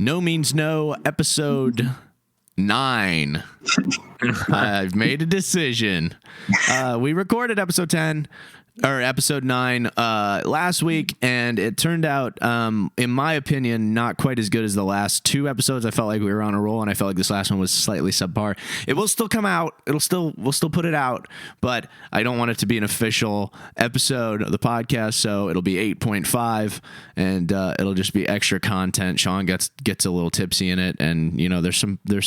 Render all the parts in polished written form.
No Means No, episode 9. I've made a decision. We recorded episode 10 or episode 9 last week, and it turned out, in my opinion, not quite as good as the last 2 episodes. I felt like we were on a roll, and I felt like this last one was slightly subpar. It will still come out. We'll still put it out, but I don't want it to be an official episode of the podcast, so it'll be 8.5, and it'll just be extra content. Sean gets a little tipsy in it, and there's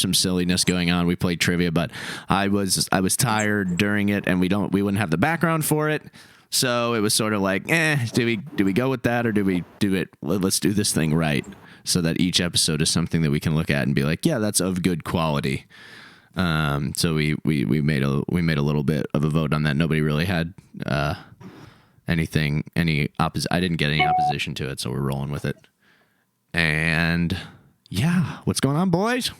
some silliness going on. We played trivia, but I was tired during it, and we wouldn't have the background for it. So it was sort of like, do we go with that, or do we do it? Let's do this thing right, so that each episode is something that we can look at and be like, yeah, that's of good quality. So we made a little bit of a vote on that. Nobody really had I didn't get any opposition to it, so we're rolling with it. And yeah, what's going on, boys?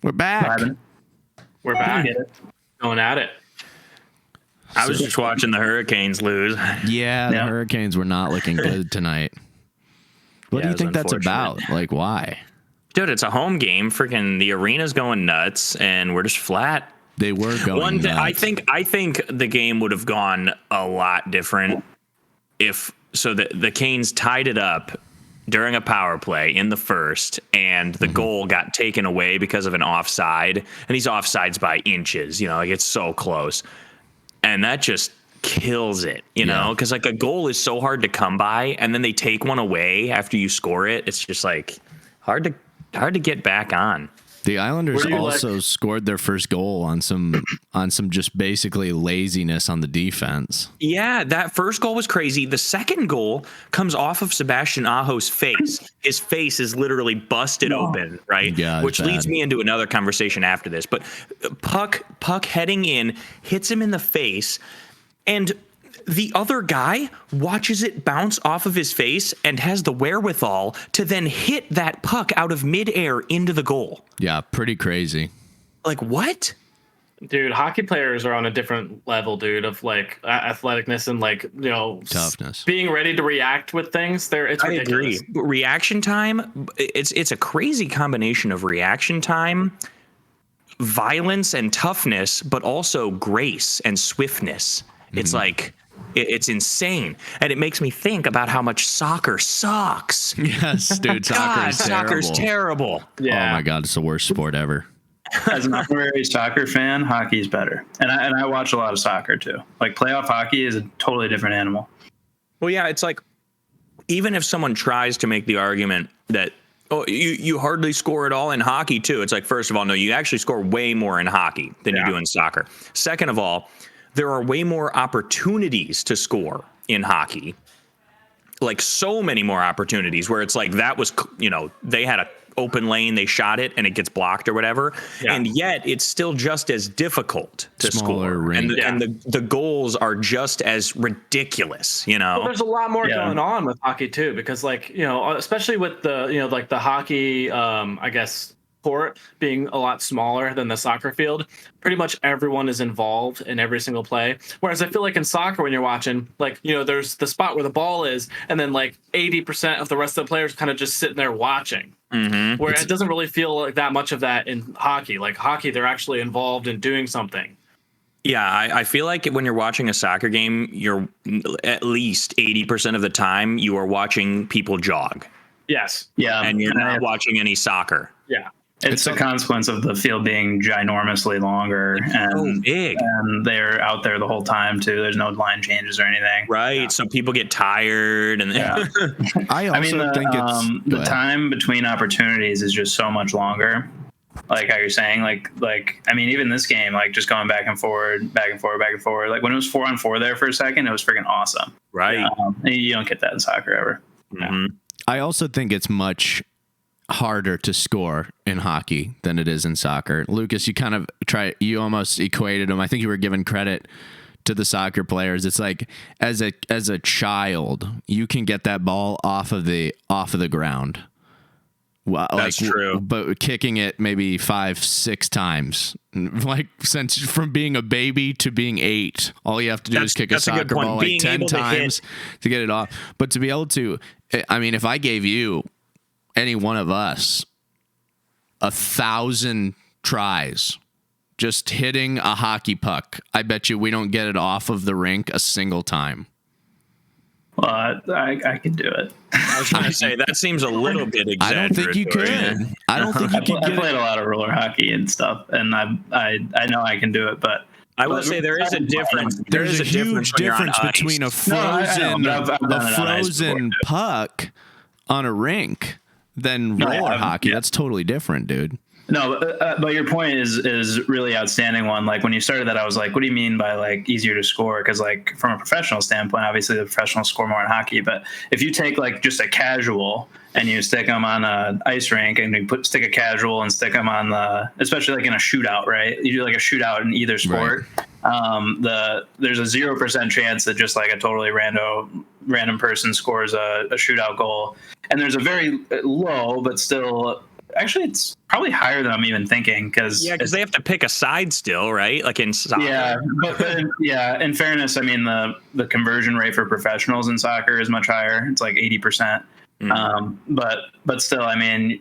We're back. We're back. Going at it. I was just watching the Hurricanes lose. Yeah, the Hurricanes were not looking good tonight. What do you think that's about? Like, why? Dude, it's a home game. Freaking the arena's going nuts, and we're just flat. They were going nuts. I think the game would have gone a lot different if the Canes tied it up during a power play in the first, and the goal got taken away because of an offside, and these offsides by inches. Like it's so close. And that just kills it, because like a goal is so hard to come by, and then they take one away after you score it. It's just like hard to get back on. The Islanders also scored their first goal on some just basically laziness on the defense. Yeah, that first goal was crazy. The second goal comes off of Sebastian Aho's face. His face is literally busted open, right? Yeah, which leads me into another conversation after this. But puck heading in, hits him in the face, and the other guy watches it bounce off of his face and has the wherewithal to then hit that puck out of midair into the goal. Yeah, pretty crazy. Like, what? Dude, hockey players are on a different level, dude, of like athleticness and like, toughness. Being ready to react with things. It's ridiculous. I agree. Reaction time, it's a crazy combination of reaction time, violence and toughness, but also grace and swiftness. It's like... It's insane, and it makes me think about how much soccer sucks. Yes, dude, soccer's terrible. Yeah. Oh my God, it's the worst sport ever. As an honorary soccer fan, hockey's better, and I watch a lot of soccer too. Like playoff hockey is a totally different animal. Well, yeah, it's like even if someone tries to make the argument that you hardly score at all in hockey too, it's like, first of all, no, you actually score way more in hockey than you do in soccer. Second of all, there are way more opportunities to score in hockey, like so many more opportunities where it's like that was, they had an open lane, they shot it and it gets blocked or whatever. Yeah. And yet it's still just as difficult to score. And the goals are just as ridiculous, Well, there's a lot more going on with hockey too, because like, especially with the, like the hockey, I guess, court being a lot smaller than the soccer field, pretty much everyone is involved in every single play. Whereas I feel like in soccer, when you're watching, like, there's the spot where the ball is, and then like 80% of the rest of the players kind of just sitting there watching. Mm-hmm. Where it doesn't really feel like that much of that in hockey. Like hockey, they're actually involved in doing something. Yeah, I feel like when you're watching a soccer game, you're at least 80% of the time you are watching people jog. Yes. Yeah. And you're not watching any soccer. Yeah. It's a consequence of the field being ginormously longer and big, and they're out there the whole time too. There's no line changes or anything. Right. Yeah. So people get tired, and I also think it's the time between opportunities is just so much longer. Like how you're saying, like I mean, even this game, like just going back and forward. Like when it was 4-on-4 there for a second, it was freaking awesome. Right. You don't get that in soccer ever. Mm-hmm. I also think it's much harder to score in hockey than it is in soccer. Lucas, you almost equated them. I think you were giving credit to the soccer players. It's like as a child, you can get that ball off of the ground. Well, that's true. But kicking it maybe 5-6 times, like since from being a baby to being 8, all you have to do is kick a soccer ball like 10 times to get it off. But to be able to, I mean, if I gave you any one of us 1,000 tries just hitting a hockey puck, I bet you we don't get it off of the rink a single time. Well, I could do it. I was going to say that seems a little bit I don't think you exaggerated. could. I don't think you could I get played it. a lot of roller hockey and stuff, and I know I can do it, but I will say there is a difference. There's a huge difference between a frozen, but I've done it on ice frozen before, puck on a rink than No, roller hockey. yeah. That's totally different, dude. No, but your point is really outstanding one. Like when you started that, I was like, what do you mean by like easier to score? Because like from a professional standpoint, obviously the professionals score more in hockey. But if you take like just a casual and you stick them on a ice rink and you stick a casual and stick them on especially like in a shootout, right? You do like a shootout in either sport. Right. There's a 0% chance that just like a totally random person scores a shootout goal, and there's a very low but still. Actually, it's probably higher than I'm even thinking because they have to pick a side still, right? Like in soccer. Yeah, but in fairness, I mean the conversion rate for professionals in soccer is much higher. It's like 80%. But still, I mean,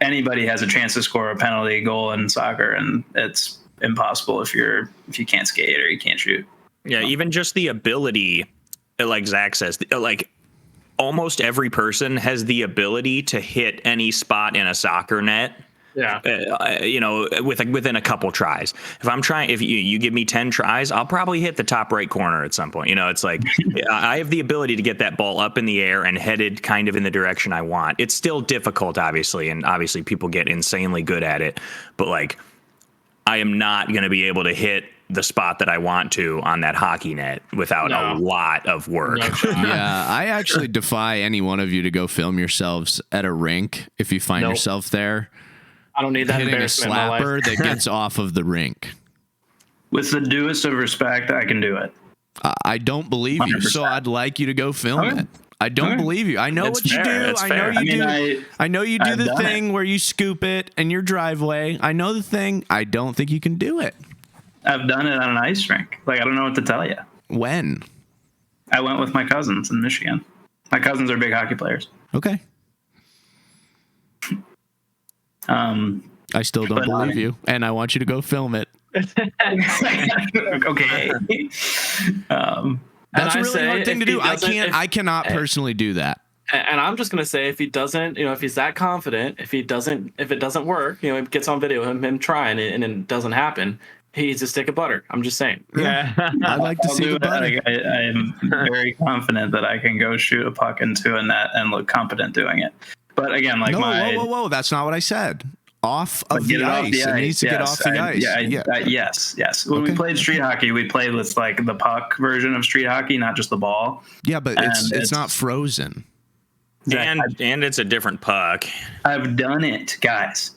anybody has a chance to score a penalty goal in soccer, and it's impossible if you can't skate or you can't shoot. Yeah, even just the ability, like Zach says, like. Almost every person has the ability to hit any spot in a soccer net. Yeah. Within a couple tries. If you give me 10 tries, I'll probably hit the top right corner at some point. It's like I have the ability to get that ball up in the air and headed kind of in the direction I want. It's still difficult, obviously, and obviously people get insanely good at it. But like, I am not going to be able to hit the spot that I want to on that hockey net without a lot of work. Yeah, I actually defy any one of you to go film yourselves at a rink if you find yourself there. I don't need that hitting a embarrassment in my life. slapper that gets off of the rink. With the dewest of respect, I can do it. I don't believe you, 100%. so I'd like you to go film it. I don't believe you. I know That's what you fair. do. That's I fair. know you do. I I know you do I've the done thing where you scoop it in your driveway. I know the thing. I don't think you can do it. I've done it on an ice rink. Like I don't know what to tell you. When? I went with my cousins in Michigan. My cousins are big hockey players. Okay. I still don't But, believe you, and I want you to go film it. Okay. That's I a really say hard thing to if he do. doesn't- I cannot personally do that. And I'm just gonna say, if he doesn't, if he's that confident, if it doesn't work, it gets on video him trying and it doesn't happen, he's a stick of butter. I'm just saying. Yeah. I'd like to I'll see do the it. butter. Like, I am very confident that I can go shoot a puck into a net and look competent doing it. But again, like No, my whoa. That's not what I said. Off of get the it off ice. the It needs to get Yes, off the ice. Yes. When we Okay. played street hockey, we played with like the puck version of street hockey, not just the ball. Yeah, but it's And not frozen. And it's a different puck. I've done it, guys.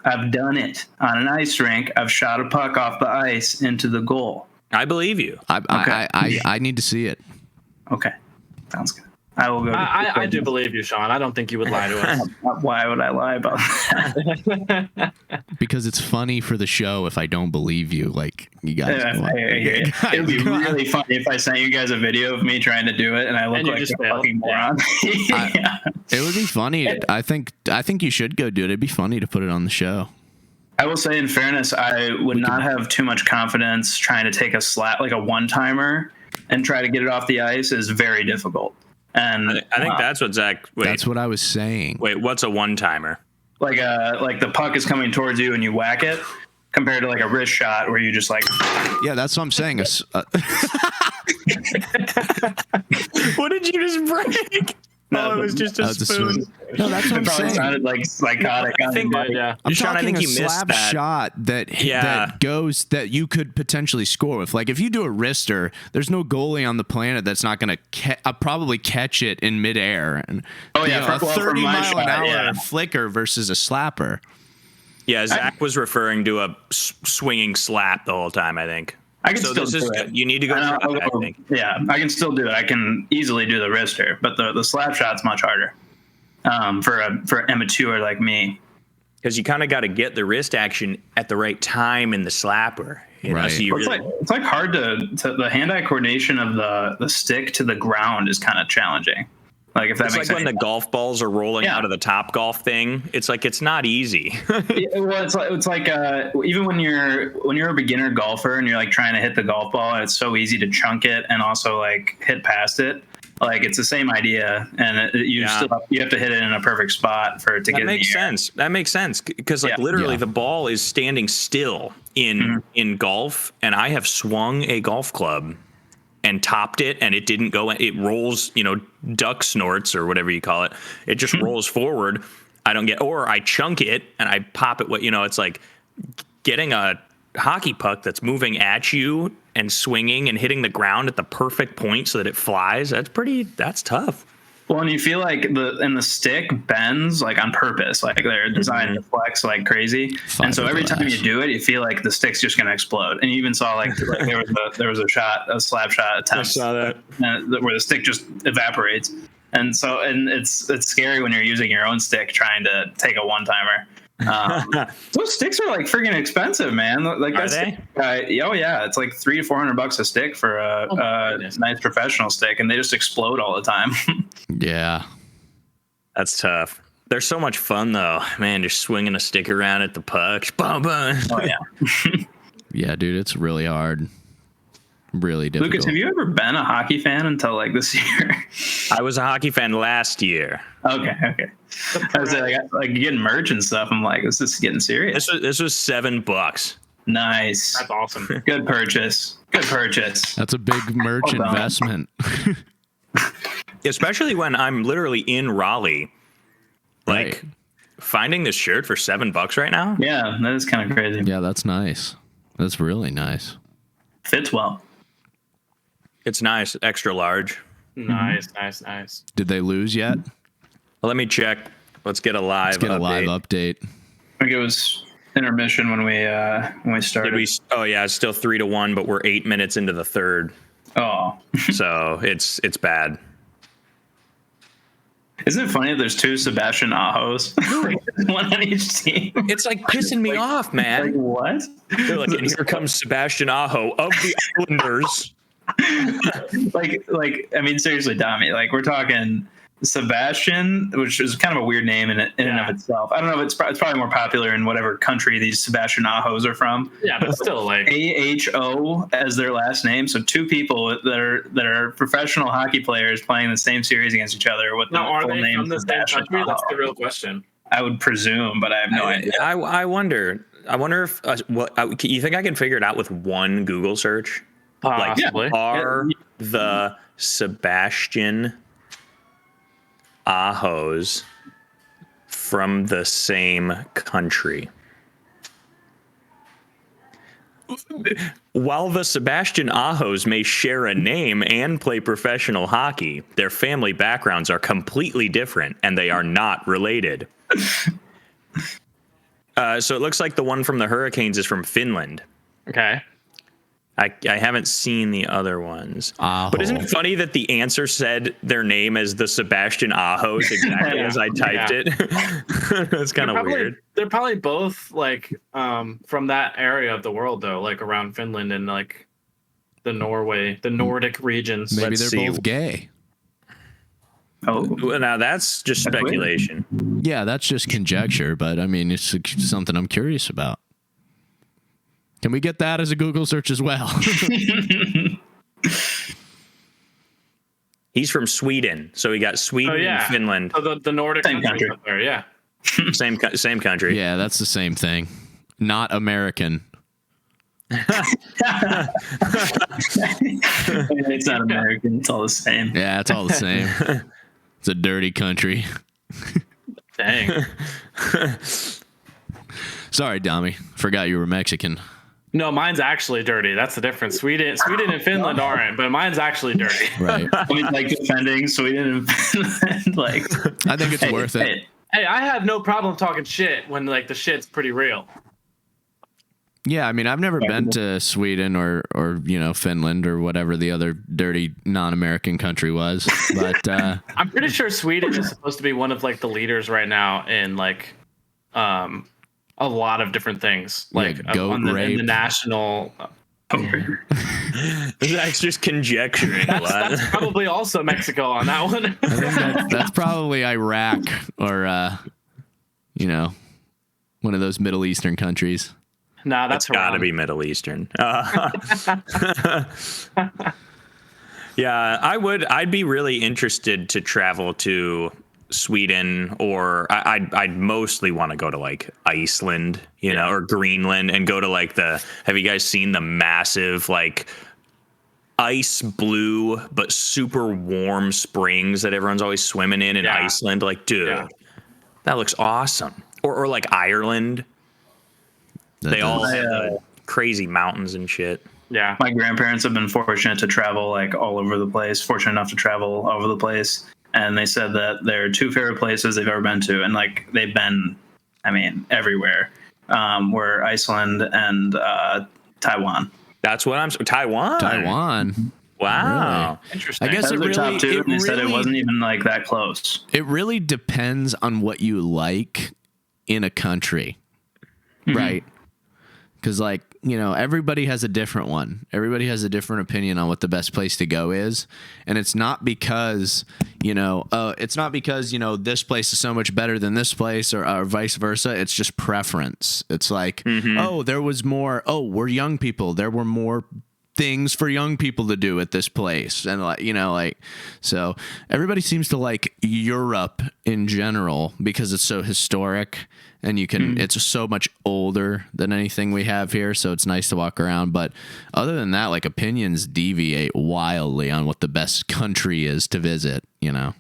I've done it on an ice rink. I've shot a puck off the ice into the goal. I believe you. I need to see it. Okay, sounds good. I will go. I do believe you, Sean. I don't think you would lie to us. Why would I lie about that? Because it's funny for the show if I don't believe you. Like, you guys. It would be really funny if I sent you guys a video of me trying to do it and I look And you like just a failed. fucking moron. Yeah. It would be funny. I think you should go do it. It'd be funny to put it on the show. I will say, in fairness, I would not have too much confidence trying to take a slap, like a one-timer, and try to get it off the ice is very difficult. And I think that's what Zach. Wait, That's what I was saying. wait. What's a one timer? like the puck is coming towards you and you whack it, compared to like a wrist shot where you just like. Yeah, that's what I'm saying. What did you just break? No, it was just a That's a spoon. spoon. No, that's what I'm It probably saying. sounded like psychotic. I think But, yeah. I'm Sean, I talking think a you missed slap that. shot that Yeah. that goes that you could potentially score with. Like if you do a wrister, there's no goalie on the planet that's not going to probably catch it in midair. And Oh, yeah, a from 30 my mile shot, an hour yeah. flicker versus a slapper. Yeah, Zach was referring to a swinging slap the whole time. I think. I can So still this do is it. you need to go And try I'll it, I go- think. Yeah, I can still do it. I can easily do the wrister, but the slap shot's much harder for an amateur like me. Because you kind of got to get the wrist action at the right time in the slapper. You know? Right. So you It's really, like hard to the hand-eye coordination of the stick to the ground is kind of challenging. Like if that It's makes like when any the golf balls are rolling Yeah. out of the Top Golf thing. It's like it's not easy. Yeah, well, it's like even when you're a beginner golfer and you're like trying to hit the golf ball, and it's so easy to chunk it and also like hit past it. Like it's the same idea, and you have to hit it in a perfect spot for it to get. That makes sense. That makes sense because like literally the ball is standing still in golf, and I have swung a golf club and topped it, and it didn't go. It rolls, duck snorts or whatever you call it. It just rolls forward. I don't get, or I chunk it and I pop it. It's like getting a hockey puck that's moving at you and swinging and hitting the ground at the perfect point so that it flies. That's tough. Well, and you feel like the stick bends like on purpose, like they're designed to flex like crazy. And so every time you do it, you feel like the stick's just gonna explode. And you even saw like there was a slap shot attempt. I saw that where the stick just evaporates. And so it's scary when you're using your own stick trying to take a one timer. Those sticks are like freaking expensive, man. Like are they? Oh yeah, it's like $300 to $400 a stick for a nice professional stick, and they just explode all the time. Yeah, that's tough. They're so much fun though, man. Just swinging a stick around at the pucks. Boom, boom. Oh yeah. Yeah, dude, it's really hard. Really difficult. Lucas, have you ever been a hockey fan until like this year? I was a hockey fan last year. Okay. I was like getting merch and stuff. I'm like, this is getting serious. This was $7. Nice. That's awesome. Good purchase. That's a big merch investment. Especially when I'm literally in Raleigh. Like finding this shirt for $7 right now. Yeah, that is kind of crazy. Yeah, that's nice. That's really nice. Fits well. It's nice, extra large. Nice. Did they lose yet? Well, let me check. Let's get a live update. I think it was intermission when we started. Oh yeah, it's still 3-1, but we're 8 minutes into the third. Oh. So it's bad. Isn't it funny that there's two Sebastian Ahos? One on each team. It's like pissing me off, man. Like what? They're like, and here comes Sebastian Aho of the Islanders. like I mean, seriously, Tommy, like we're talking Sebastian, which is kind of a weird name in and of itself. I don't know if it's probably more popular in whatever country these Sebastian Ahos are from. Yeah, but still, like AHO as their last name. So two people that are professional hockey players playing the same series against each other with the full name from the same country? That's the real question. I would presume, but I have no idea. I wonder if you think I can figure it out with one Google search? Possibly. Like, are the Sebastian Ahos from the same country? While the Sebastian Ahos may share a name and play professional hockey, their family backgrounds are completely different and they are not related. So it looks like the one from the Hurricanes is from Finland. Okay. I haven't seen the other ones. Aho. But isn't it funny that the answer said their name as the Sebastian Ahos exactly as I typed it? That's kind of weird. They're probably both like from that area of the world though, like around Finland and like the Nordic regions. Maybe Let's they're see. both gay. Oh, Now that's just speculation. Yeah, that's just conjecture, but I mean, it's something I'm curious about. Can we get that as a Google search as well? He's from Sweden, so he got Sweden and Finland. So the Nordic country up there, yeah. Same country. Yeah, that's the same thing. Not American. it's not American. It's all the same. Yeah, it's all the same. It's a dirty country. Dang. Sorry, Dami. Forgot you were Mexican. No, mine's actually dirty. That's the difference. Sweden and Finland aren't, but mine's actually dirty. Right. I mean, like defending Sweden and Finland. Like, I think it's worth it. Hey, I have no problem talking shit when like the shit's pretty real. Yeah, I mean, I've never been to Sweden or Finland or whatever the other dirty non-American country was, but I'm pretty sure Sweden is supposed to be one of like the leaders right now in like a lot of different things, like goat in the rape. national That's just conjecturing a lot. That's probably also Mexico on that one. I think that's probably Iraq or, one of those Middle Eastern countries. Nah, That's that's got to be Middle Eastern. Yeah, I'd be really interested to travel to Sweden, or I'd mostly want to go to like Iceland, or Greenland, and go to like have you guys seen the massive like ice blue but super warm springs that everyone's always swimming in Iceland? Like, dude, that looks awesome. Or like Ireland. They all have the crazy mountains and shit. Yeah. My grandparents have been fortunate to travel like all over the place, fortunate enough to travel all over the place. And they said that their two favorite places they've ever been to, and like they've been, everywhere, were Iceland and Taiwan. That's what Taiwan. Taiwan. Wow. Really? Interesting. I guess That was their top two, and they said it wasn't even like that close. It really depends on what you like in a country, right? Because, everybody has a different one. Everybody has a different opinion on what the best place to go is. And it's not because, this place is so much better than this place or vice versa. It's just preference. It's like, there was more. Oh, we're young people. There were more things for young people to do at this place. And, so everybody seems to like Europe in general because it's so historic. And it's so much older than anything we have here, so it's nice to walk around. But other than that, opinions deviate wildly on what the best country is to visit, Yeah.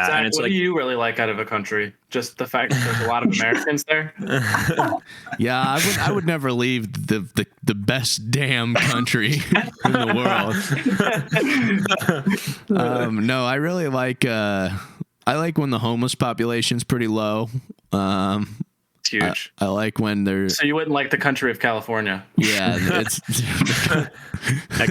Zach, and it's what do you really like out of a country? Just the fact that there's a lot of Americans there? Yeah, I would never leave the best damn country in the world. No, I really like I like when the homeless population's pretty low. It's huge. I like when there's. So you wouldn't like the country of California? Yeah, that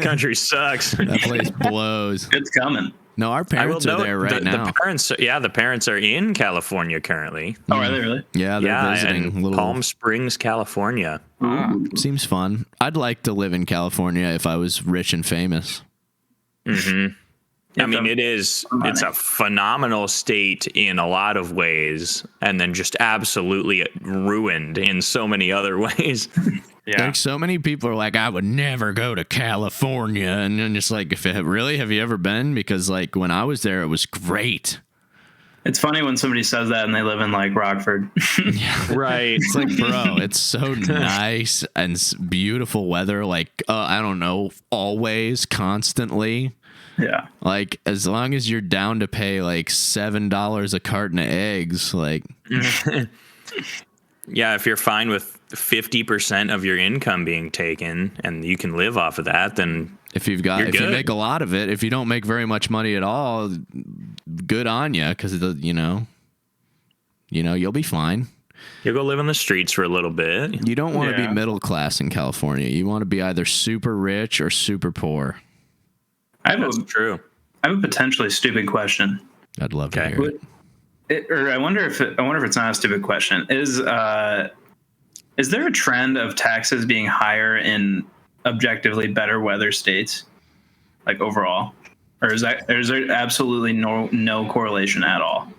country sucks. That place blows. It's coming. No, our parents are there right now. The parents are in California currently. Oh, are they really? Yeah, they're visiting in Palm Springs, California. Seems fun. I'd like to live in California if I was rich and famous. Mm-hmm. It's a phenomenal state in a lot of ways, and then just absolutely ruined in so many other ways. Yeah. Like, so many people are like, I would never go to California. And then just like, really, have you ever been? Because when I was there, it was great. It's funny when somebody says that and they live in Rockford. Right. It's like, bro, it's so nice and beautiful weather. I don't know, always, constantly. Yeah. As long as you're down to pay $7 a carton of eggs, Yeah, if you're fine with 50% of your income being taken and you can live off of that, then if you make a lot of it, if you don't make very much money at all, good on you, because you'll be fine. You'll go live on the streets for a little bit. You don't want to be middle class in California. You want to be either super rich or super poor. That's true. I have a potentially stupid question. I'd love to hear it. I wonder if it's not a stupid question. Is there a trend of taxes being higher in objectively better weather states, overall, or is there absolutely no correlation at all?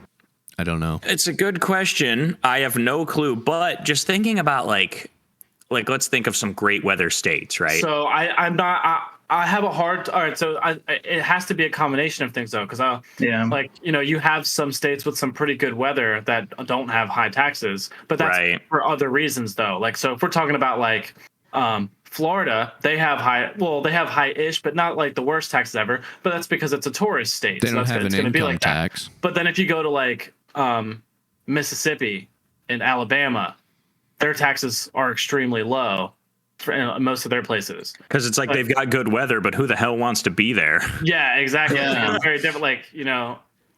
I don't know. It's a good question. I have no clue. But just thinking about let's think of some great weather states, right? So I have a hard. All right, so it has to be a combination of things though, because you have some states with some pretty good weather that don't have high taxes, but that's for other reasons though. So if we're talking about Florida, they have high-ish, but not the worst taxes ever. But that's because it's a tourist state. They don't have an income tax. But then if you go to Mississippi and Alabama, their taxes are extremely low. For most of their places, because it's they've got good weather, but who the hell wants to be there? Yeah, exactly. Yeah. It's very different.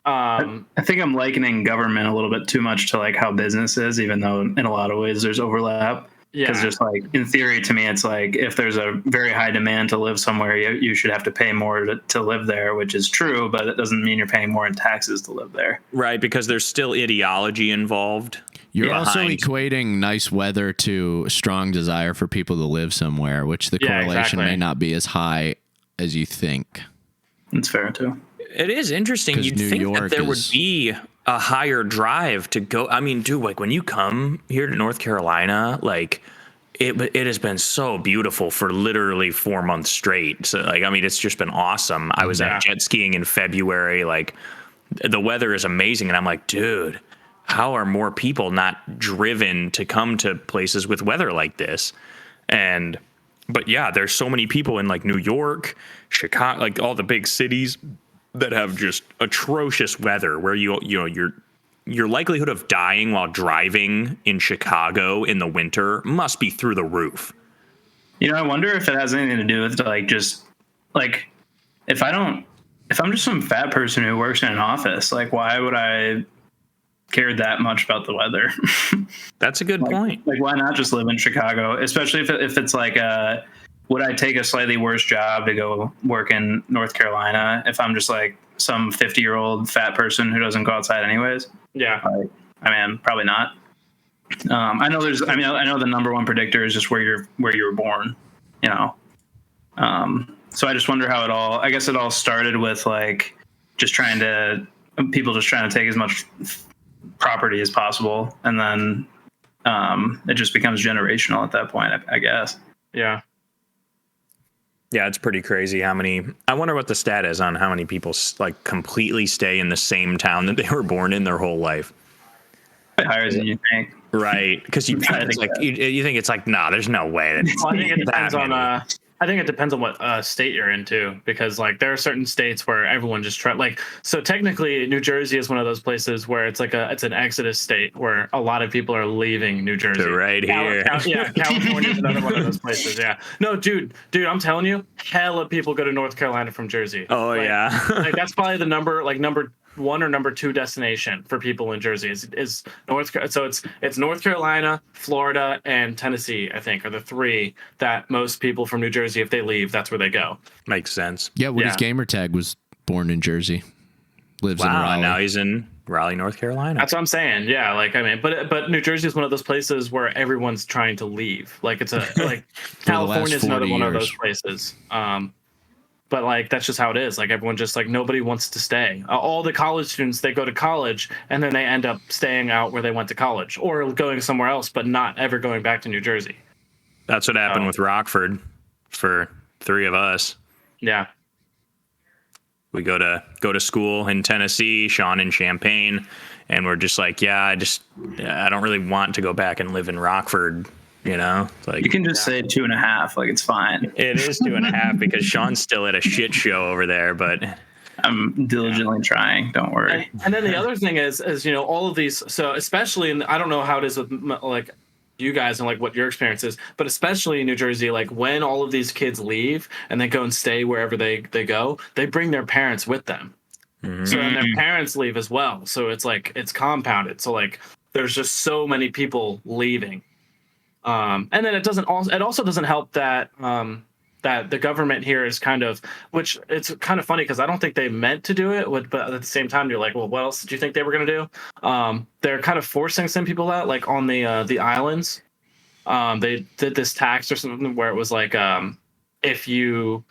I think I'm likening government a little bit too much to how business is, even though in a lot of ways there's overlap. Yeah. Because just in theory, to me, it's if there's a very high demand to live somewhere, you should have to pay more to live there, which is true, but it doesn't mean you're paying more in taxes to live there. Right, because there's still ideology involved. You're also behind. equating nice weather to a strong desire for people to live somewhere, which the Yeah, correlation exactly. may not be as high as you think. That's fair too. It is interesting. 'Cause You'd New think York that there would is- be a higher drive to go. I mean, dude, like when you come here to North Carolina, like it has been so beautiful for literally 4 months straight. So like, I mean, it's just been awesome. I was Yeah. out jet skiing in February. Like the weather is amazing. And I'm like, dude, how are more people not driven to come to places with weather like this? But yeah, there's so many people in like New York, Chicago, like all the big cities that have just atrocious weather where you know your likelihood of dying while driving in Chicago in the winter must be through the roof. You know, I wonder if it has anything to do with like just like if I'm just some fat person who works in an office, like why would I care that much about the weather? That's a good point. Like, why not just live in Chicago? Especially if it's like, would I take a slightly worse job to go work in North Carolina if I'm just like some 50-year-old fat person who doesn't go outside anyways? Yeah. Like, I mean, probably not. I know I know the number one predictor is just where you were born, you know. So I just wonder how I guess it all started with like people just trying to take as much property as possible, and then it just becomes generational at that point, I guess. Yeah. Yeah, it's pretty crazy how many. I wonder what the stat is on how many people like completely stay in the same town that they were born in their whole life. Higher than you think. Right, because you think it's like you think it's like, nah, there's no way that Well, I think it depends that on many. I think it depends on what state you're into, because like there are certain states where everyone just so technically New Jersey is one of those places where it's an exodus state where a lot of people are leaving New Jersey. Right here. Yeah, California is another one of those places. Yeah. No, dude, I'm telling you, hella people go to North Carolina from Jersey. Oh Like, yeah. like that's probably the number one or number two destination for people in Jersey is so it's North Carolina, Florida, and Tennessee, I think, are the three that most people from New Jersey, if they leave, that's where they go. Makes sense. Yeah, Woody's Yeah. gamer tag was born in Jersey. Lives in Wow, Raleigh. now he's in Raleigh, North Carolina. That's what I'm saying. Yeah, like I mean, but New Jersey is one of those places where everyone's trying to leave. Like it's like California is another 40 one of years. those places. But like that's just how it is. Like everyone just like nobody wants to stay. All the college students, they go to college and then they end up staying out where they went to college or going somewhere else, but not ever going back to New Jersey. That's what happened with Rockford for three of us. Yeah. We go to school in Tennessee, Sean in Champaign, and we're just like, I don't really want to go back and live in Rockford. You know, like You can just say 2.5, like it's fine. it is 2.5 because Sean's still at a shit show over there, but I'm diligently trying. Don't worry. And then the other thing is all of these. So especially in, I don't know how it is with like you guys and like what your experience is, but especially in New Jersey, like when all of these kids leave and they go and stay wherever they go, they bring their parents with them. So and their parents leave as well. So it's like it's compounded. So like there's just so many people leaving. And then it also doesn't help that that the government here is kind of, which it's kind of funny because I don't think they meant to do it, but at the same time you're like, well, what else did you think they were going to do? They're kind of forcing some people out, like on the islands. They did this tax or something where it was like if the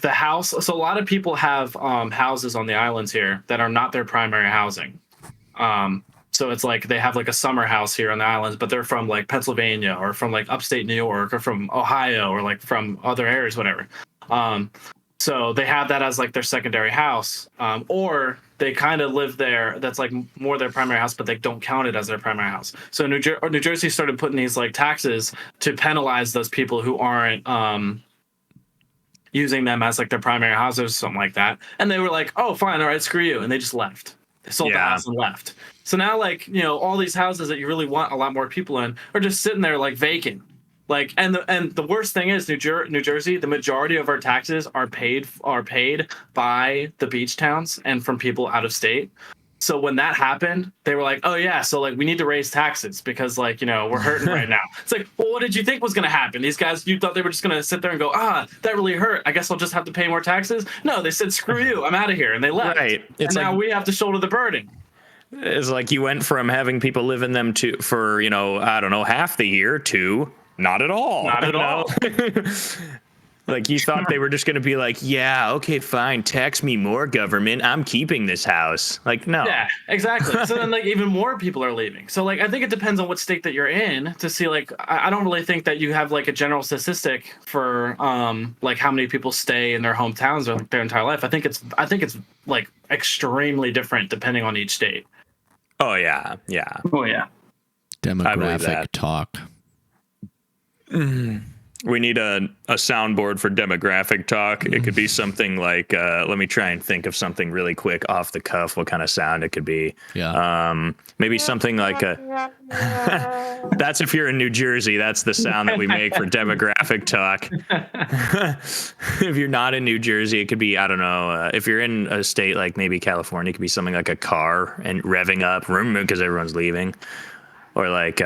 house, so a lot of people have houses on the islands here that are not their primary housing. So it's like they have like a summer house here on the islands, but they're from like Pennsylvania or from like upstate New York or from Ohio or like from other areas, whatever. So they have that as like their secondary house, or they kind of live there. That's like more their primary house, but they don't count it as their primary house. So New Jersey started putting these like taxes to penalize those people who aren't using them as like their primary houses or something like that. And they were like, oh, fine, all right, screw you. And they just left. They sold the house and left. So now, like, all these houses that you really want a lot more people in are just sitting there like vacant. Like, and the worst thing is New Jersey, the majority of our taxes are paid by the beach towns and from people out of state. So when that happened, they were like, oh yeah, so like we need to raise taxes because like, we're hurting right now. It's like, well, what did you think was going to happen? These guys, you thought they were just going to sit there and go, that really hurt. I guess I'll just have to pay more taxes. No, they said, screw you, I'm out of here. And they left. Right. And now we have to shoulder the burden. It's like you went from having people live in them for I don't know, half the year to not at all. Not at all. Like you thought they were just going to be like, yeah, okay, fine, tax me more, government. I'm keeping this house. Like, no. Yeah, exactly. So then, like, even more people are leaving. So, like, I think it depends on what state that you're in to see. Like, I don't really think that you have like a general statistic for like how many people stay in their hometowns or like, their entire life. I think it's like extremely different depending on each state. Oh yeah, yeah. Oh yeah. believe Demographic that. talk. We need a soundboard for demographic talk. It could be something like, let me try and think of something really quick off the cuff, what kind of sound it could be. Yeah. Maybe something like that's if you're in New Jersey, that's the sound that we make for demographic talk. If you're not in New Jersey, it could be, I don't know, if you're in a state like maybe California, it could be something like a car and revving up because everyone's leaving. Or like,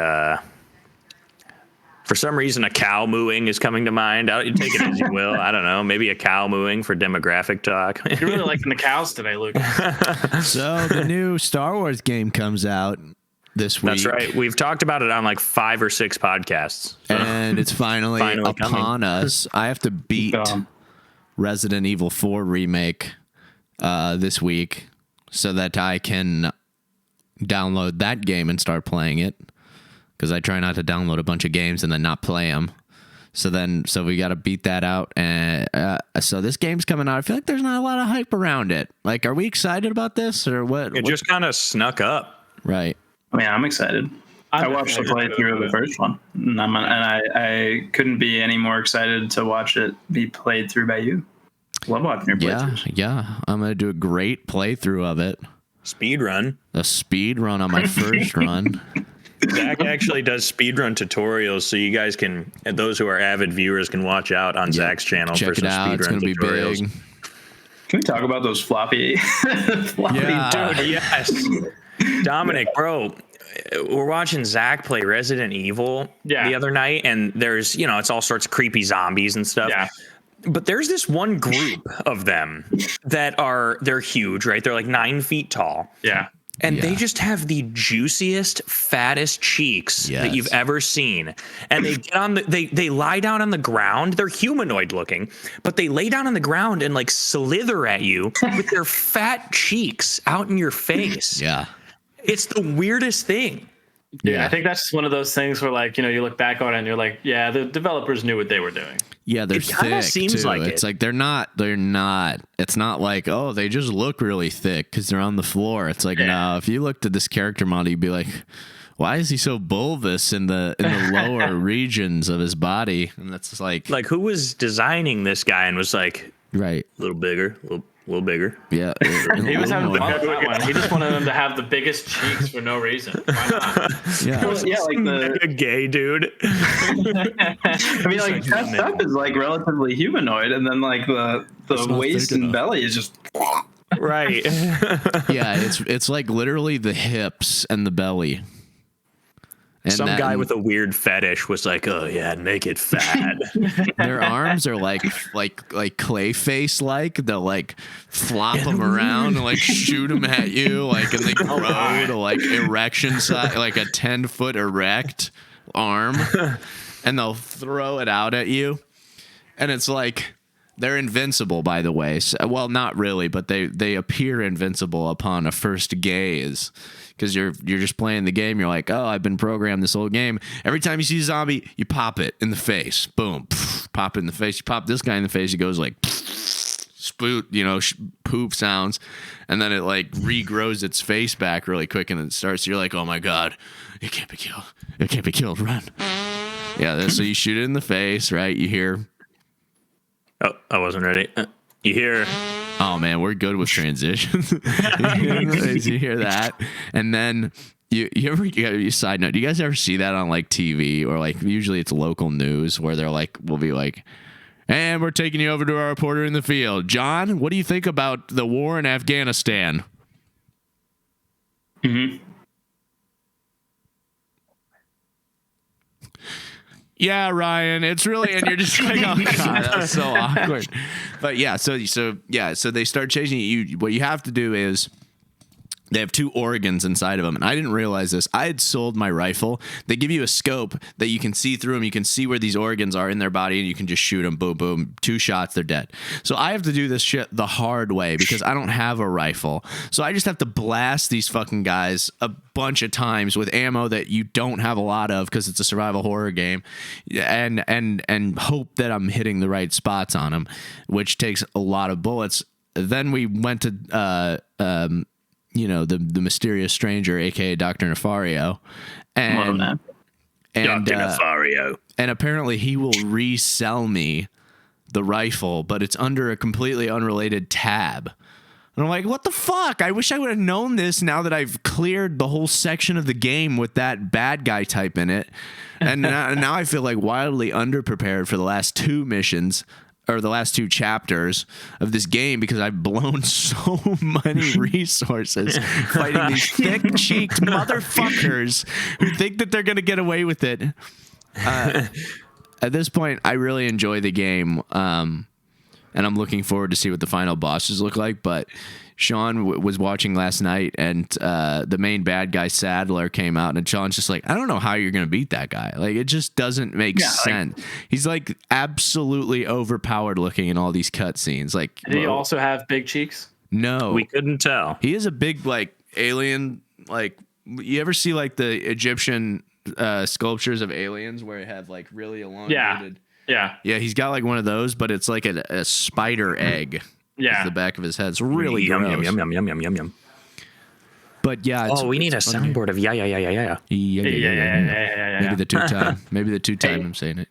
for some reason, a cow mooing is coming to mind. You take it as you will. I don't know. Maybe a cow mooing for demographic talk. You're really liking the cows today, Luke. So the new Star Wars game comes out this week. That's right. We've talked about it on like 5 or 6 podcasts. And it's finally upon coming. us. I have to beat Resident Evil 4 remake this week so that I can download that game and start playing it. Because I try not to download a bunch of games and then not play them. So we got to beat that out. And so this game's coming out. I feel like there's not a lot of hype around it. Like, are we excited about this or what? It just kind of snuck up. Right. I mean, I'm excited. I watched the playthrough of the first one, and I couldn't be any more excited to watch it be played through by you. Love watching your playthroughs. Yeah. I'm going to do a great playthrough of it. Speed run. A speed run on my first run. Zach actually does speedrun tutorials, so you guys can, and those who are avid viewers can watch out on Zach's channel for Check some it out. It's speedrun going to be tutorials. big. Can we talk about those floppy? Yeah. Dude, yes. Dominic, bro, we're watching Zach play Resident Evil the other night, and there's, it's all sorts of creepy zombies and stuff. Yeah. But there's this one group of them that they're huge, right? They're like 9 feet tall. Yeah. And they just have the juiciest, fattest cheeks that you've ever seen. And they get on they lie down on the ground. They're humanoid looking, but they lay down on the ground and like slither at you with their fat cheeks out in your face. Yeah. It's the weirdest thing. Yeah, I think that's just one of those things where, like, you look back on it and you're like, yeah, the developers knew what they were doing. Yeah, they're thick. Seems too. like It's like they're not. It's not like, oh, they just look really thick because they're on the floor. It's like, no, if you looked at this character model, you'd be like, why is he so bulbous in the lower regions of his body? And that's like who was designing this guy and was like, right, a little bigger, a little bigger. Yeah, he was having fun with that one. He just wanted them to have the biggest cheeks for no reason. Why not? Yeah, like a gay dude. I mean, like chest up is like relatively humanoid, and then like the waist and belly is just right. Yeah, it's like literally the hips and the belly. And some guy with a weird fetish was like, "Oh yeah, make it fat." Their arms are like clay face like. They'll like flop them around and like shoot them at you like, and they grow to like erection size, like a 10-foot erect arm, and they'll throw it out at you, and it's like. They're invincible, by the way. So, well, not really, but they appear invincible upon a first gaze, because you're just playing the game. You're like, oh, I've been programmed this whole game. Every time you see a zombie, you pop it in the face. Boom, pop it in the face. You pop this guy in the face. He goes like spoot, poop sounds, and then it like regrows its face back really quick, and it starts. You're like, oh my god, it can't be killed. It can't be killed. Run. Yeah. So you shoot it in the face, right? You hear. Oh, I wasn't ready. You hear? Oh man, we're good with transitions. You hear that, and then you side note. Do you guys ever see that on like TV or like usually it's local news where they're like, we'll be like, and we're taking you over to our reporter in the field, John. What do you think about the war in Afghanistan? Mm-hmm. Yeah, Ryan, it's really, and you're just like, oh god, that's so awkward. But yeah, so they start chasing you. What you have to do is They have 2 organs inside of them, and I didn't realize this. I had sold my rifle. They give you a scope that you can see through them. You can see where these organs are in their body, and you can just shoot them. Boom, boom. 2 shots, they're dead. So I have to do this shit the hard way because I don't have a rifle. So I just have to blast these fucking guys a bunch of times with ammo that you don't have a lot of because it's a survival horror game, and hope that I'm hitting the right spots on them, which takes a lot of bullets. Then we went to the mysterious stranger, aka Dr. Nefario, and Dr. Nefario. And apparently he will resell me the rifle, but it's under a completely unrelated tab. And I'm like, what the fuck? I wish I would have known this now that I've cleared the whole section of the game with that bad guy type in it. And now I feel like wildly underprepared for the last 2 missions, or the last 2 chapters of this game, because I've blown so many resources fighting these thick-cheeked motherfuckers who think that they're going to get away with it. At this point, I really enjoy the game, and I'm looking forward to see what the final bosses look like, but Sean was watching last night, and the main bad guy, Sadler, came out, and Sean's just like, I don't know how you're going to beat that guy. Like, it just doesn't make sense. He's, like, absolutely overpowered looking in all these cutscenes. Like, did he also have big cheeks? No. We couldn't tell. He is a big, like, alien, like, you ever see, like, the Egyptian sculptures of aliens where it have, like, really elongated... Yeah. Yeah, he's got, like, one of those, but it's like a spider egg. Yeah, the back of his head. It's really yum, gross. yum, yum, yum, yum, yum, yum. But yeah, we need a soundboard of yeah. Maybe the 2 time I'm saying it.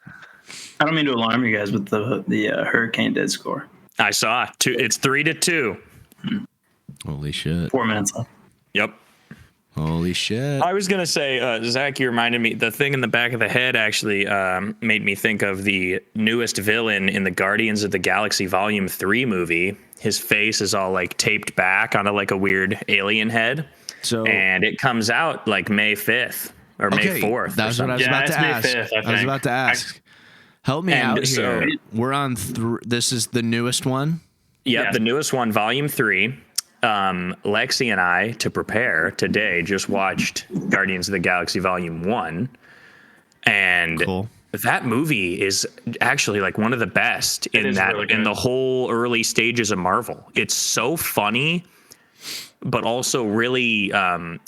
I don't mean to alarm you guys with the Hurricane Dead score. I saw 2. It's 3-2. Holy shit! 4 minutes left. Yep. Holy shit! I was gonna say, Zach, you reminded me. The thing in the back of the head actually made me think of the newest villain in the Guardians of the Galaxy Volume 3 movie. His face is all like taped back onto like a weird alien head. And it comes out like May 5th or May 4th. That's what I was about to ask. I was about to ask. Help me out here. We're on. This is the newest one. Yep, the newest one, Volume 3. Lexi and I, to prepare today, just watched Guardians of the Galaxy Volume 1, and that movie is actually like one of the best in the whole early stages of Marvel. It's so funny, but also really a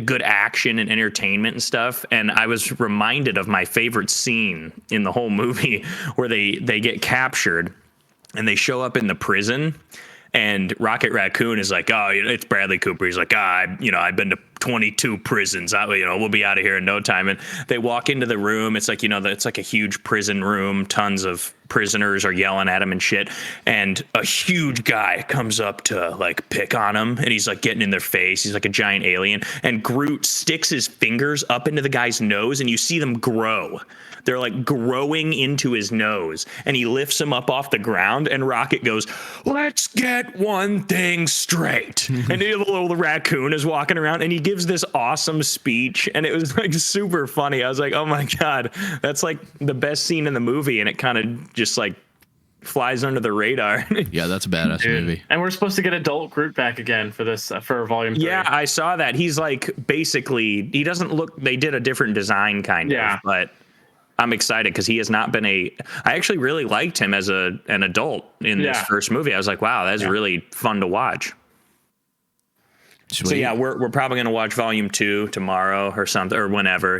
good action and entertainment and stuff. And I was reminded of my favorite scene in the whole movie where they get captured and they show up in the prison. And Rocket Raccoon is like, oh, it's Bradley Cooper. He's like, I've been to 22 prisons. We'll be out of here in no time. And they walk into the room. It's like, it's like a huge prison room. Tons of prisoners are yelling at him and shit. And a huge guy comes up to like pick on him. And he's like getting in their face. He's like a giant alien. And Groot sticks his fingers up into the guy's nose and you see them grow. They're like growing into his nose, and he lifts him up off the ground, and Rocket goes, let's get one thing straight. And the little raccoon is walking around, and he gives this awesome speech, and it was like super funny. I was like, oh my God, that's like the best scene in the movie, and it kind of just like flies under the radar. Yeah, that's a badass movie. And we're supposed to get adult Groot back again for this, for Volume 3. Yeah, I saw that. He's like, basically, he doesn't look, they did a different design kind of, but I'm excited because he has not been I actually really liked him as an adult in this first movie. I was like, wow, that's really fun to watch. Sweet. So yeah, we're probably going to watch Volume 2 tomorrow or something, or whenever,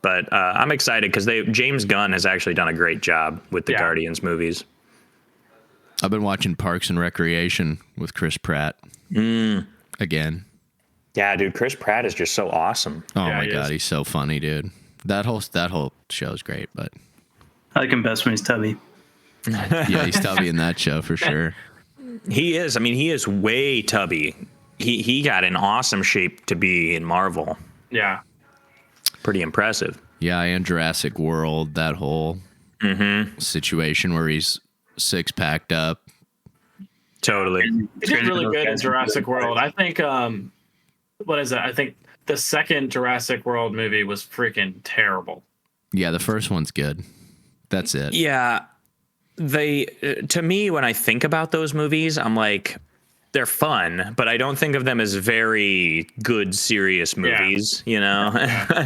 but I'm excited because James Gunn has actually done a great job with the Guardians movies. I've been watching Parks and Recreation with Chris Pratt again. Yeah, dude, Chris Pratt is just so awesome. Oh my God, he's so funny, dude. That whole show is great, but I like him best when he's tubby. Yeah, he's tubby in that show for sure. He is. I mean, he is way tubby. He got an awesome shape to be in Marvel. Yeah, pretty impressive. Yeah, and Jurassic World, that whole situation where he's 6-packed up. Totally, he did really good in Jurassic World. I think. What is it? I think the second Jurassic World movie was freaking terrible. Yeah, the first one's good. That's it. Yeah. To me, when I think about those movies, I'm like, they're fun, but I don't think of them as very good, serious movies. You know,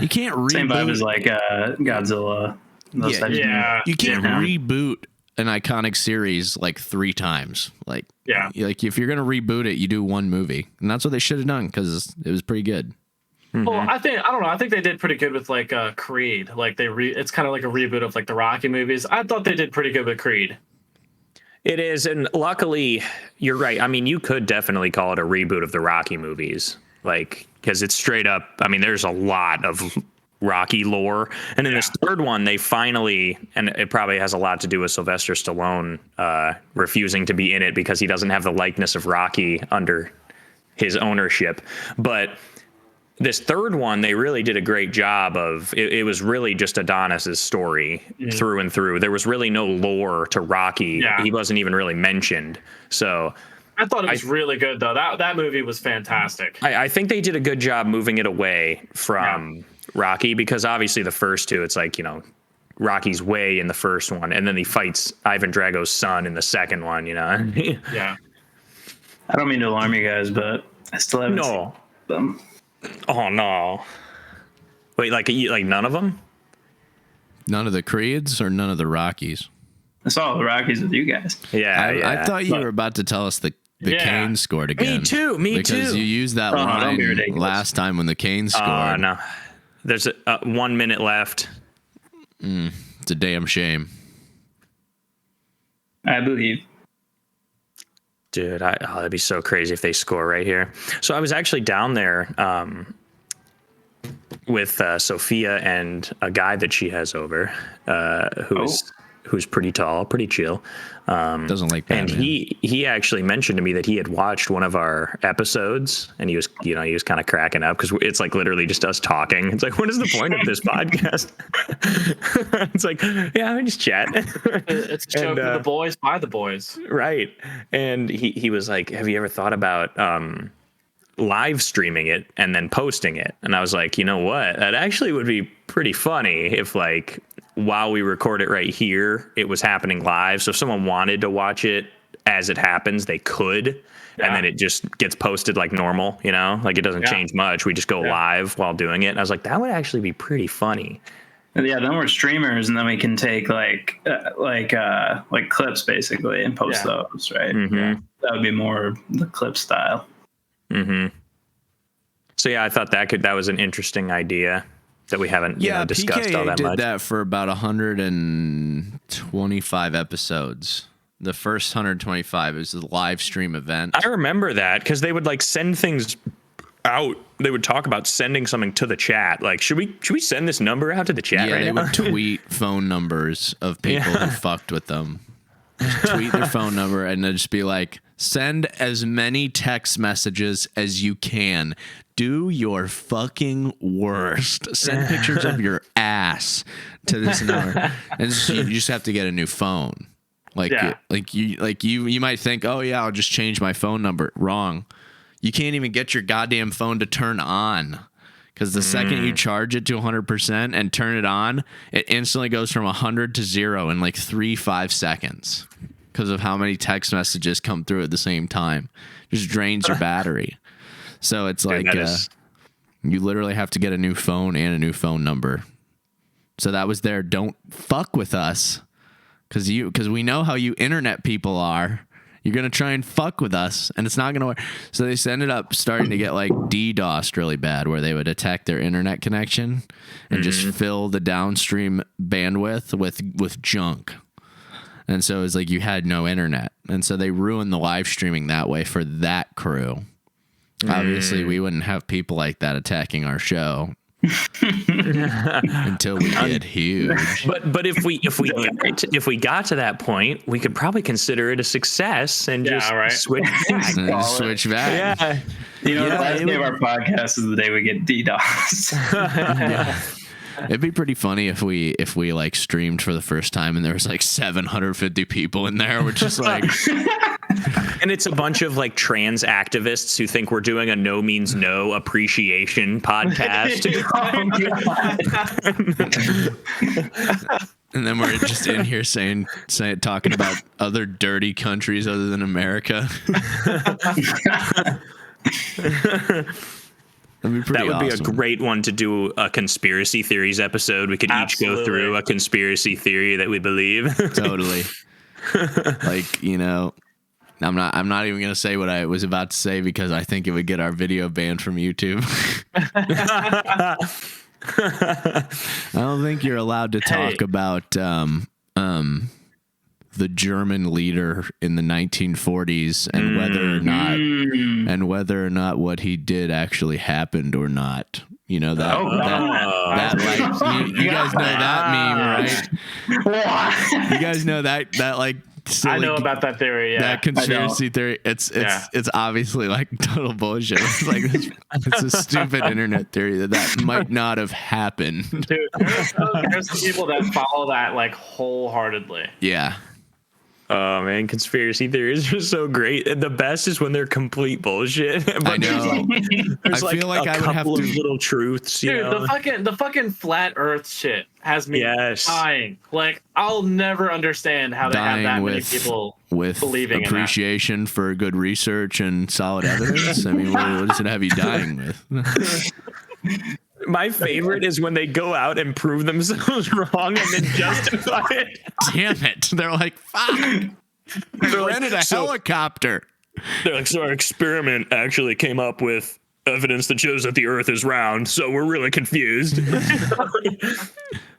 You can't reboot. Same vibe as like Godzilla. Those Yeah, types of yeah. You can't Yeah. reboot an iconic series like 3 times. Like if you're gonna reboot it, you do one movie, and that's what they should have done because it was pretty good. Well, I don't know. I think they did pretty good with like Creed. Like it's kind of like a reboot of like the Rocky movies. I thought they did pretty good with Creed. it is, and luckily, you're right. I mean, you could definitely call it a reboot of the Rocky movies, like because it's straight up. I mean, there's a lot of Rocky lore, and in this third one, they finally, and it probably has a lot to do with Sylvester Stallone refusing to be in it because he doesn't have the likeness of Rocky under his ownership, but. This third one, they really did a great job of. It was really just Adonis's story through and through. There was really no lore to Rocky. Yeah. He wasn't even really mentioned. So I thought it was really good though. That movie was fantastic. I think they did a good job moving it away from Rocky because obviously the first two, it's like, you know, Rocky's way in the first one, and then he fights Ivan Drago's son in the second one. You know. Yeah. I don't mean to alarm you guys, but I still haven't seen them. Oh no! Wait, like none of them? None of the Creeds or none of the Rockies. I saw the Rockies with you guys. Yeah, I thought you were about to tell us the Kane scored again. Me too. Because you used that don't be line ridiculous. last time when the Kane scored. No. There's 1 minute left. It's a damn shame. I believe. Dude, that'd be so crazy if they score right here. So I was actually down there with Sophia and a guy that she has over, who's pretty tall, pretty chill. Doesn't like that. And he actually mentioned to me that he had watched one of our episodes, and he was kind of cracking up because it's like literally just us talking. It's like, what is the point of this podcast? It's like, yeah, we just chat. It's a joke of the boys by the boys. Right. And he was like, have you ever thought about live streaming it and then posting it? And I was like, you know what? That actually would be pretty funny if like while we record it right here, it was happening live. So if someone wanted to watch it as it happens, they could. Yeah. And then it just gets posted like normal, you know, like it doesn't change much. We just go live while doing it. And I was like, that would actually be pretty funny. Yeah, then we're streamers, and then we can take like clips basically and post those, right? Mm-hmm. Yeah. That would be more the clip style. Mm-hmm. So yeah, I thought that was an interesting idea that we haven't discussed PKA all that did much. that for about 125 episodes. The first 125 is the live stream event. I remember that because they would like send things out. They would talk about sending something to the chat. Like, should we send this number out to the chat right they now? would tweet phone numbers of people who fucked with them. Just tweet their phone number and then just be like, send as many text messages as you can. Do your fucking worst. Send pictures of your ass to this number. And you just have to get a new phone. You might think, oh yeah, I'll just change my phone number. Wrong. You can't even get your goddamn phone to turn on. Because the second you charge it to 100% and turn it on, it instantly goes from 100 to 0 in like 3-5 seconds. Because of how many text messages come through at the same time. Just drains your battery. So it's like you literally have to get a new phone and a new phone number. So that was their don't fuck with us. Because we know how you internet people are. You're going to try and fuck with us, and it's not going to work. So they ended up starting to get like DDoSed really bad, where they would attack their internet connection and just fill the downstream bandwidth with junk. And so it was like you had no internet. And so they ruined the live streaming that way for that crew. Obviously, we wouldn't have people like that attacking our show until we get huge. But if we got to that point, we could probably consider it a success and just switch back. And switch back. Yeah. You know, the last day of our podcast is the day we get DDoS. It'd be pretty funny if we like streamed for the first time and there was like 750 people in there. We're just like, and it's a bunch of like trans activists who think we're doing a No Means No appreciation podcast. And then we're just in here talking about other dirty countries other than America. That would be a awesome. great one to do a conspiracy theories episode. We could each go through a conspiracy theory that we believe. Totally. Like, you know, I'm not even going to say what I was about to say because I think it would get our video banned from YouTube. I don't think you're allowed to talk about the German leader in the 1940s and whether or not what he did actually happened or not. You know that like you guys know that meme, right? You guys know that like silly, I know about that theory. Yeah, that conspiracy theory. It's obviously like total bullshit. It's like it's a stupid internet theory that might not have happened. Dude, there's some people that follow that like wholeheartedly. Yeah. Oh man, conspiracy theories are so great. And the best is when they're complete bullshit. But I know. There's I feel like I would have to little truths. Dude, you know? the fucking flat Earth shit has me dying. Like, I'll never understand how they have that many people with believing appreciation for good research and solid evidence. I mean, what does it have you dying with? My favorite is when they go out and prove themselves wrong and then justify it. Damn it. They're like, fuck. They rented a helicopter. They're like, so our experiment actually came up with evidence that shows that the Earth is round, so we're really confused.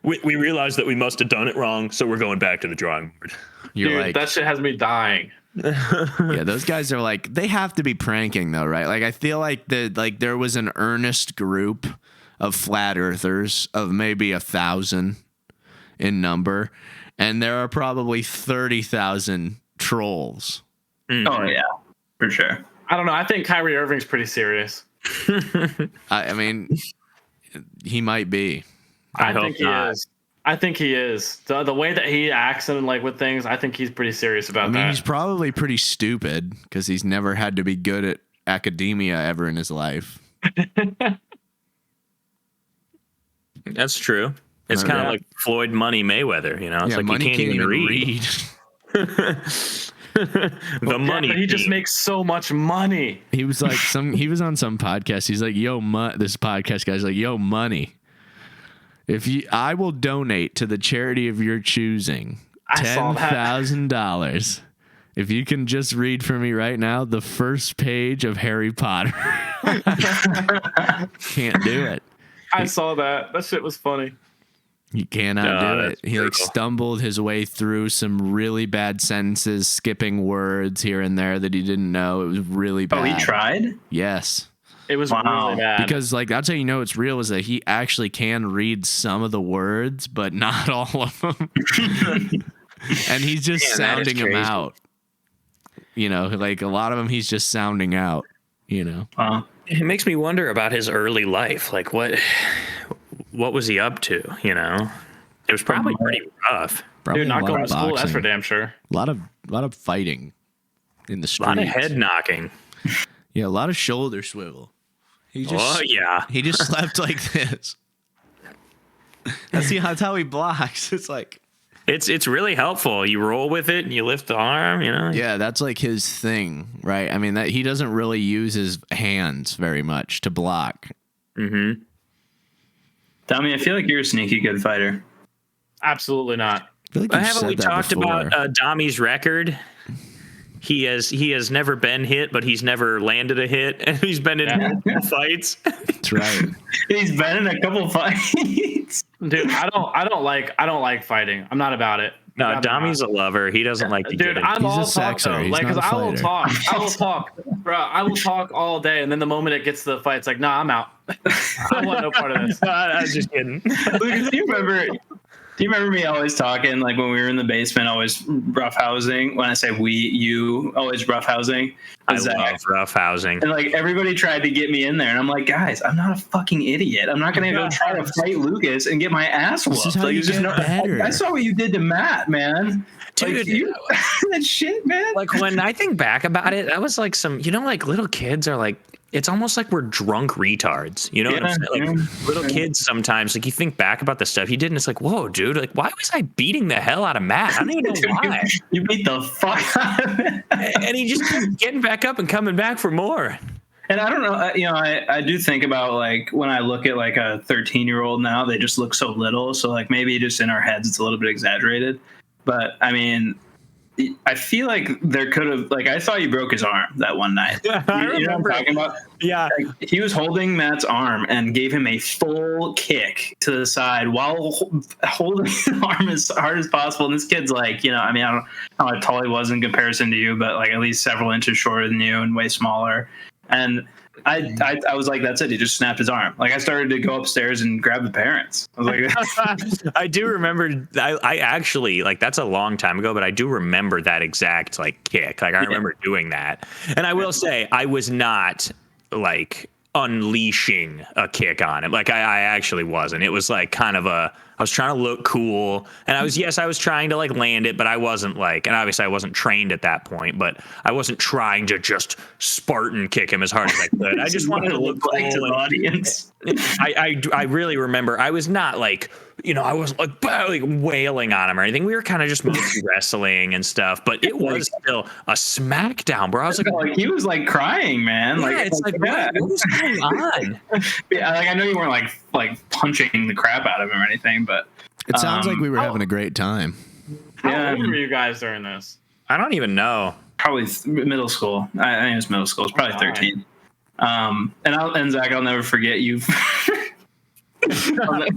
we realized that we must have done it wrong, so we're going back to the drawing board. Dude, like, that shit has me dying. Yeah, those guys are like, they have to be pranking though, right? Like, I feel like there was an earnest group of flat earthers of maybe 1,000 in number, and there are probably 30,000 trolls. Oh yeah, for sure. I don't know. I think Kyrie Irving's pretty serious. I mean, he might be. I think he is. I think he is. The way that he acts and like with things, I think he's pretty serious about that. He's probably pretty stupid because he's never had to be good at academia ever in his life. That's true. It's kind of like Floyd Money Mayweather, you know? It's like Money he can't even read. The money. But he just makes so much money. He was like he was on some podcast. He's like, yo, this podcast guy's like, yo, money. I will donate to the charity of your choosing $10,000 if you can just read for me right now the first page of Harry Potter. Can't do it. I saw that. That shit was funny. He cannot do it. He like stumbled his way through some really bad sentences, skipping words here and there that he didn't know. It was really bad. Oh, he tried? Yes. It was really bad. Because like that's how you know it's real is that he actually can read some of the words, but not all of them. And he's just sounding them out. You know, like a lot of them he's just sounding out, you know. It makes me wonder about his early life. Like what was he up to, you know? It was probably pretty rough. Probably Dude, not going to school, that's for damn sure. A lot of fighting in the streets. A lot of head knocking. Yeah, a lot of shoulder swivel. He just slept like this. That's how he blocks. It's like it's really helpful. You roll with it and you lift the arm, you know? Yeah, that's like his thing, right? I mean, that he doesn't really use his hands very much to block. Mm-hmm. Tommy, I feel like you're a sneaky good fighter. Absolutely not. I feel like haven't we talked about Dami's record? He has never been hit, but he's never landed a hit, and he's been in fights. That's right. He's been in a couple fights. Dude, I don't like fighting. I'm not about it. No, Dami's a lover. He doesn't like to Dude, get it. I'm all He's a talk though. sexer. He's Like, not cause a I will fighter. talk, bro. I will talk all day, and then the moment it gets to the fight, it's like, nah, I'm out. I want no part of this. I was just kidding. Lucas, do you remember me always talking, like when we were in the basement, always roughhousing? When I say we, you, always roughhousing. I love roughhousing. And like everybody tried to get me in there, and I'm like, guys, I'm not a fucking idiot. I'm not gonna go try to fight Lucas and get my ass whooped. This is how you get better. I saw what you did to Matt, man. Dude, that shit, man. Like when I think back about it, that was like some, you know, like little kids are like it's almost like we're drunk retards. You know what I'm saying? Like little kids sometimes, like you think back about the stuff he did and it's like, whoa, dude, like why was I beating the hell out of Matt? I don't even know why. You beat the fuck out of him. And he just kept getting back up and coming back for more. And I don't know, I do think about like when I look at like a 13-year-old now, they just look so little. So like maybe just in our heads, it's a little bit exaggerated. But I mean, I feel like there could have, like, I thought he broke his arm that one night. Yeah, I you know remember. what I'm talking about? Yeah. Like, he was holding Matt's arm and gave him a full kick to the side while holding his arm as hard as possible. And this kid's like, I mean, I don't know how tall he was in comparison to you, but like at least several inches shorter than you and way smaller. And I was like, that's it. He just snapped his arm. Like I started to go upstairs and grab the parents. I was like, I do remember. I actually, like, that's a long time ago, but I do remember that exact like kick. Like I remember doing that. And I will say, I was not like unleashing a kick on him. Like I actually wasn't. It was like kind of I was trying to look cool, and I was trying to like land it, but I wasn't like, and obviously I wasn't trained at that point, but I wasn't trying to just Spartan kick him as hard as I could. I just wanted to look cool like to the audience. I really remember I was not like, I wasn't like wailing on him or anything. We were kind of just mostly wrestling and stuff, but it was still a smackdown, bro. I was like, he was like crying, man. Yeah, it's like what was going on? Yeah, like I know you weren't like punching the crap out of him or anything, but It sounds like we were having a great time. How old were you guys during this? I don't even know. Probably middle school. I think it was middle school. It's probably 13. And Zach, I'll never forget you. What'd I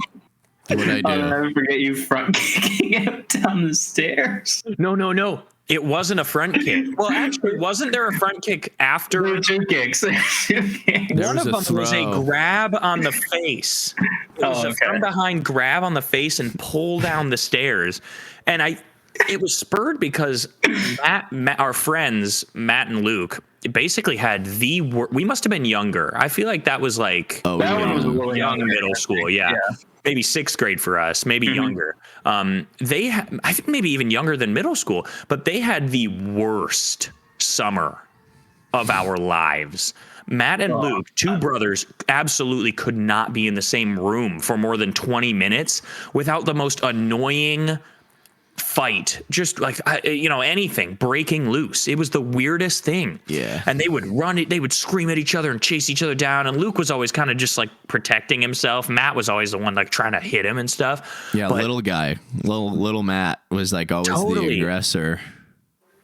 I'll do? never forget you front kicking him down the stairs. No. It wasn't a front kick. Well, actually, wasn't there a front kick after? There were two kicks. One was of a them was a throw. grab on the face. It was a from behind grab on the face and pull down the stairs. And it was spurred because Matt, our friends, Matt and Luke, basically had we must have been younger. I feel like that was like Oh, That yeah. one was a little young younger, middle I school. think. Yeah. Maybe 6th grade for us, maybe younger. I think maybe even younger than middle school, but they had the worst summer of our lives. Matt and Luke, two brothers, absolutely could not be in the same room for more than 20 minutes without the most annoying fight, just like anything breaking loose. It was the weirdest thing. Yeah. And they would they would scream at each other and chase each other down, and Luke was always kind of just like protecting himself. Matt was always the one like trying to hit him and stuff. Yeah, But- little guy, little Matt was like always the Totally. aggressor.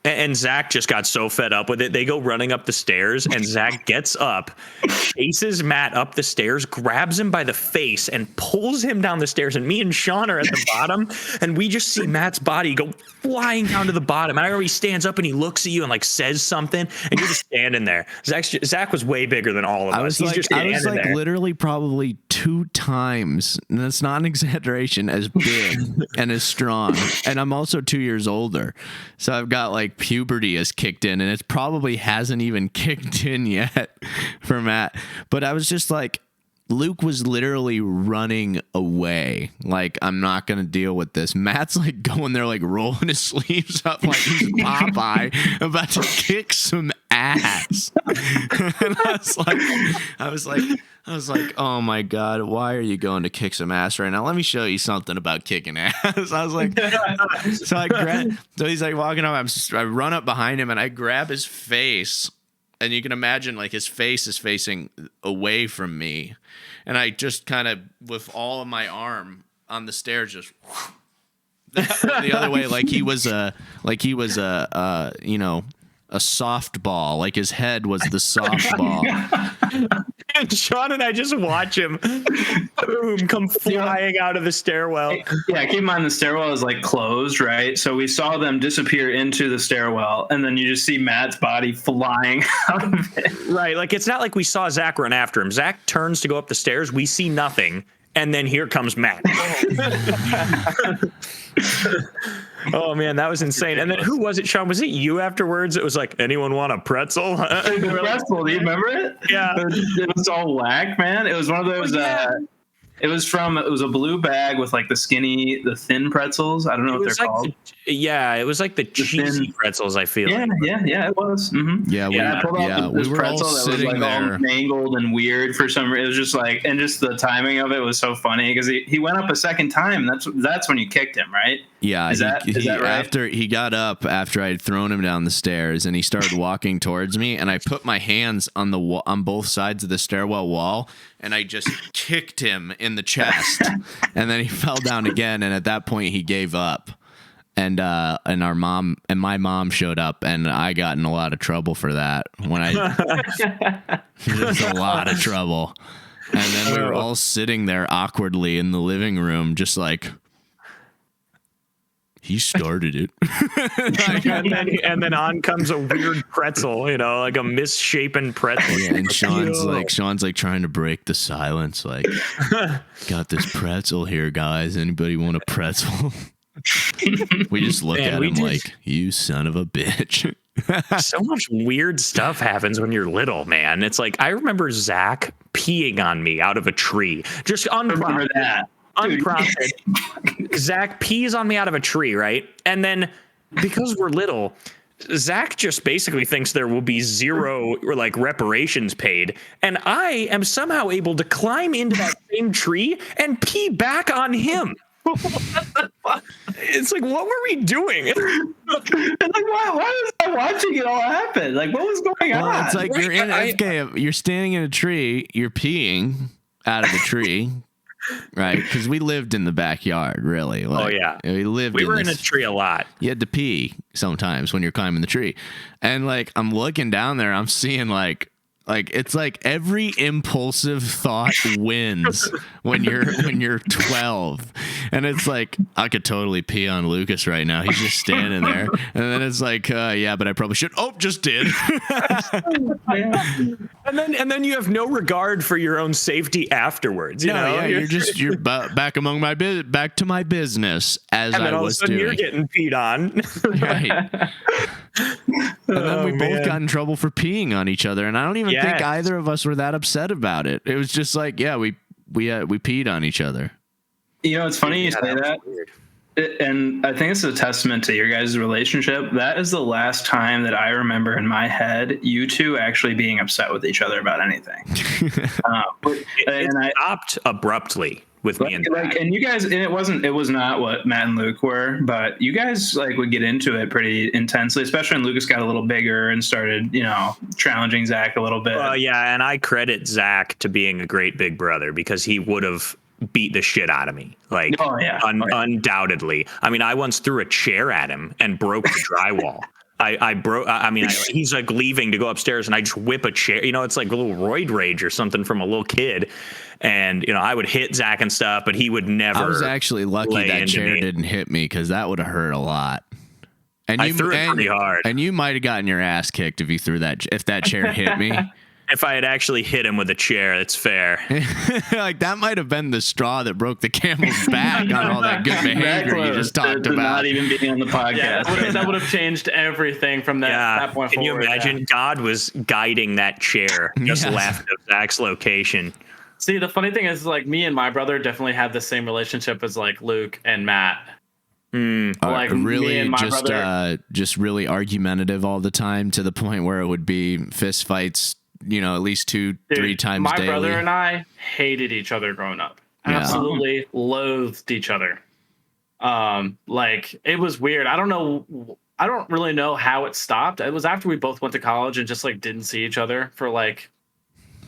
And Zach just got so fed up with it. They go running up the stairs, and Zach gets up, chases Matt up the stairs, grabs him by the face, and pulls him down the stairs. And me and Sean are at the bottom, and we just see Matt's body go flying down to the bottom. And I remember he stands up and he looks at you and like says something, and you're just standing there. Zach was way bigger than all of us. I was He's like, just standing there. literally probably 2 times, and that's not an exaggeration, as big and as strong. And I'm also 2 years older, so I've got like puberty has kicked in, and it probably hasn't even kicked in yet for Matt. But I was just like, Luke was literally running away. Like, I'm not going to deal with this. Matt's like going there, like rolling his sleeves up like he's Popeye, about to kick some ass. And I was like, oh my God, why are you going to kick some ass right now? Let me show you something about kicking ass. I was like, so he's like walking up. I run up behind him and I grab his face. And you can imagine like his face is facing away from me. And I just kind of, with all of my arm on the stairs, just the other way, like he was a softball. Like his head was the softball. And Sean and I just watch him come flying out of the stairwell. Yeah, keep in mind the stairwell is like closed, right? So we saw them disappear into the stairwell, and then you just see Matt's body flying out of it. Right. Like, it's not like we saw Zach run after him. Zach turns to go up the stairs. We see nothing. And then here comes Matt. Oh, man, that was insane. And then who was it, Sean? Was it you afterwards? It was like, anyone want a pretzel? The pretzel, do you remember it? Yeah. It was all whack, man. It was one of those. Yeah. It was a blue bag with like the thin pretzels. I don't know It what was they're like called. it was like the cheesy thin- pretzels. I feel Yeah, like. yeah, it was. Mm-hmm. Yeah, I pulled out we this were all pretzel that was sitting like there. all mangled and weird for some reason. It was just like, and just the timing of it was so funny because he went up a second time. That's when you kicked him, right? Yeah, Is that right? after he got up after I'd thrown him down the stairs and he started walking towards me, and I put my hands on the on both sides of the stairwell wall and I just kicked him in the chest, and then he fell down again, and at that point he gave up. And our mom and my mom showed up, and I got in a lot of trouble for that. Just a lot of trouble. And then we were all sitting there awkwardly in the living room, just like, he started it. and then on comes a weird pretzel, like a misshapen pretzel. Yeah, and Sean's like trying to break the silence, like, got this pretzel here, guys. Anybody want a pretzel? We just look at him like, you son of a bitch. So much weird stuff happens when you're little, man. It's like, I remember Zach peeing on me out of a tree, just Remember that. unprompted. Zach pees on me out of a tree, right? And then because we're little, Zach just basically thinks there will be zero like reparations paid, and I am somehow able to climb into that same tree and pee back on him. It's like, what were we doing? And like, why was I watching it all happen? Like, what was going on? Well, it's like you're in you're standing in a tree, you're peeing out of the tree, right? Because we lived in the backyard, really. Like, we were in a tree a lot. You had to pee sometimes when you're climbing the tree, and like I'm looking down there, I'm seeing like it's like every impulsive thought wins when you're 12, and it's like, I could totally pee on Lucas right now. He's just standing there, and then it's like, yeah, but I probably should. Oh, just did. And then you have no regard for your own safety afterwards. You're back among back to my business as and then I all was of a sudden doing. You're getting peed on. Right. And then we both got in trouble for peeing on each other, and I don't even think either of us were that upset about it. It was just like, yeah, we peed on each other. It's funny you say that. And I think it's a testament to your guys' relationship. That is the last time that I remember in my head you two actually being upset with each other about anything. It stopped abruptly with me and Matt. And you guys, and it was not what Matt and Luke were, but you guys like would get into it pretty intensely, especially when Lucas got a little bigger and started, challenging Zach a little bit. Yeah, and I credit Zach to being a great big brother, because he would have beat the shit out of me, like undoubtedly. I mean, I once threw a chair at him and broke the drywall. He's like leaving to go upstairs, and I just whip a chair. It's like a little roid rage or something from a little kid. And, I would hit Zach and stuff, but he would never. I was actually lucky that chair didn't hit me, because that would have hurt a lot. And I threw it pretty hard. And you might have gotten your ass kicked if that chair hit me. If I had actually hit him with a chair, it's fair. Like, that might have been the straw that broke the camel's back on all that good behavior you just talked about. Not even being on the podcast. Yeah, that would have changed everything from that point Can forward. you imagine? God was guiding that chair just left of Zach's location. See, the funny thing is, like, me and my brother definitely had the same relationship as like Luke and Matt. Like, really, me and my brother, just really argumentative all the time, to the point where it would be fist fights, at least 2-3 times my daily. My brother and I hated each other growing up. Absolutely loathed each other. Like, it was weird. I don't really know how it stopped. It was after we both went to college and just like didn't see each other for like,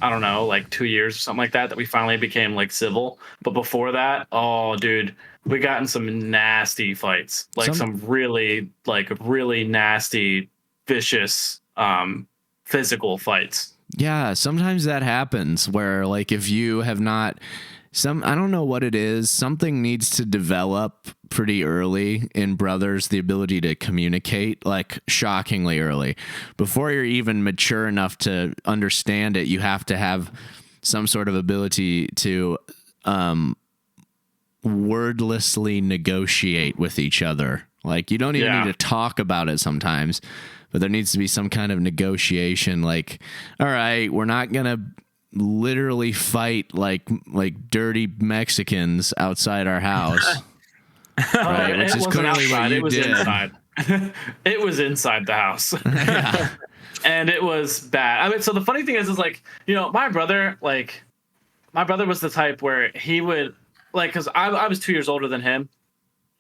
I don't know, like 2 years or something like that we finally became like civil. But before that, oh dude, we got in some nasty fights, like some really nasty, vicious, physical fights. Yeah, sometimes that happens where, like, if you have not I don't know what it is, something needs to develop pretty early in brothers, the ability to communicate, like, shockingly early. Before you're even mature enough to understand it, you have to have some sort of ability to wordlessly negotiate with each other. Like, you don't even need to talk about it sometimes, but there needs to be some kind of negotiation. Like, all right, we're not going to literally fight like dirty Mexicans outside our house. Right, which is clearly what you did. Inside. It was inside the house. Yeah. And it was bad. I mean, so the funny thing is like, you know, my brother was the type where he would like, because I was 2 years older than him,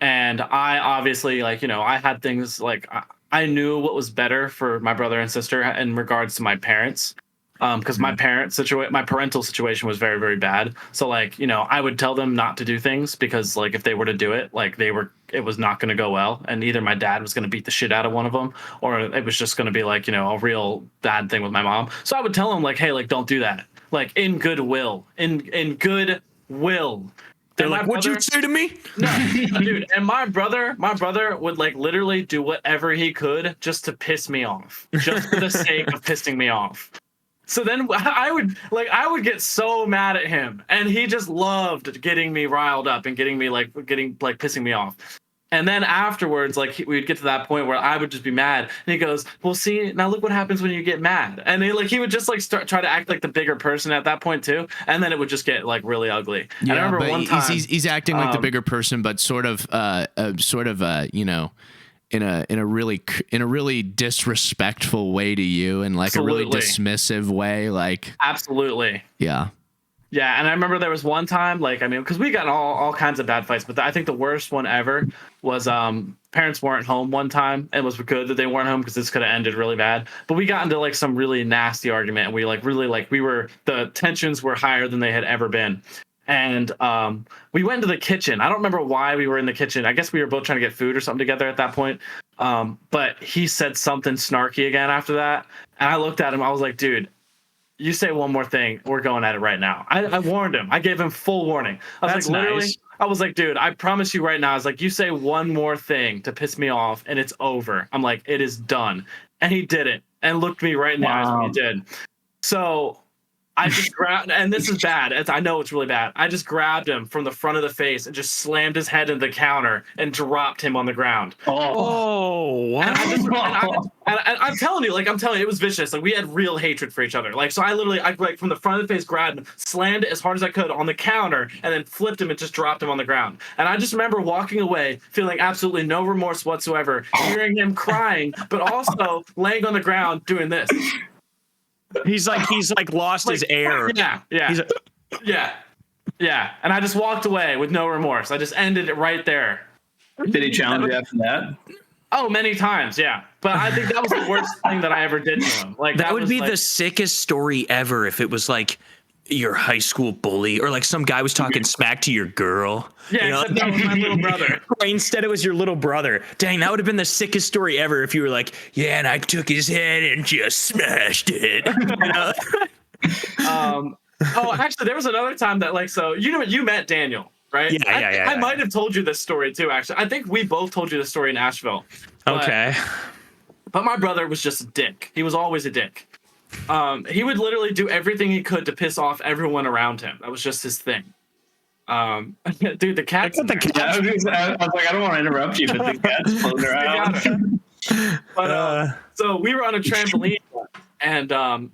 and I obviously, like, you know, I had things like I knew what was better for my brother and sister in regards to my parents. Because my parental situation was very, very bad. So, like, you know, I would tell them not to do things because, like, if they were to do it, like, it was not going to go well. And either my dad was going to beat the shit out of one of them, or it was just going to be like, you know, a real bad thing with my mom. So I would tell them, like, hey, like, don't do that. Like, in goodwill. In good will. They're like, what'd you say to me? No, dude. And my brother would, like, literally do whatever he could just to piss me off, just for the sake of pissing me off. So then I would get so mad at him, and he just loved getting me riled up and getting pissing me off. And then afterwards, like, we'd get to that point where I would just be mad, and he goes, "Well, see, now look what happens when you get mad." And he would just like try to act like the bigger person at that point too, and then it would just get like really ugly. Yeah, and I remember but one time he's acting like the bigger person, but sort of you know, in a really disrespectful way to you, and like Absolutely. a really dismissive way, like absolutely. yeah. Yeah, and I remember there was one time, like, I mean, because we got in all kinds of bad fights, but I think the worst one ever was parents weren't home one time, and it was good that they weren't home because this could have ended really bad. But we got into like some really nasty argument, and the tensions were higher than they had ever been. And we went into the kitchen. I don't remember why we were in the kitchen. I guess we were both trying to get food or something together at that point. But he said something snarky again after that. And I looked at him. I was like, dude, you say one more thing, we're going at it right now. I warned him. I gave him full warning. That's nice. I was like, dude, I promise you right now. I was like, you say one more thing to piss me off and it's over. I'm like, it is done. And he did it and looked me right in the eyes when he did. So I just grabbed, and this is bad. I know it's really bad. I just grabbed him from the front of the face and just slammed his head into the counter and dropped him on the ground. Oh, wow. And I'm telling you, it was vicious. Like, we had real hatred for each other. Like, so I like from the front of the face grabbed him, slammed it as hard as I could on the counter, and then flipped him and just dropped him on the ground. And I just remember walking away, feeling absolutely no remorse whatsoever, hearing him crying, but also laying on the ground doing this. He's like lost his air. Yeah. He's like, yeah. And I just walked away with no remorse. I just ended it right there. Did he challenge you after that? Oh, many times, yeah. But I think that was the worst thing that I ever did to him. Like, that would be the sickest story ever if it was like your high school bully, or like some guy was talking smack to your girl. Yeah, you know? except that was my little brother. Instead, it was your little brother. Dang, that would have been the sickest story ever if you were like, yeah, and I took his head and just smashed it. You know? Oh, actually, there was another time that, like, so you met Daniel, right? Yeah. I might have told you this story too. Actually, I think we both told you this story in Asheville. Okay. But my brother was just a dick. He was always a dick. He would literally do everything he could to piss off everyone around him. That was just his thing. Dude, the cat's. I was like, I don't want to interrupt you, but the cat's floating around. But so we were on a trampoline, and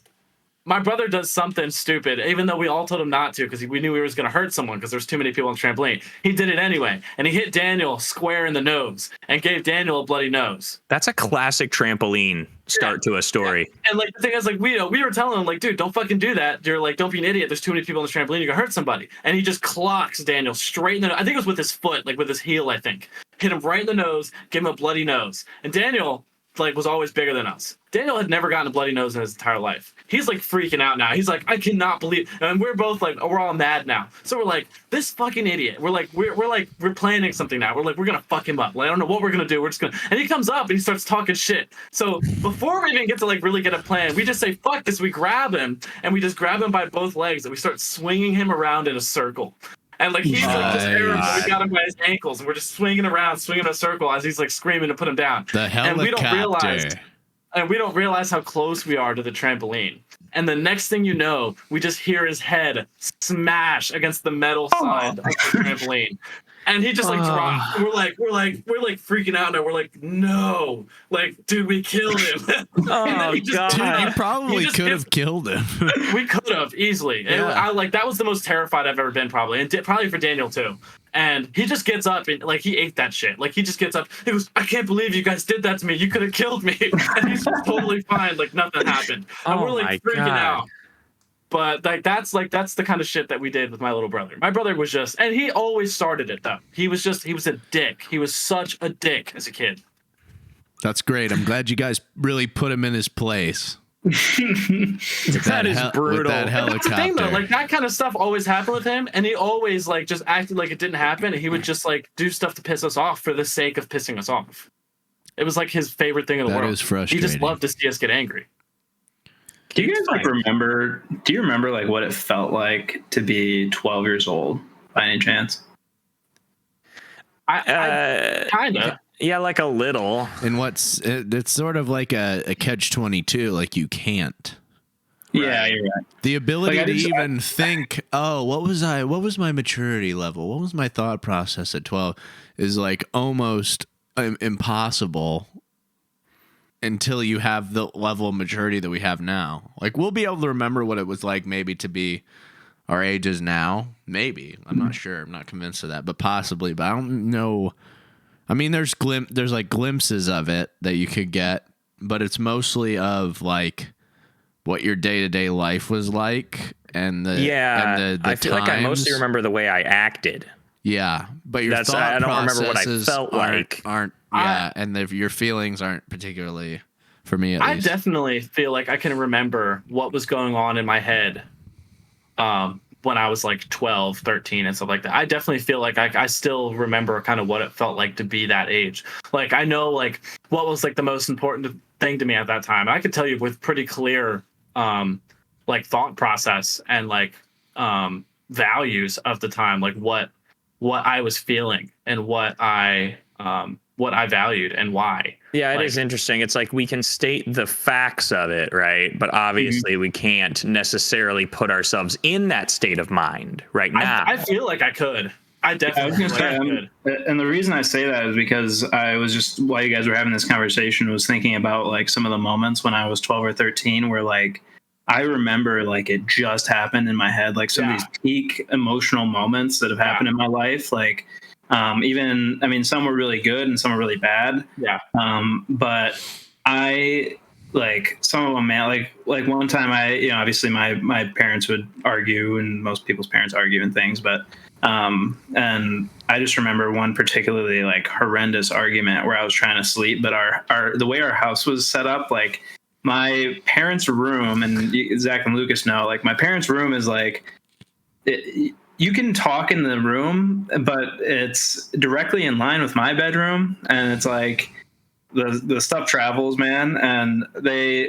my brother does something stupid, even though we all told him not to, because we knew he was going to hurt someone because there's too many people on the trampoline. He did it anyway, and he hit Daniel square in the nose and gave Daniel a bloody nose. That's a classic trampoline start to a story. Yeah. And like the thing is, like, we were telling him, like, dude, don't fucking do that. You're like, don't be an idiot. There's too many people on the trampoline. You're gonna hurt somebody. And he just clocks Daniel straight in the. I think it was with his foot, like with his heel. I think hit him right in the nose, gave him a bloody nose. And Daniel, like, was always bigger than us. Daniel had never gotten a bloody nose in his entire life. He's like freaking out now. He's like, I cannot believe. And we're both like, we're all mad now. So we're like, this fucking idiot. We're planning something now. We're like, we're gonna fuck him up. Like, I don't know what we're gonna do. We're just gonna. And he comes up and he starts talking shit. So before we even get to like really get a plan, we just say fuck this. We grab him and we just grab him by both legs and we start swinging him around in a circle. And like he's like just we got him by his ankles and we're just swinging around, swinging in a circle as he's like screaming to put him down. The helicopter. And we don't realize how close we are to the trampoline. And the next thing you know, we just hear his head smash against the metal side of the trampoline. And he just like dropped. We're like freaking out now. We're like, no, like, dude, we killed him. Oh God! Dude, you probably could have killed him. We could have easily. Yeah. I like that was the most terrified I've ever been, probably, and probably for Daniel too. And he just gets up and like he ate that shit. Like he just gets up. He goes, "I can't believe you guys did that to me. You could have killed me." And he's just totally fine. Like nothing happened. And we're like freaking out. But that's the kind of shit that we did with my little brother. My brother was just, and he always started it though. He was a dick. He was such a dick as a kid. That's great. I'm glad you guys really put him in his place. That is brutal. With that But that's the thing though, helicopter. like that kind of stuff always happened with him, and he always like just acted like it didn't happen, and he would just like do stuff to piss us off for the sake of pissing us off. It was like his favorite thing in the That world. is frustrating. He just loved to see us get angry. Do you guys remember? Do you remember like what it felt like to be 12 years old by any chance? I kind of. Yeah, like a little. And it's sort of like a catch-22, like you can't. Yeah, you're right. The ability Like, to even think, oh, what was my maturity level? What was my thought process at 12 is like almost impossible until you have the level of maturity that we have now. Like we'll be able to remember what it was like maybe to be our ages now. Maybe. I'm not sure. I'm not convinced of that, but possibly. But I don't know. I mean, there's like glimpses of it that you could get, but it's mostly of like what your day-to-day life was like and the and the I feel like I mostly times. remember the way I acted. Yeah, but your thought I don't remember what I processes felt like. aren't and your feelings aren't particularly, for me at I least. definitely feel like I can remember what was going on in my head when I was like 12, 13 and stuff like that. I definitely feel like I still remember kind of what it felt like to be that age. Like I know like what was like the most important thing to me at that time. I could tell you with pretty clear like thought process and like values of the time, like what I was feeling and what I valued and why. Yeah, it is interesting. It's like we can state the facts of it, right? But obviously we can't necessarily put ourselves in that state of mind right now. I feel like I could. I definitely I was gonna feel like I could. and the reason I say that is because I was just, while you guys were having this conversation, was thinking about like some of the moments when I was 12 or 13 where like I remember like it just happened in my head, like some of these peak emotional moments that have happened in my life, like even, I mean, some were really good and some were really bad. Yeah. But I like some of them, man, like one time obviously my parents would argue, and most people's parents argue and things, but and I just remember one particularly like horrendous argument where I was trying to sleep, but the way our house was set up, like my parents' room, and Zach and Lucas know, like my parents' room is like, you can talk in the room, but it's directly in line with my bedroom, and it's like the stuff travels, man. And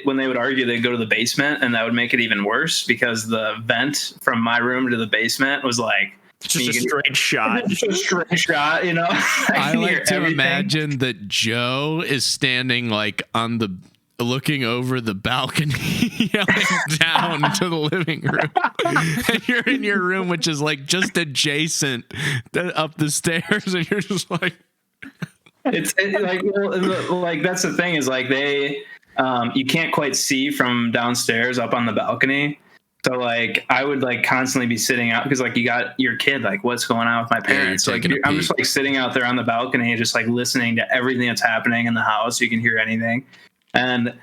when they would argue, they'd go to the basement, and that would make it even worse because the vent from my room to the basement was like just a straight shot. Just a straight shot, you know. I like to imagine that Joe is standing like looking over the balcony, yelling down to the living room, and you're in your room, which is like just adjacent up the stairs, and you're just like, like that's the thing is like you can't quite see from downstairs up on the balcony. So like I would like constantly be sitting out because like you got your kid, like what's going on with my parents? So like I'm just like sitting out there on the balcony, just like listening to everything that's happening in the house. You can hear anything. And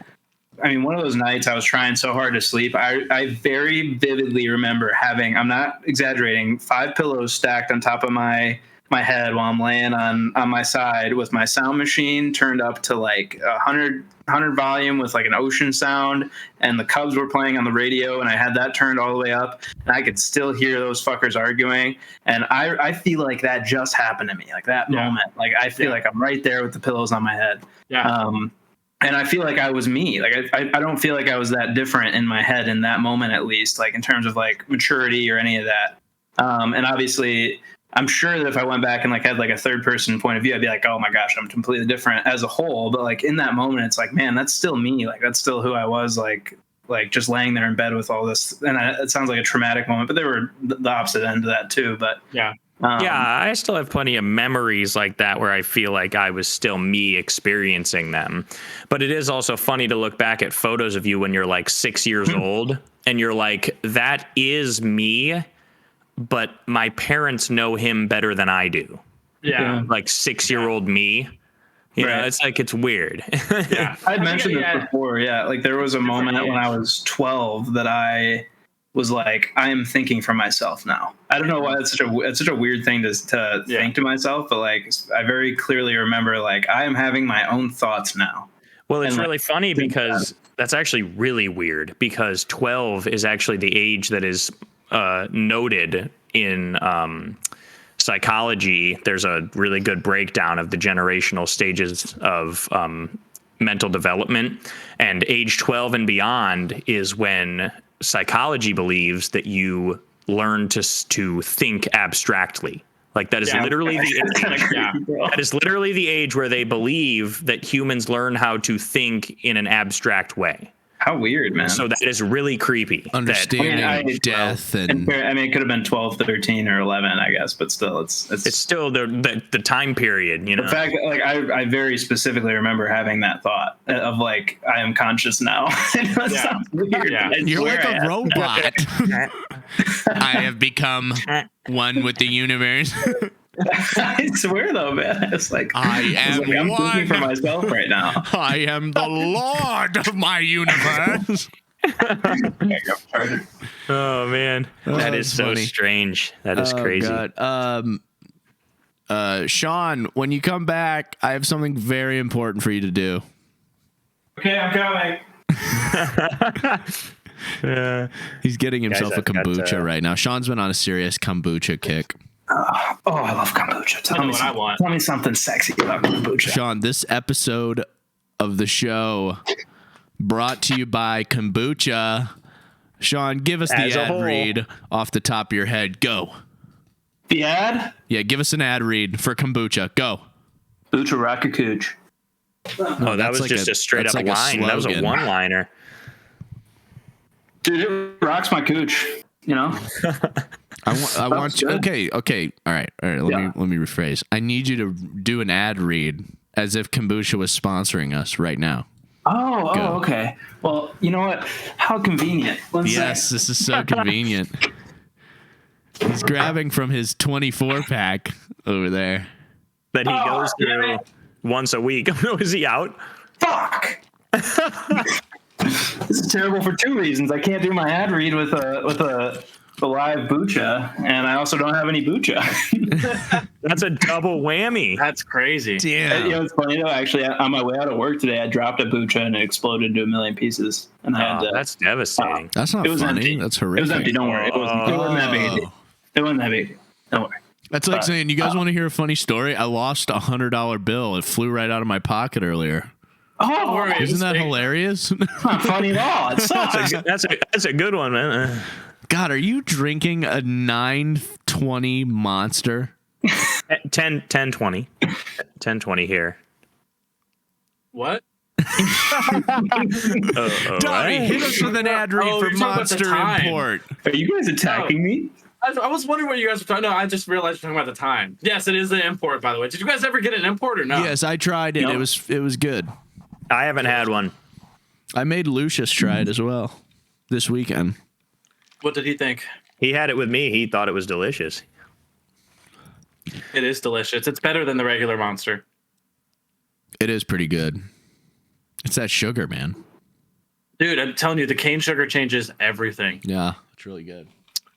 I mean, one of those nights I was trying so hard to sleep. I very vividly remember having, I'm not exaggerating, 5 pillows stacked on top of my head while I'm laying on my side with my sound machine turned up to like 100 volume with like an ocean sound, and the Cubs were playing on the radio, and I had that turned all the way up, and I could still hear those fuckers arguing. And I feel like that just happened to me, like that moment. Like I feel like I'm right there with the pillows on my head. Yeah. And I feel like I was me. Like I don't feel like I was that different in my head in that moment, at least, like in terms of like maturity or any of that. And obviously, I'm sure that if I went back and like had like a third person point of view, I'd be like, oh my gosh, I'm completely different as a whole. But like in that moment, it's like, man, that's still me. Like that's still who I was. Like just laying there in bed with all this. And it sounds like a traumatic moment, but there were the opposite end of that too. But yeah. Yeah, I still have plenty of memories like that where I feel like I was still me experiencing them. But it is also funny to look back at photos of you when you're like 6 years old and you're like, that is me, but my parents know him better than I do. Yeah. Like 6-year-old me. You know, Right. it's like, it's weird. Yeah. I'd mentioned Yeah. this before. Yeah, like there was a moment when I was 12 that I was like, I am thinking for myself now. I don't know why it's such a weird thing to think to myself, but like I very clearly remember like I am having my own thoughts now. Well, it's And, like, really funny because that's actually really weird because 12 is actually the age that is noted in psychology. There's a really good breakdown of the generational stages of mental development, and age 12 and beyond is when psychology believes that you learn to think abstractly. Like that is literally that is literally the age where they believe that humans learn how to think in an abstract way. How weird, man. So that is really creepy. Understanding I mean, death I mean, it could have been 12, 13, or 11, I guess, but still, it's still the time period, you know. the fact that like I very specifically remember having that thought of like I am conscious now. That sounds weird. Yeah. I You're swear like I a had- robot. I have become one with the universe. I swear though, man. It's like I am I'm thinking for one. myself right now. I am the lord of my universe. Oh man, that is that's so funny. strange. That is crazy. God. Sean, when you come back, I have something very important for you to do. Okay, I'm coming. He's getting himself a I've got, kombucha right now. Sean's been on a serious kombucha kick. Oh, I love kombucha. I know what I want. Tell me something sexy about kombucha. Sean, this episode of the show brought to you by kombucha. Sean, give us the As a ad whole. read off the top of your head. Go. The ad? Yeah, give us an ad read for kombucha. Go. Kombucha rock your cooch. Oh, that that's was like just a- a straight that's up like a line. That was a slogan. one-liner. Dude, it rocks my cooch. You know? I want you. good. Okay. All right. Let me rephrase. I need you to do an ad read as if kombucha was sponsoring us right now. Oh, Go. okay. Well, you know what? How convenient. One Yes, sec. this is so convenient. He's grabbing from his 24 pack over there. That he Oh, goes damn through it. once a week. Is he out? Fuck. This is terrible for two reasons. I can't do my ad read with a live bucha, and I also don't have any bucha. That's a double whammy. That's crazy. Damn. You know, it's funny though. Actually, on my way out of work today, I dropped a bucha and it exploded into a million pieces. And I had Oh, to. that's devastating. That's not It was funny. empty. That's It horrific. was empty. Don't worry. It wasn't that big a deal. It wasn't that big. Don't worry. That's like saying, you guys want to hear a funny story? I lost a $100 bill. It flew right out of my pocket earlier. Oh, worry. Isn't that hilarious? it's not funny at all. It sucks. That's a good one, man. God, are you drinking a 920 Monster? 10 20. 10 20 here. What? Donnie, hit us with an ad read Oh, for you're talking about the Monster time. Import. Are you guys attacking me? I was wondering what you guys were talking. No, I just realized you're talking about the time. Yes, it is the import, by the way. Did you guys ever get an import or no? Yes, I tried it. No. It was good. I haven't had one. I made Lucius try it as well this weekend. What did he think? He had it with me. He thought it was delicious. It is delicious. It's better than the regular Monster. It is pretty good. It's that sugar, man. Dude, I'm telling you, the cane sugar changes everything. Yeah, it's really good.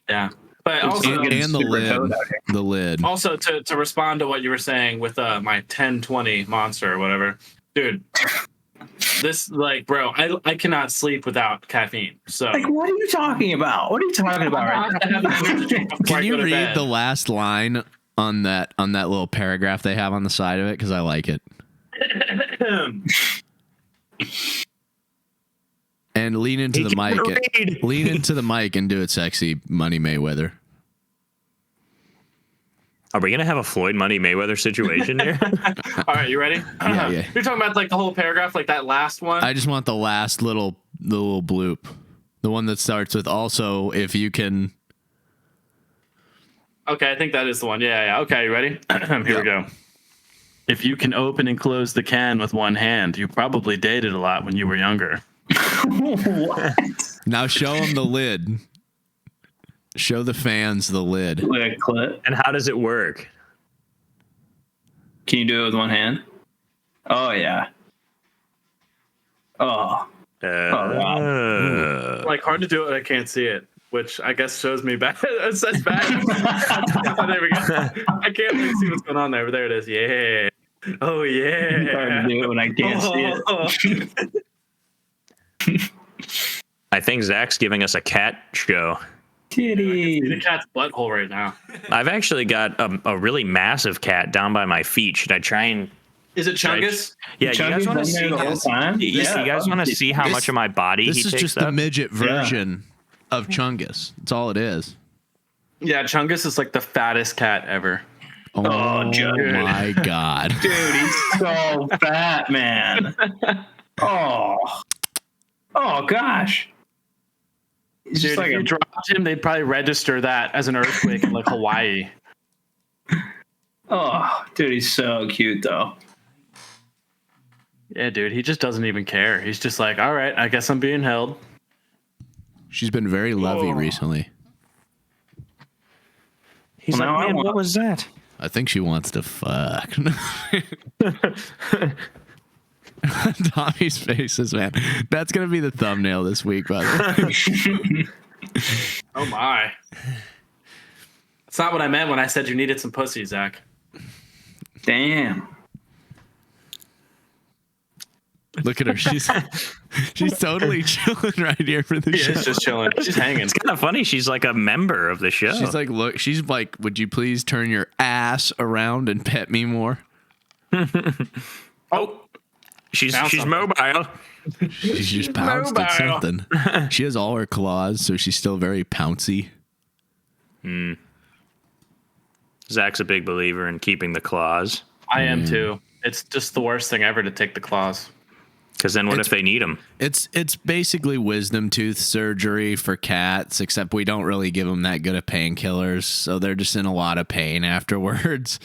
Yeah. But also, And the super lid. toad out here. The lid. also to respond to what you were saying with my 1020 Monster or whatever, dude. This like, bro, I cannot sleep without caffeine. So Like, what are you talking about? What are you talking about right I have an energy drink before Can I you go to read bed. the last line on that little paragraph they have on the side of it? Because I like it. And lean into the mic. Read. Lean into the mic and do it sexy, Money Mayweather. Are we gonna have a Floyd Money Mayweather situation here? All right, you ready? Yeah. You're talking about like the whole paragraph, like that last one. I just want the last little bloop. The one that starts with also if you can. Okay, I think that is the one. Yeah. Okay, you ready? Here we go. If you can open and close the can with one hand, you probably dated a lot when you were younger. What? Now show them the lid. Show the fans the lid. Like a clit. And how does it work? Can you do it with one hand? Oh yeah. Oh. Wow. Like hard to do it when I can't see it, which I guess shows me bad. It says bad. Oh, there we go. I can't really see what's going on there, but there it is. Yeah. Oh Hard yeah. to do it when I can't see it. I think Zach's giving us a cat show. See Kitty. the cat's butthole right now. I've actually got a really massive cat down by my feet. Should I try and? Is it Chungus? Yeah, you guys want to see? the whole time? You guys want to see how much of my body This he is takes just up? the midget version of Chungus. That's all it is. Yeah, Chungus is like the fattest cat ever. Oh, Judd. my God. Dude, he's so fat, man. Oh gosh. He's Dude, just like if you dropped him, they'd probably register that as an earthquake in like Hawaii. dude, he's so cute though. Yeah, dude, he just doesn't even care. He's just like, all right, I guess I'm being held. She's been very lovey recently. He's Well, now I like, man, want- what was that? I think she wants to fuck. Tommy's faces, man. That's going to be the thumbnail this week, by the way. Oh my. That's not what I meant when I said you needed some pussy, Zach. Damn. Look at her. She's totally chilling right here for the show. She's just chilling. She's hanging. It's kind of funny. She's like a member of the show. She's like, look, she's like, would you please turn your ass around and pet me more? Oh, she's something. mobile. She's just pounced at mobile. something. She has all her claws, so she's still very pouncy. Zach's a big believer in keeping the claws. I am too. It's just the worst thing ever to take the claws. Because then what if they need them? It's basically wisdom tooth surgery for cats, except we don't really give them that good of painkillers, so they're just in a lot of pain afterwards.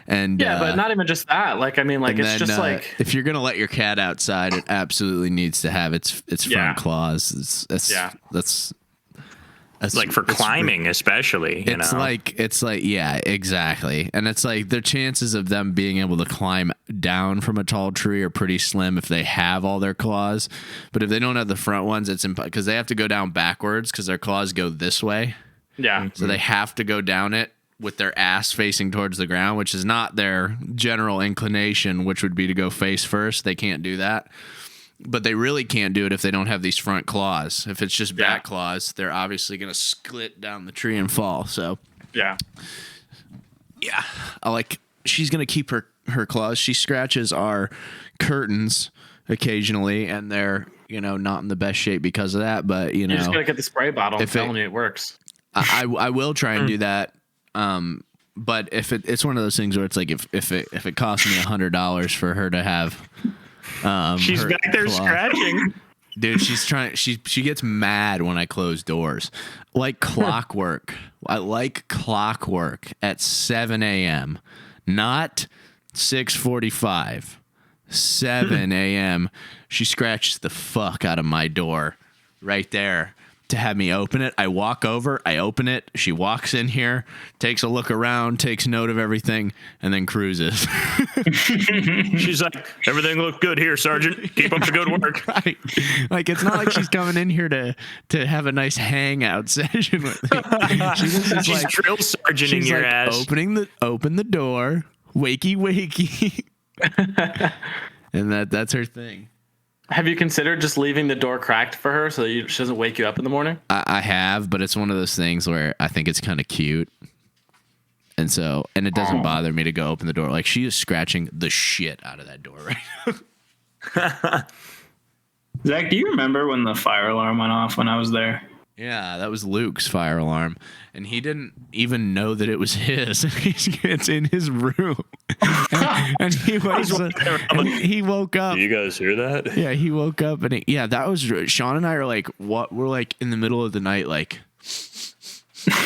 And Yeah, but not even just that. Like, I mean, like, and it's then, just like, if you're gonna let your cat outside, it absolutely needs to have its front Yeah. claws. That's Like for it's climbing, especially. You It's know? like yeah, exactly. And it's like the chances of them being able to climb down from a tall tree are pretty slim if they have all their claws. But if they don't have the front ones, it's because they have to go down backwards because their claws go this way. yeah. So they have to go down it with their ass facing towards the ground, which is not their general inclination, which would be to go face first. They can't do that. But they really can't do it if they don't have these front claws. If it's just back claws, they're obviously going to sklit down the tree and fall. So, Yeah. yeah, she's going to keep her claws. She scratches our curtains occasionally, and they're, not in the best shape because of that. But, You just got to get the spray bottle. I'm telling you, it works. I will try and do that. But if it's one of those things where it's like if it costs me $100 for her to have, she's her back there claw. scratching. Dude, she gets mad when I close doors. Like clockwork. I like clockwork at 7 a.m. Not 6:45. 7 a.m. She scratches the fuck out of my door right there to have me open it. I walk over, I open it. She walks in here, takes a look around, takes note of everything, and then cruises. She's like, everything looked good here, Sergeant. Keep up the good work. Right. Like, it's not like she's coming in here to have a nice hangout session with me. She's just She's like, drill sergeanting she's your like, ass. open the door, wakey. And that's her thing. Have you considered just leaving the door cracked for her so that she doesn't wake you up in the morning? I have, but it's one of those things where I think it's kind of cute. And it doesn't bother me to go open the door. Like, she is scratching the shit out of that door right now. Zach, do you remember when the fire alarm went off when I was there? Yeah, that was Luke's fire alarm. And he didn't even know that it was his. It's in his room. and he woke up. Do you guys hear that? Yeah, he woke up and that was Sean and I are like, what? We're like in the middle of the night, like,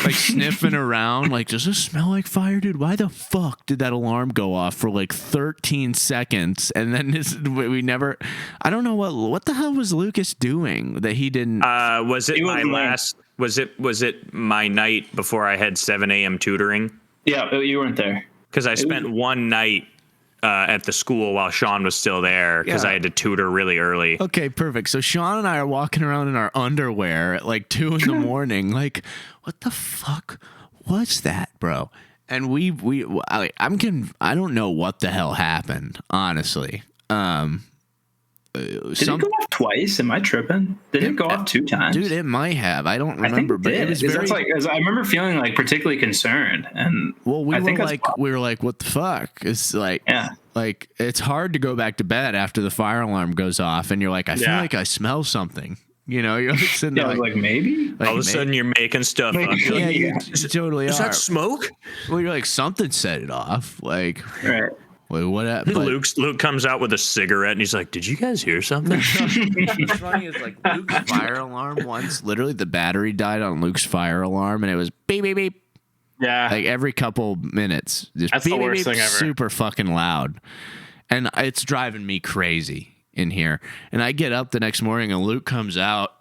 like sniffing around, like, does this smell like fire, dude? Why the fuck did that alarm go off for like 13 seconds? And then we never, I don't know what the hell was Lucas doing that he didn't. Was it my last? Was it my night before I had 7 a.m. tutoring? Yeah, you weren't there. Because I spent one night at the school while Sean was still there because I had to tutor really early. Okay, perfect. So Sean and I are walking around in our underwear at like 2 in the morning. Like, what the fuck was that, bro? And I don't know what the hell happened, honestly. Did it go off twice? Am I tripping? Did it go off 2 times? Dude, it might have. I don't remember, but it was very. I remember feeling like particularly concerned, and well, we were like, what the fuck? It's like, like it's hard to go back to bed after the fire alarm goes off, and you're like, I feel like I smell something. You know, you're like sitting there, like maybe. All of a sudden, you're making stuff up. You're like, you totally is that smoke? Well, you're like, something set it off. Like, right. Wait, what? Luke comes out with a cigarette and he's like, "Did you guys hear something?" What's funny is like Luke's fire alarm once. Literally, the battery died on Luke's fire alarm, and it was beep beep beep. Yeah, like every couple minutes, just that's beep, the worst beep, thing ever. Super fucking loud, and it's driving me crazy in here. And I get up the next morning, and Luke comes out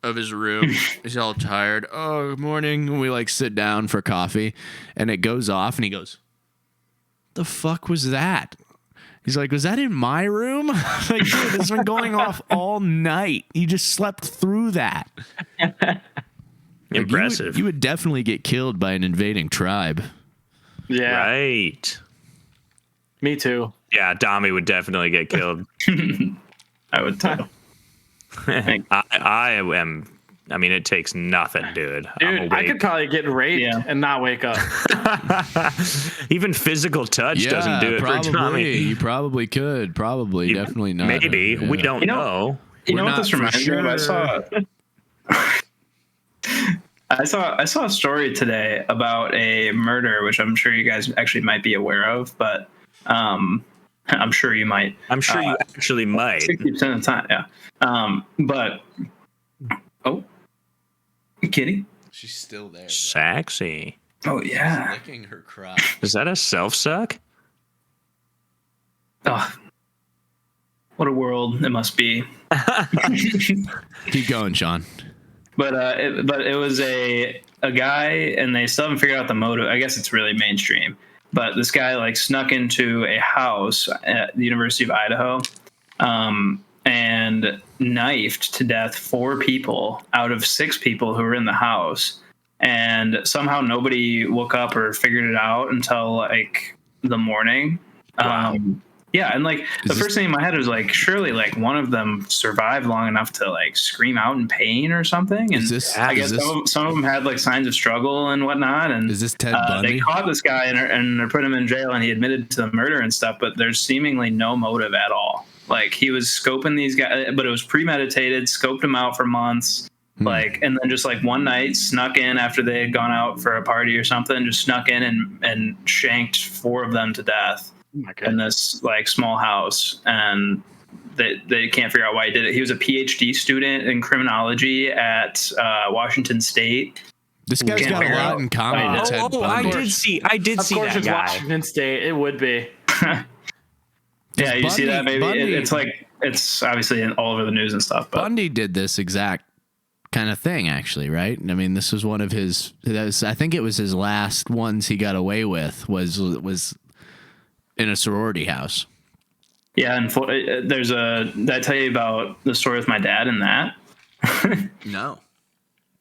of his room. He's all tired. Oh, good morning. And we like sit down for coffee, and it goes off, and he goes, the fuck was that? He's like, was that in my room? Like, dude, it's been going off all night. You just slept through that. Impressive. You would definitely get killed by an invading tribe. Yeah. Right. Me too. Yeah, Dami would definitely get killed. I would too. I am. I mean, it takes nothing, dude. Dude, I could probably get raped and not wake up. Even physical touch doesn't do it probably. for Tommy. You probably could. Probably. Definitely not. Maybe. Yeah. We don't know. You know what this reminds me of? I saw a story today about a murder, which I'm sure you guys actually might be aware of, but I'm sure you might. I'm sure you actually might. 60% of the time, yeah. But Kitty? She's still there. Sexy. Oh, yeah. She's licking her crotch. Is that a self-suck? Oh, what a world it must be. Keep going, Sean. But it was a guy, and they still haven't figured out the motive. I guess it's really mainstream. But this guy like snuck into a house at the University of Idaho, and knifed to death 4 people out of 6 people who were in the house. And somehow nobody woke up or figured it out until like the morning. Wow. Yeah, and like the first thing in my head was like, surely like one of them survived long enough to like scream out in pain or something. And I guess some of them had like signs of struggle and whatnot. And is this Ted Bundy? They caught this guy and put him in jail, and he admitted to the murder and stuff. But there's seemingly no motive at all. Like he was scoping these guys, but it was premeditated. Scoped them out for months. Like, and then just like one night snuck in after they had gone out for a party or something. Just snuck in and shanked 4 of them to death. In this like small house, and they can't figure out why he did it. He was a PhD student in criminology at Washington State. This guy's got a lot in common with Ted Bundy. I did see that it's guy. Washington State. It would be. Yeah, you see that? Maybe it's like it's obviously all over the news and stuff. But Bundy did this exact kind of thing, actually, right? I mean, this was one of his. I think it was his last ones he got away with. Was in a sorority house. Yeah, and did I tell you about the story with my dad and that? No.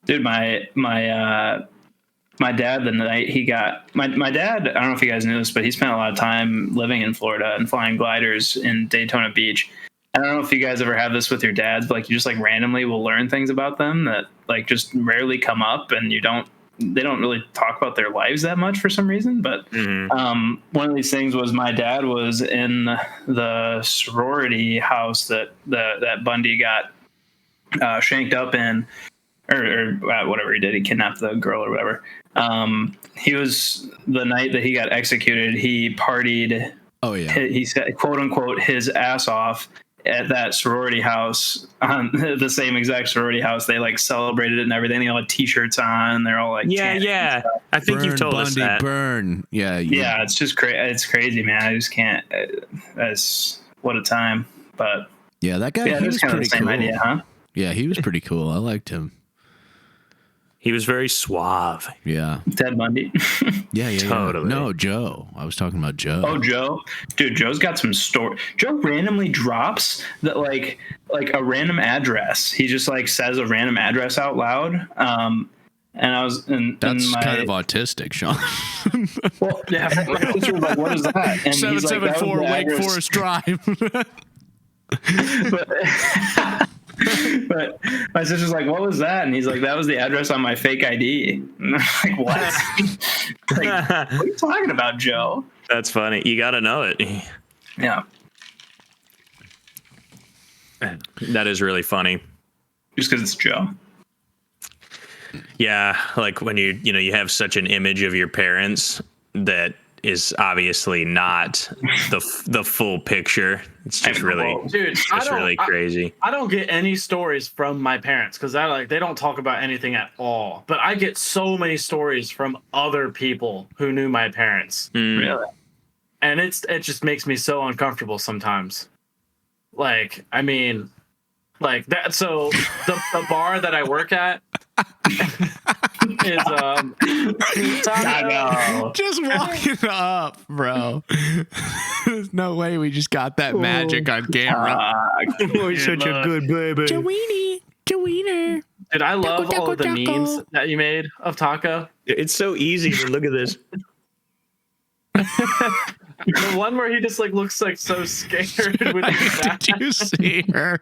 Dude, my dad, the night he got my dad, I don't know if you guys knew this, but he spent a lot of time living in Florida and flying gliders in Daytona Beach. I don't know if you guys ever have this with your dads, but like you just like randomly will learn things about them that like just rarely come up, and they don't really talk about their lives that much for some reason. But one of these things was my dad was in the sorority house that Bundy got shanked up in, or whatever he did. He kidnapped the girl or whatever. He was, the night that he got executed, he partied. Oh yeah. He said, quote unquote, his ass off at that sorority house, the same exact sorority house, they like celebrated it and everything. They all had T-shirts on. They're all like, chanting and stuff. I think Burn, you've told us Bundy, that. burn. Yeah. Yeah, it's just crazy. It's crazy, man. I just can't. That's what a time. But Yeah, that guy, yeah, he that's was kind of the pretty same cool. idea, huh? Yeah, he was pretty cool. I liked him. He was very suave. Yeah. Ted Bundy. Yeah. Totally. No, Joe. I was talking about Joe. Oh, Joe, dude, Joe's got some story. Joe randomly drops that like a random address. He just like says a random address out loud. And I was in That's my, kind of autistic, Sean. well, yeah, my sister was like, "What is that?" And he's like, "That was 774 the Wake address." Forest Drive. But my sister's like, "What was that?" And he's like, "That was the address on my fake ID." And I'm like, "What? Like, what are you talking about, Joe?" That's funny. You got to know it. Yeah, That is really funny. just because it's Joe. Yeah, like when you have such an image of your parents that is obviously not the full picture. It's just really, Dude, it's really crazy. I don't get any stories from my parents because they don't talk about anything at all. But I get so many stories from other people who knew my parents, Really? and it just makes me so uncomfortable sometimes. Like, I mean, like that. So the bar that I work at is I know. Just walking up, bro. There's no way we just got that magic on camera. good baby. Joweenie. Dude, I love all of the memes that you made of Taco. It's so easy to look at this. The one where he just like looks like so scared with his back. Did you see her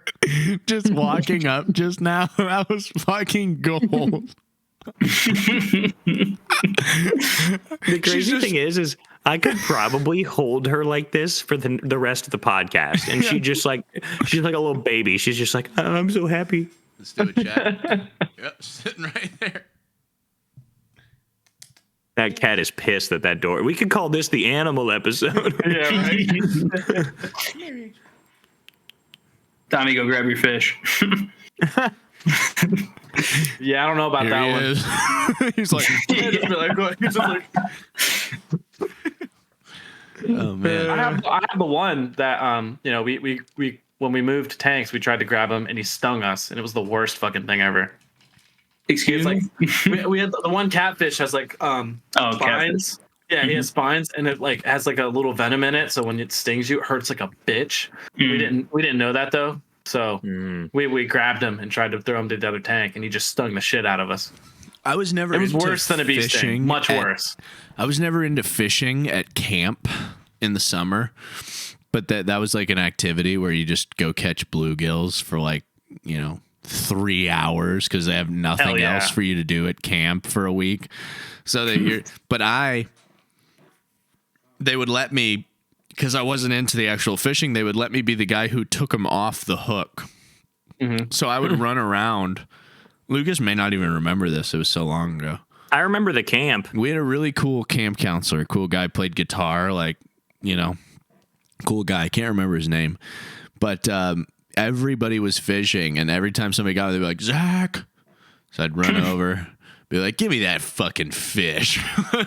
just walking up just now? That was fucking gold. The crazy thing is I could probably hold her like this for the rest of the podcast, and she's like a little baby. She's just like, oh, I'm so happy. Let's do a chat. Yep, sitting right there. That cat is pissed at that door. We could call this the animal episode. Yeah, right. Tommy, go grab your fish. Yeah, I don't know about Here that he one. is. He's like, He's just like, what? He's just like, oh man. I have the one that we when we moved tanks, we tried to grab him and he stung us, and it was the worst fucking thing ever. Excuse It's me. like we had the one catfish has like Catfish. spines. Yeah, he has spines, and it like has like a little venom in it. So when it stings you, it hurts like a bitch. We didn't know that though. So we grabbed him and tried to throw him to the other tank, and he just stung the shit out of us. I was never. It was into worse than a bee sting. fishing Much at- worse. I was never into fishing at camp in the summer, but that was like an activity where you just go catch bluegills for like 3 hours because they have nothing Hell yeah. else for you to do at camp for a week. So that they would let me, because I wasn't into the actual fishing, they would let me be the guy who took them off the hook. So I would run around. Lucas may not even remember this. It was so long ago. I remember the camp. We had a really cool camp counselor, cool guy, played guitar, cool guy. I can't remember his name, but everybody was fishing, and every time somebody got it, they'd be like, Zach. So I'd run over, be like, give me that fucking fish.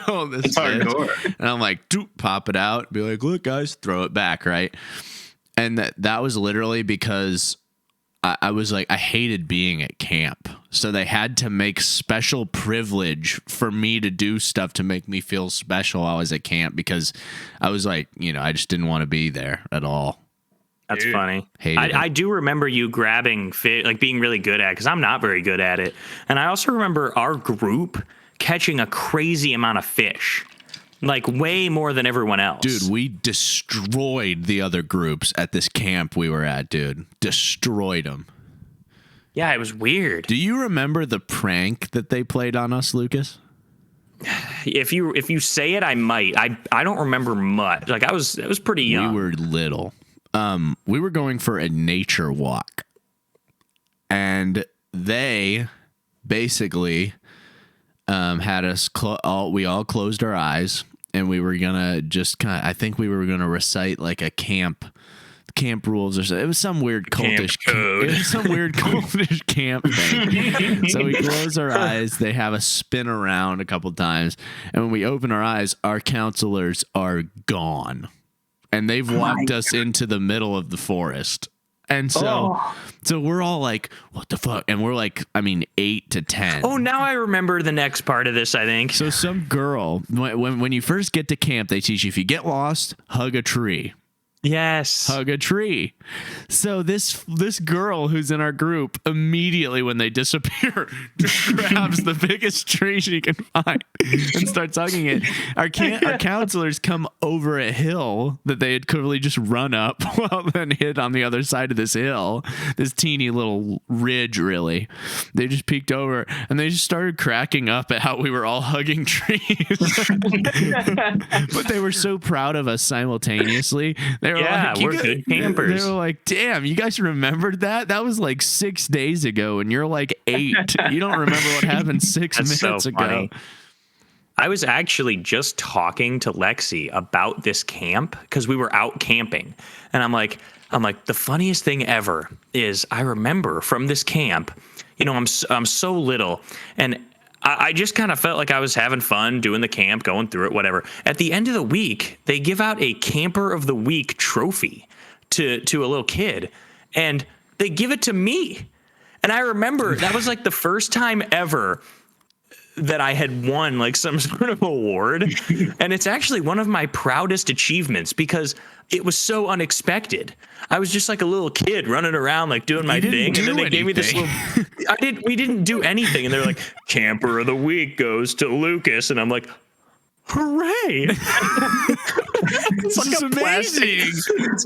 All this It's hardcore. fish. And I'm like, doop, pop it out, be like, look, guys, throw it back, right? And that was literally because I was like, I hated being at camp. So they had to make special privilege for me to do stuff to make me feel special while I was at camp, because I was like, I just didn't want to be there at all. That's Dude. funny. Hated it. I do remember you grabbing fish, like being really good at it, because I'm not very good at it. And I also remember our group catching a crazy amount of fish, like way more than everyone else. Dude, we destroyed the other groups at this camp we were at, dude. Destroyed them. Yeah, it was weird. Do you remember the prank that they played on us, Lucas? If you say it, I might. I don't remember much. Like I was pretty young. We were little. We were going for a nature walk, and they basically had us. We all closed our eyes, and we were gonna just I think we were gonna recite like a camp camp rules or something. It was some weird cultish code. It was some weird cultish camp thing. So we close our eyes. They have us spin around a couple times, and when we open our eyes, our counselors are gone, and they've walked us into the middle of the forest. And so we're all like, what the fuck? And we're like, 8 to 10. Oh, now I remember the next part of this, I think. So some girl, when you first get to camp, they teach you, if you get lost, hug a tree. Yes. Hug a tree. So this girl who's in our group, immediately when they disappear, just grabs the biggest tree she can find and starts hugging it. Our counselors come over a hill that they had clearly just run up, well, then hid on the other side of this hill, this teeny little ridge, really. They just peeked over and they just started cracking up at how we were all hugging trees. But they were so proud of us simultaneously. They were like, we're good campers. They were like, damn, you guys remembered that? That was like 6 days ago, and you're like 8. You don't remember what happened 6 minutes ago. I was actually just talking to Lexi about this camp because we were out camping, and I'm like, the funniest thing ever is I remember from this camp, I'm so little, and I just kind of felt like I was having fun doing the camp, going through it, whatever. At the end of the week, they give out a Camper of the Week trophy to a little kid, and they give it to me. And I remember that was like the first time ever that I had won like some sort of award. And it's actually one of my proudest achievements because it was so unexpected. I was just like a little kid running around, like doing my thing. And then they gave me this little, we didn't do anything. And they're like, Camper of the Week goes to Lucas. And I'm like, hooray. It's like a amazing.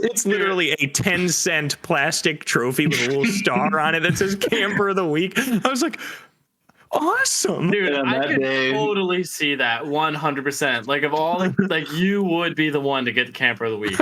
It's literally a 10-cent plastic trophy with a little star on it that says Camper of the Week. I was like, awesome, dude. I could totally see that 100%. Like, of all, like, you would be the one to get the Camper of the Week.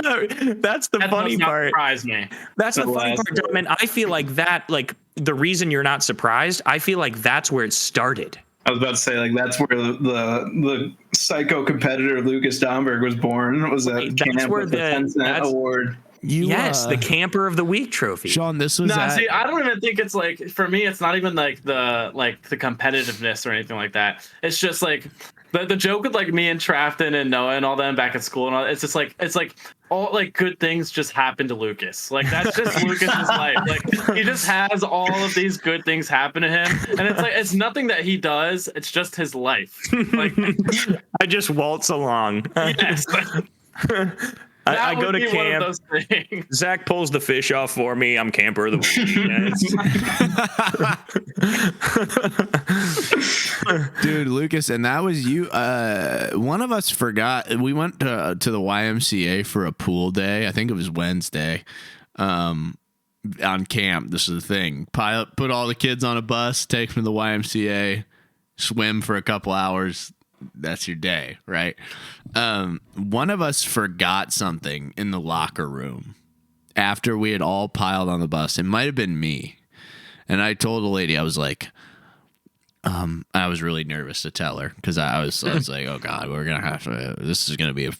That's the funny part. Surprise me. That's the funny part, Donovan. I feel like that, like, the reason you're not surprised, I feel like that's where it started. I was about to say, like, that's where the psycho competitor Lucas Domberg was born. Was that that's where the 10-cent award? The Camper of the Week trophy. Sean, this was see, I don't even think it's like, for me, it's not even like the competitiveness or anything like that. It's just like the joke with like me and Trafton and Noah and all them back at school and all. It's just like all like good things just happen to Lucas. Like, that's just Lucas's life. Like, he just has all of these good things happen to him, and it's like it's nothing that he does. It's just his life. Like, I just waltz along. Yes. I go to camp. Zach pulls the fish off for me. I'm Camper of the Week. Dude, Lucas, and that was you. One of us forgot. We went to the YMCA for a pool day. I think it was Wednesday. On camp, this is the thing. Put all the kids on a bus, take them to the YMCA, swim for a couple hours. That's your day, right? One of us forgot something in the locker room after we had all piled on the bus. It might have been me. And I told the lady, I was like, I was really nervous to tell her because I was like, oh God, we're going to have to, this is going to be a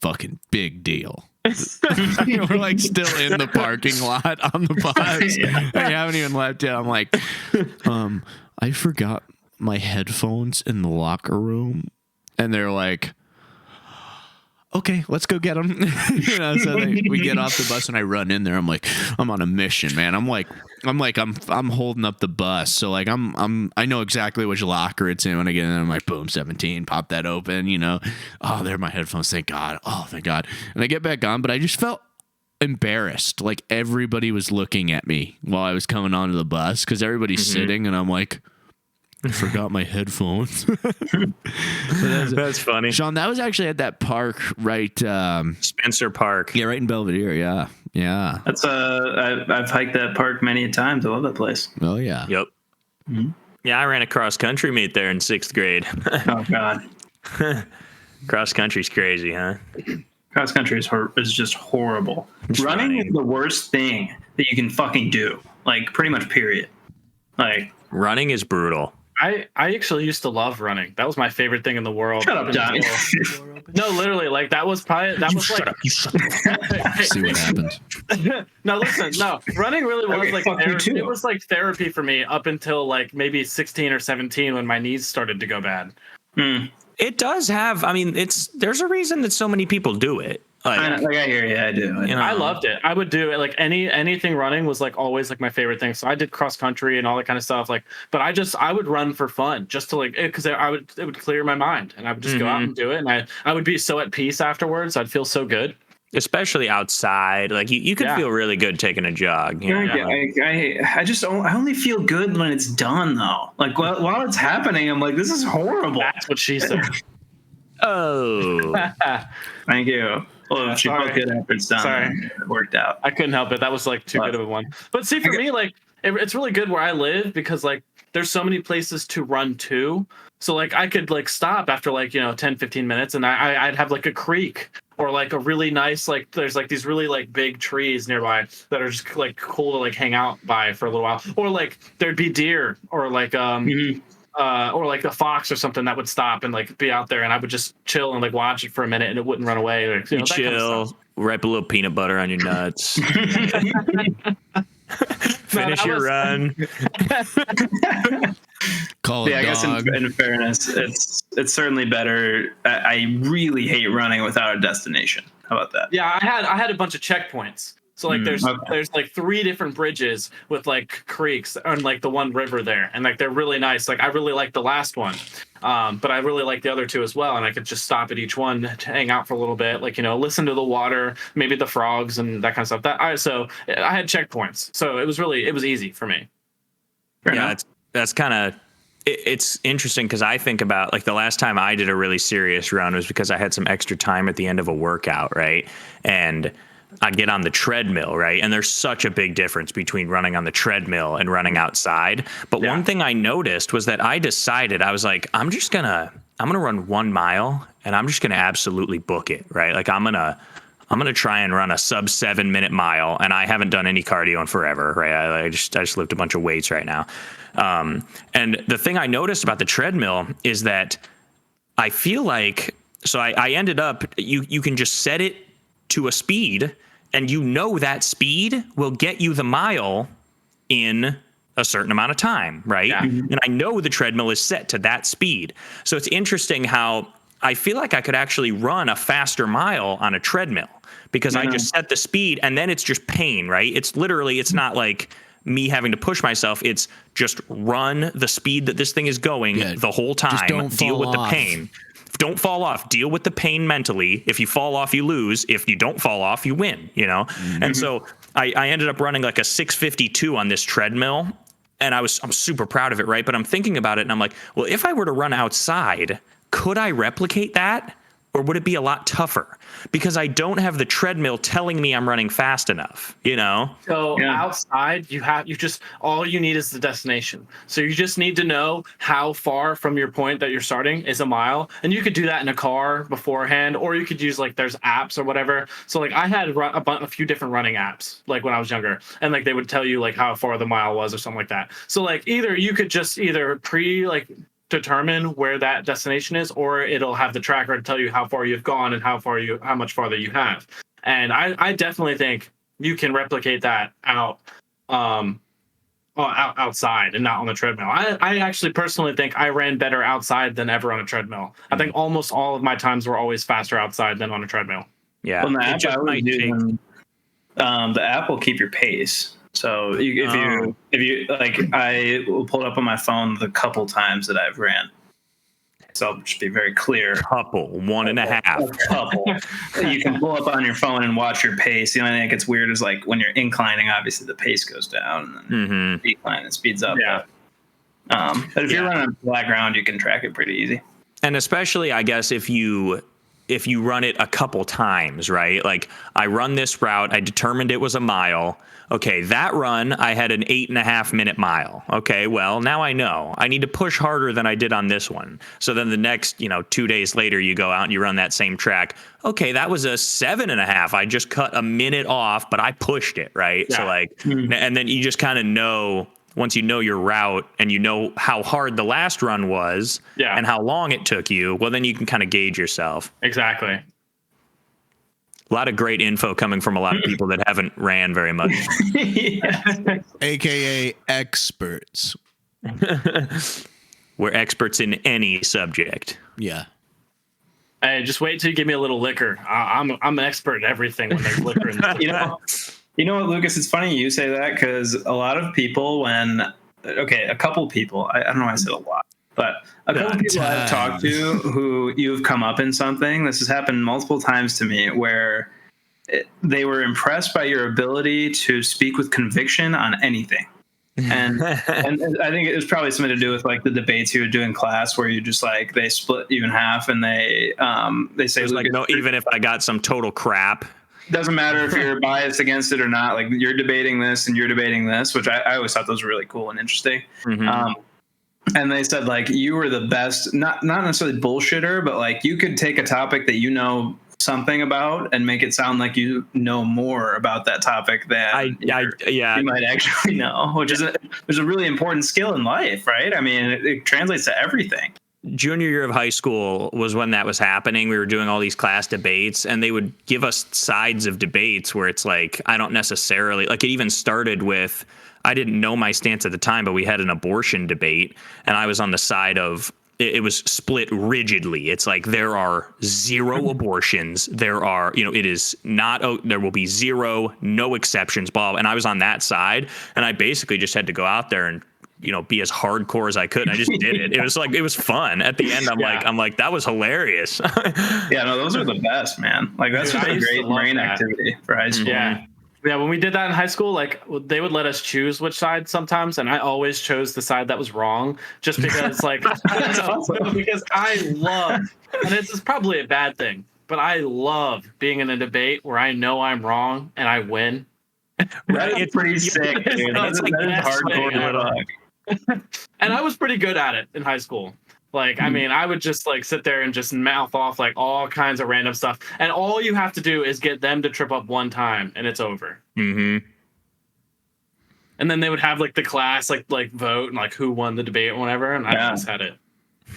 fucking big deal. We're like still in the parking lot on the bus. Yeah. I haven't even left yet. I'm like, I forgot my headphones in the locker room, and they're like, okay, let's go get them. So we get off the bus and I run in there. I'm like, I'm on a mission, man. I'm holding up the bus. So like, I know exactly which locker it's in when I get in there. I'm like, boom, 17, pop that open, oh, there are my headphones. Thank God. Oh, thank God. And I get back on, but I just felt embarrassed. Like, everybody was looking at me while I was coming onto the bus because everybody's sitting, and I'm like, I forgot my headphones. That's funny. Sean, that was actually at that park, right? Spencer Park. Yeah, right in Belvedere. Yeah. Yeah. That's I've hiked that park many times. I love that place. Oh, yeah. Yep. Mm-hmm. Yeah, I ran a cross country meet there in 6th grade. Oh, God. Cross country's crazy, huh? Cross country is just horrible. Running is the worst thing that you can fucking do. Like, pretty much, period. Like, running is brutal. I actually used to love running. That was my favorite thing in the world. Shut up, Johnny. No, literally, like that was probably that You was shut like up. You shut up. See what happens. no, listen, no. Running really was Okay, like fuck you therapy. too. It was like therapy for me up until like maybe 16 or 17 when my knees started to go bad. It does have. I mean, there's a reason that so many people do it. I hear you. I do. You know, I loved it. I would do it like anything running was like always like my favorite thing. So I did cross country and all that kind of stuff. Like, but I would run for fun just to like because it would clear my mind and I would just go out and do it and I would be so at peace afterwards. I'd feel so good. especially outside. Like you could feel really good taking a jog. You know? I only feel good when it's done though. Like while it's happening, I'm like, this is horrible. That's what she said. Oh, Thank you. Well, she felt good after it's done. Sorry. It worked out. I couldn't help it. That was like too good of a one. But see, for me, like it's really good where I live because like there's so many places to run to. So like I could like stop after like 10, 15 minutes, and I'd have like a creek or like a really nice like there's like these really like big trees nearby that are just like cool to like hang out by for a little while. Or like there'd be deer or like or like a fox or something that would stop and like be out there, and I would just chill and like watch it for a minute, and it wouldn't run away. Or, you chill, kind of wrap a little peanut butter on your nuts, finish your was, run. Call it I guess in fairness, it's certainly better. I really hate running without a destination. How about that? Yeah, I had a bunch of checkpoints. So like there's like 3 different bridges with like creeks and like the one river there, and like they're really nice. Like I really like the last one, but I really like the other 2 as well. And I could just stop at each one to hang out for a little bit, like listen to the water, maybe the frogs and that kind of stuff. So I had checkpoints, so it was easy for me. That's kind of. It's interesting because I think about like the last time I did a really serious run was because I had some extra time at the end of a workout, right? And I'd get on the treadmill, right? And there's such a big difference between running on the treadmill and running outside. But one thing I noticed was that I decided, I was like, I'm gonna run 1 mile and I'm just gonna absolutely book it, right? Like I'm gonna try and run a sub 7-minute mile, and I haven't done any cardio in forever, right? I just lift a bunch of weights right now. And the thing I noticed about the treadmill is that I feel like, so I ended up, you can just set it to a speed, and that speed will get you the mile in a certain amount of time, right? Yeah. And I know the treadmill is set to that speed. So it's interesting how I feel like I could actually run a faster mile on a treadmill because I just set the speed, and then it's just pain, right? It's not like me having to push myself. It's just run the speed that this thing is going the whole time. Just don't deal with fall the pain. Don't fall off. Deal with the pain mentally. If you fall off, you lose. If you don't fall off, you win, And so I ended up running like a 6:52 on this treadmill, and I'm super proud of it, right? But I'm thinking about it, and I'm like, well, if I were to run outside, could I replicate that? Or would it be a lot tougher? Because I don't have the treadmill telling me I'm running fast enough, So outside, all you need is the destination. So you just need to know how far from your point that you're starting is a mile. And you could do that in a car beforehand, or you could use like there's apps or whatever. So like I had a few different running apps like when I was younger, and like they would tell you like how far the mile was or something like that. So like either you could just determine where that destination is, or it'll have the tracker to tell you how far you've gone and how much farther you have. And I definitely think you can replicate that outside and not on the treadmill. I actually personally think I ran better outside than ever on a treadmill. I think almost all of my times were always faster outside than on a treadmill. Yeah. Well, the app will keep your pace. So if you like, I will pull it up on my phone the couple times that I've ran. So I'll just be very clear. Couple, 1.5. A couple. You can pull up on your phone and watch your pace. The only thing that gets weird is like when you're inclining, obviously the pace goes down, and then decline, it speeds up. Yeah. But if you're running on flat ground, you can track it pretty easy. And especially, I guess, if you run it a couple times, right? Like I run this route, I determined it was a mile. Okay, that run, I had an 8.5-minute mile. Okay, well, now I know. I need to push harder than I did on this one. So then the next, 2 days later, you go out and you run that same track. Okay, that was a 7.5. I just cut a minute off, but I pushed it, right? Yeah. So and then you just kind of know, once you know your route and you know how hard the last run was Yeah. and how long it took you, well, then you can kind of gauge yourself. Exactly. A lot of great info coming from a lot of people that haven't ran very much. AKA experts. We're experts in any subject. Yeah. Hey, just wait till you give me a little liquor. I'm an expert at everything when there's liquor in the You know what, Lucas? It's funny you say that because a lot of people, a couple people, I don't know why I said a lot, but a couple people I've talked to who you've come up in something. This has happened multiple times to me where they were impressed by your ability to speak with conviction on anything. And I think it was probably something to do with like the debates you would do in class where you just like they split you in half and they say It's like, no, even if I got some total crap, doesn't matter if you're biased against it or not. Like you're debating this and you're debating this, which I always thought those were really cool and interesting. And they said like you were the best, not necessarily bullshitter, but like you could take a topic that you know something about and make it sound like you know more about that topic than you might actually know, which is a really important skill in life, right? I mean, it translates to everything. Junior year of high school was when that was happening. We were doing all these class debates and they would give us sides of debates where it's like, I don't necessarily like it even started with, I didn't know my stance at the time, but we had an abortion debate and I was on the side of it was split rigidly. It's like there are 0 abortions. There are, it is not, there will be 0, no exceptions, blah. And I was on that side and I basically just had to go out there and, be as hardcore as I could. And I just did it. It was like, it was fun. At the end, I'm like, that was hilarious. Yeah, no, those are the best, man. Like that's just a great brain activity for high school. Yeah. Yeah, when we did that in high school, like they would let us choose which side sometimes, and I always chose the side that was wrong, just because, like, because I love, and this is probably a bad thing, but I love being in a debate where I know I'm wrong and I win. Right, it's pretty sick, dude. That is hardcore. And I was pretty good at it in high school. Like, I mean, I would just like sit there and just mouth off like all kinds of random stuff. And all you have to do is get them to trip up one time and it's over. Mm-hmm. And then they would have like the class like vote and like who won the debate or whatever. And I just had it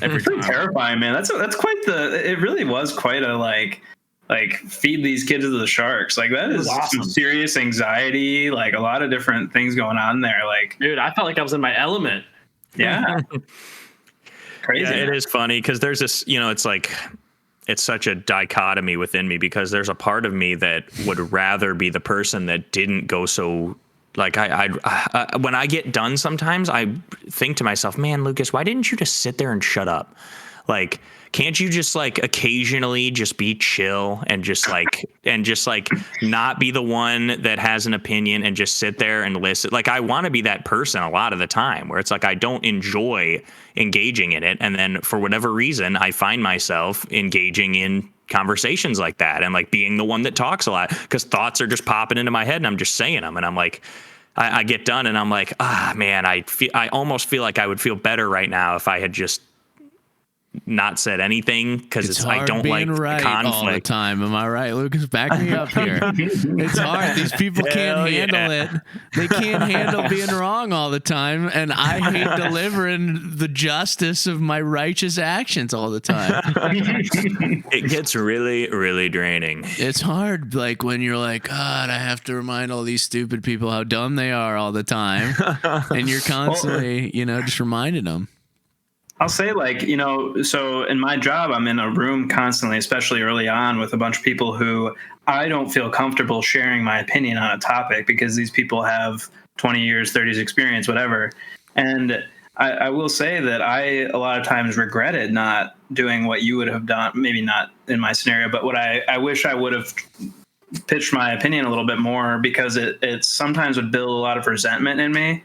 every time. Terrifying, man. That's quite it really was quite a like feed these kids to the sharks. Like that is awesome. Some serious anxiety, like a lot of different things going on there. Like, dude, I felt like I was in my element. Yeah. Crazy. Yeah, it is funny because there's this, it's like, it's such a dichotomy within me because there's a part of me that would rather be the person that didn't go so, like, when I get done sometimes, I think to myself, man, Lucas, why didn't you just sit there and shut up? Like, can't you just like occasionally just be chill and just like not be the one that has an opinion and just sit there and listen? Like, I want to be that person a lot of the time where it's like I don't enjoy engaging in it, and then for whatever reason I find myself engaging in conversations like that and like being the one that talks a lot because thoughts are just popping into my head and I'm just saying them, and I'm like, I get done and I'm like, man, I almost feel like I would feel better right now if I had just not said anything because I don't like right the conflict all the time. Am I right, Lucas? Back me up here. It's hard. These people can't handle it. They can't handle being wrong all the time, and I hate delivering the justice of my righteous actions all the time. It gets really, really draining. It's hard, like when you're like, God, I have to remind all these stupid people how dumb they are all the time, and you're constantly, just reminding them. I'll say so in my job, I'm in a room constantly, especially early on, with a bunch of people who I don't feel comfortable sharing my opinion on a topic because these people have 20 years, 30 years experience, whatever. And I will say that I a lot of times regretted not doing what you would have done, maybe not in my scenario, but what I wish I would have pitched my opinion a little bit more because it sometimes would build a lot of resentment in me.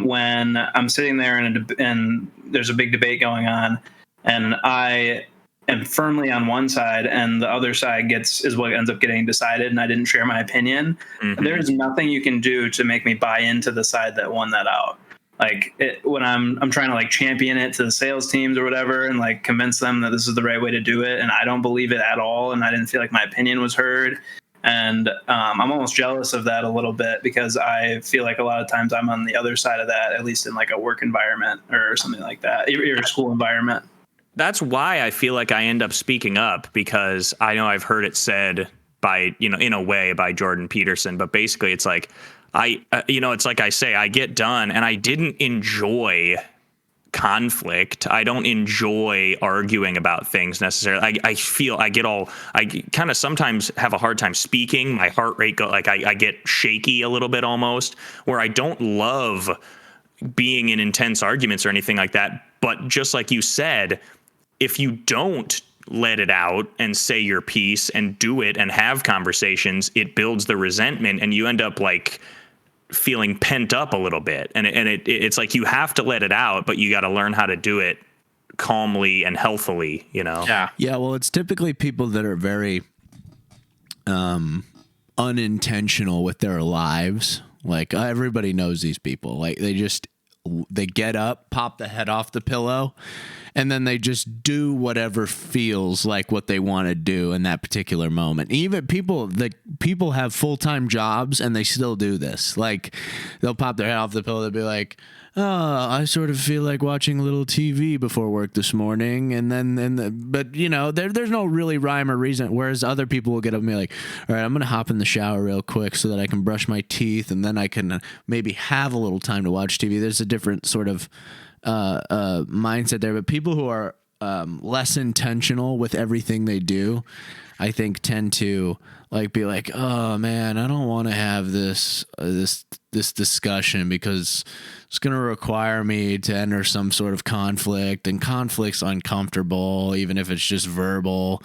When I'm sitting there and there's a big debate going on and I am firmly on one side and the other side is what ends up getting decided and I didn't share my opinion, there's nothing you can do to make me buy into the side that won that out. Like when I'm trying to like champion it to the sales teams or whatever and like convince them that this is the right way to do it and I don't believe it at all and I didn't feel like my opinion was heard. And I'm almost jealous of that a little bit because I feel like a lot of times I'm on the other side of that, at least in like a work environment or something like that, or a school environment. That's why I feel like I end up speaking up, because I know I've heard it said by, in a way by Jordan Peterson, but basically it's like, it's like I say, I get done and I didn't enjoy conflict. I don't enjoy arguing about things necessarily. I feel I kind of sometimes have a hard time speaking. My heart rate I get shaky a little bit almost, where I don't love being in intense arguments or anything like that. But just like you said, if you don't let it out and say your piece and do it and have conversations, it builds the resentment and you end up like feeling pent up a little bit. And it's like you have to let it out, but you got to learn how to do it calmly and healthily, Yeah. Yeah, well, it's typically people that are very unintentional with their lives. Like everybody knows these people. Like they get up, pop the head off the pillow, and then they just do whatever feels like what they want to do in that particular moment. Even people have full-time jobs and they still do this. Like they'll pop their head off the pillow. They'll be like, "Oh, I sort of feel like watching a little TV before work this morning." But there's no really rhyme or reason. Whereas other people will get up and be like, "All right, I'm going to hop in the shower real quick so that I can brush my teeth and then I can maybe have a little time to watch TV." There's a different sort of mindset there, but people who are less intentional with everything they do, I think, tend to like be like, "Oh man, I don't want to have this discussion because it's going to require me to enter some sort of conflict, and conflict's uncomfortable, even if it's just verbal."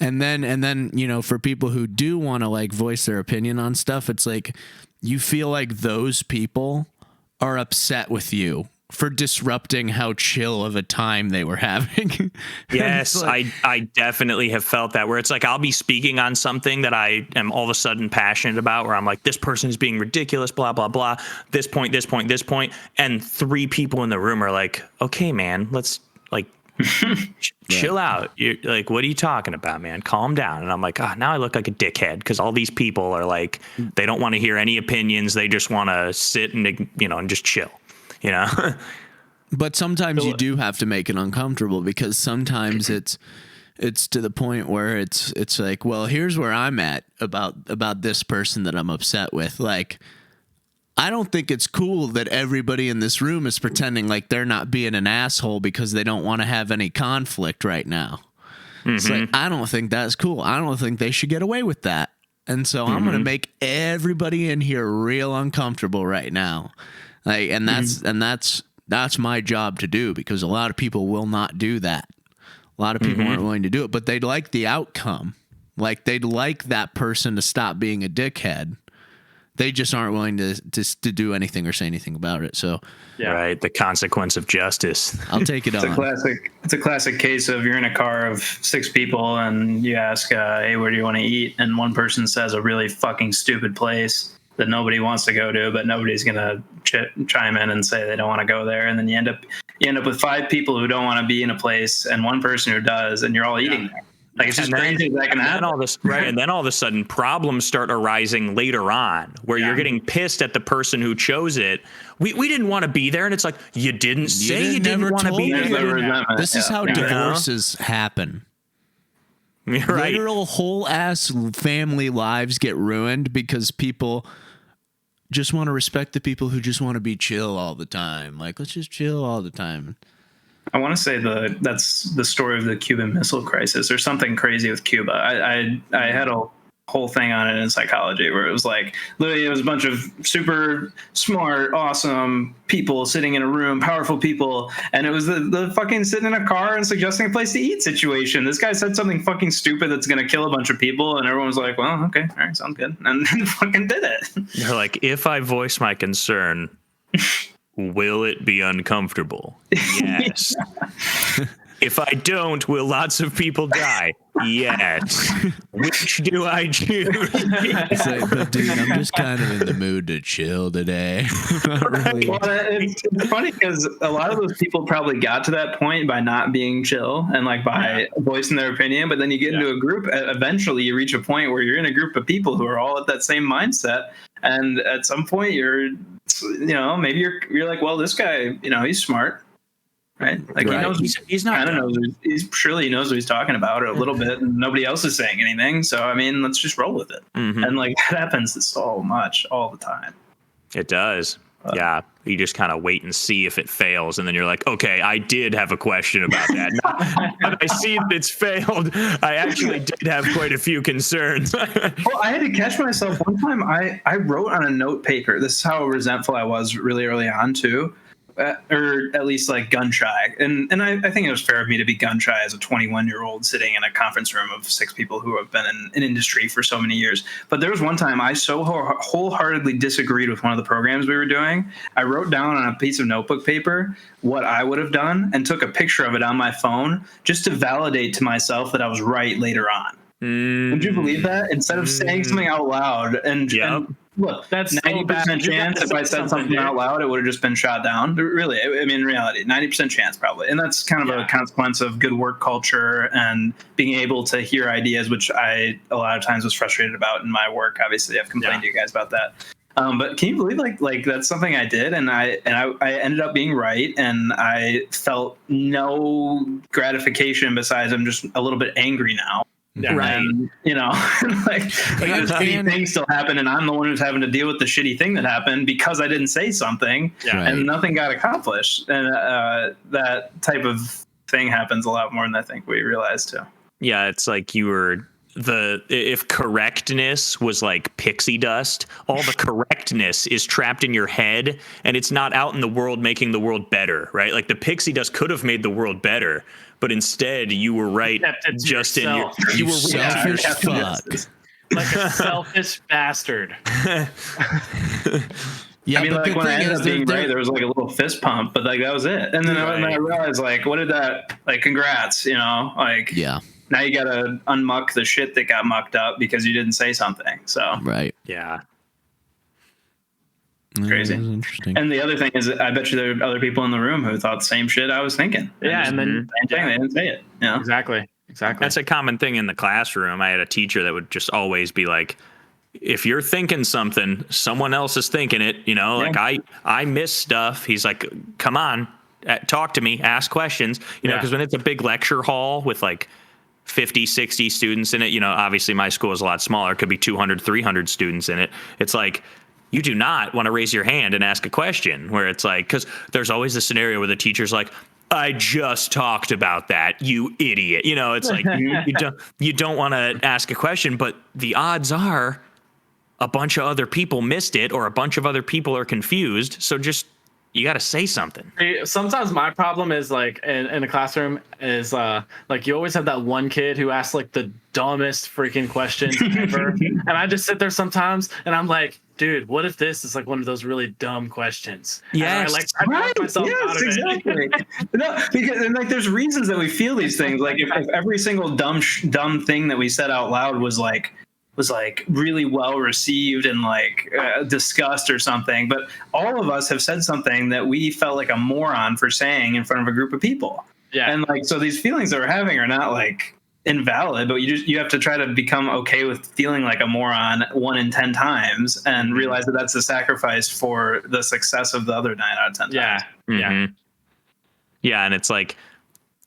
And then for people who do want to like voice their opinion on stuff, it's like you feel like those people are upset with you for disrupting how chill of a time they were having. Yes, I definitely have felt that, where it's like I'll be speaking on something that I am all of a sudden passionate about, where I'm like, this person is being ridiculous, blah, blah, blah, this point. And three people in the room are like, okay, man, let's like chill out. You're like, what are you talking about, man? Calm down. And I'm like, now I look like a dickhead because all these people are like, they don't want to hear any opinions. They just want to sit and, and just chill. But sometimes you do have to make it uncomfortable, because sometimes it's to the point where it's like, well, here's where I'm at about this person that I'm upset with. Like, I don't think it's cool that everybody in this room is pretending like they're not being an asshole because they don't want to have any conflict right now. Mm-hmm. It's like, I don't think that's cool. I don't think they should get away with that. And so I'm going to make everybody in here real uncomfortable right now. Like, and that's my job to do, because a lot of people will not do that. A lot of people aren't willing to do it, but they'd like the outcome. Like they'd like that person to stop being a dickhead. They just aren't willing to do anything or say anything about it. So, yeah. Right, the consequence of justice. I'll take it on. It's a classic case of you're in a car of 6 people and you ask, hey, where do you want to eat? And one person says a really fucking stupid place that nobody wants to go to, but nobody's gonna chime in and say they don't want to go there, and then you end up with 5 people who don't want to be in a place and 1 person who does, and you're all eating there. Like, it's just crazy that can happen. And then all of a sudden problems start arising later on, where you're getting pissed at the person who chose it. We didn't want to be there, and it's like, you didn't say you didn't want to be there. This is how divorces happen. Right. Literal whole ass family lives get ruined because people just want to respect the people who just want to be chill all the time. Like, let's just chill all the time. I want to say that's the story of the Cuban Missile Crisis or something crazy with Cuba. I had a whole thing on it in psychology where it was like, literally, it was a bunch of super smart, awesome people sitting in a room, powerful people, and it was the fucking sitting in a car and suggesting a place to eat situation. This guy said something fucking stupid that's going to kill a bunch of people, and everyone was like, well, okay, all right, sounds good, and then fucking did it. They're like, if I voice my concern, will it be uncomfortable? Yes. If I don't, will lots of people die? Yes. Which do I choose? It's like, but dude, I'm just kind of in the mood to chill today. Not really. Well, it's funny because a lot of those people probably got to that point by not being chill and like by voicing their opinion. But then you get into a group, eventually you reach a point where you're in a group of people who are all at that same mindset. And at some point maybe you're like, well, this guy, he's smart. Right, like Right. he knows. He's not. I don't know. Surely he knows what he's talking about a little bit, and nobody else is saying anything. So I mean, let's just roll with it. Mhm. And like that happens so much all the time. It does. Yeah. You just kind of wait and see if it fails. And then you're like, okay, I did have a question about that. Now I see that it's failed. I actually did have quite a few concerns. Well, I had to catch myself one time. I wrote on a note paper. This is how resentful I was really early on too. Or at least like gun shy. And I think it was fair of me to be gun shy as a 21-year-old sitting in a conference room of 6 people who have been in industry for so many years. But there was one time I so wholeheartedly disagreed with one of the programs we were doing. I wrote down on a piece of notebook paper what I would have done and took a picture of it on my phone just to validate to myself that I was right later on. Would you believe that? Instead of saying something out loud and look, That's 90% chance if I said something out loud, it would have just been shot down. Really, I mean, in reality, 90% chance probably. And that's kind of a consequence of good work culture and being able to hear ideas, which I a lot of times was frustrated about in my work. Obviously, I've complained to you guys about that. But can you believe like that's something I did, and I ended up being right, and I felt no gratification besides I'm just a little bit angry now. Yeah. Right. And, like this shitty thing still happened, and I'm the one who's having to deal with the shitty thing that happened because I didn't say something, and nothing got accomplished. And that type of thing happens a lot more than I think we realize too. Yeah, it's like if correctness was like pixie dust, all the correctness is trapped in your head and it's not out in the world making the world better, right? Like the pixie dust could have made the world better, but instead you were right just in your You were selfish fuck. Like a selfish bastard. Yeah, I mean, but like the when I thing ended is, up being there- right, there was like a little fist pump, but like that was it. And then I realized, like, what did that? Like, congrats, like, yeah, now you got to unmuck the shit that got mucked up because you didn't say something. So right. Yeah. Crazy. That was interesting. And the other thing is, I bet you there are other people in the room who thought the same shit I was thinking. Yeah, and then they didn't say it. Exactly. That's a common thing in the classroom. I had a teacher that would just always be like, if you're thinking something, someone else is thinking it, like I miss stuff. He's like, come on, talk to me, ask questions, because when it's a big lecture hall with like 50, 60 students in it, obviously my school is a lot smaller. It could be 200, 300 students in it. It's like, you do not want to raise your hand and ask a question where it's like, because there's always a scenario where the teacher's like, I just talked about that, you idiot. It's like, you don't want to ask a question, but the odds are a bunch of other people missed it or a bunch of other people are confused. So just, you got to say something. Sometimes my problem is like in a classroom is like you always have that one kid who asks like the dumbest freaking questions ever. And I just sit there sometimes and I'm like, dude, what if this is like one of those really dumb questions? Yes. I talk myself out of exactly. it. No, because and like there's reasons that we feel these things. Like if every single dumb thing that we said out loud was like really well received and like discussed or something, but all of us have said something that we felt like a moron for saying in front of a group of people. Yeah. And like so these feelings that we're having are not like invalid, but you have to try to become okay with feeling like a moron 1 in 10 times and realize that that's a sacrifice for the success of the other 9 out of 10 times. Yeah, and it's like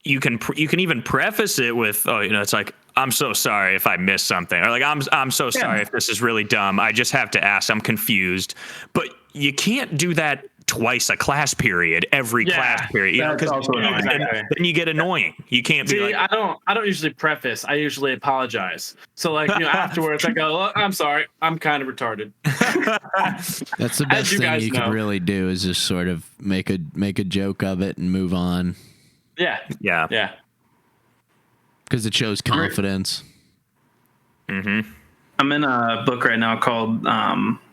you can even preface it with, it's like, I'm so sorry if I missed something, or like I'm so sorry if this is really dumb. I just have to ask. I'm confused. But you can't do that twice a class period, every class period, because then you get annoying. You can't be like, I don't usually preface. I usually apologize. So like afterwards I go, oh, I'm sorry, I'm kind of retarded. That's the best thing you can really do is just sort of make a joke of it and move on. Yeah. Because it shows confidence. I'm in a book right now called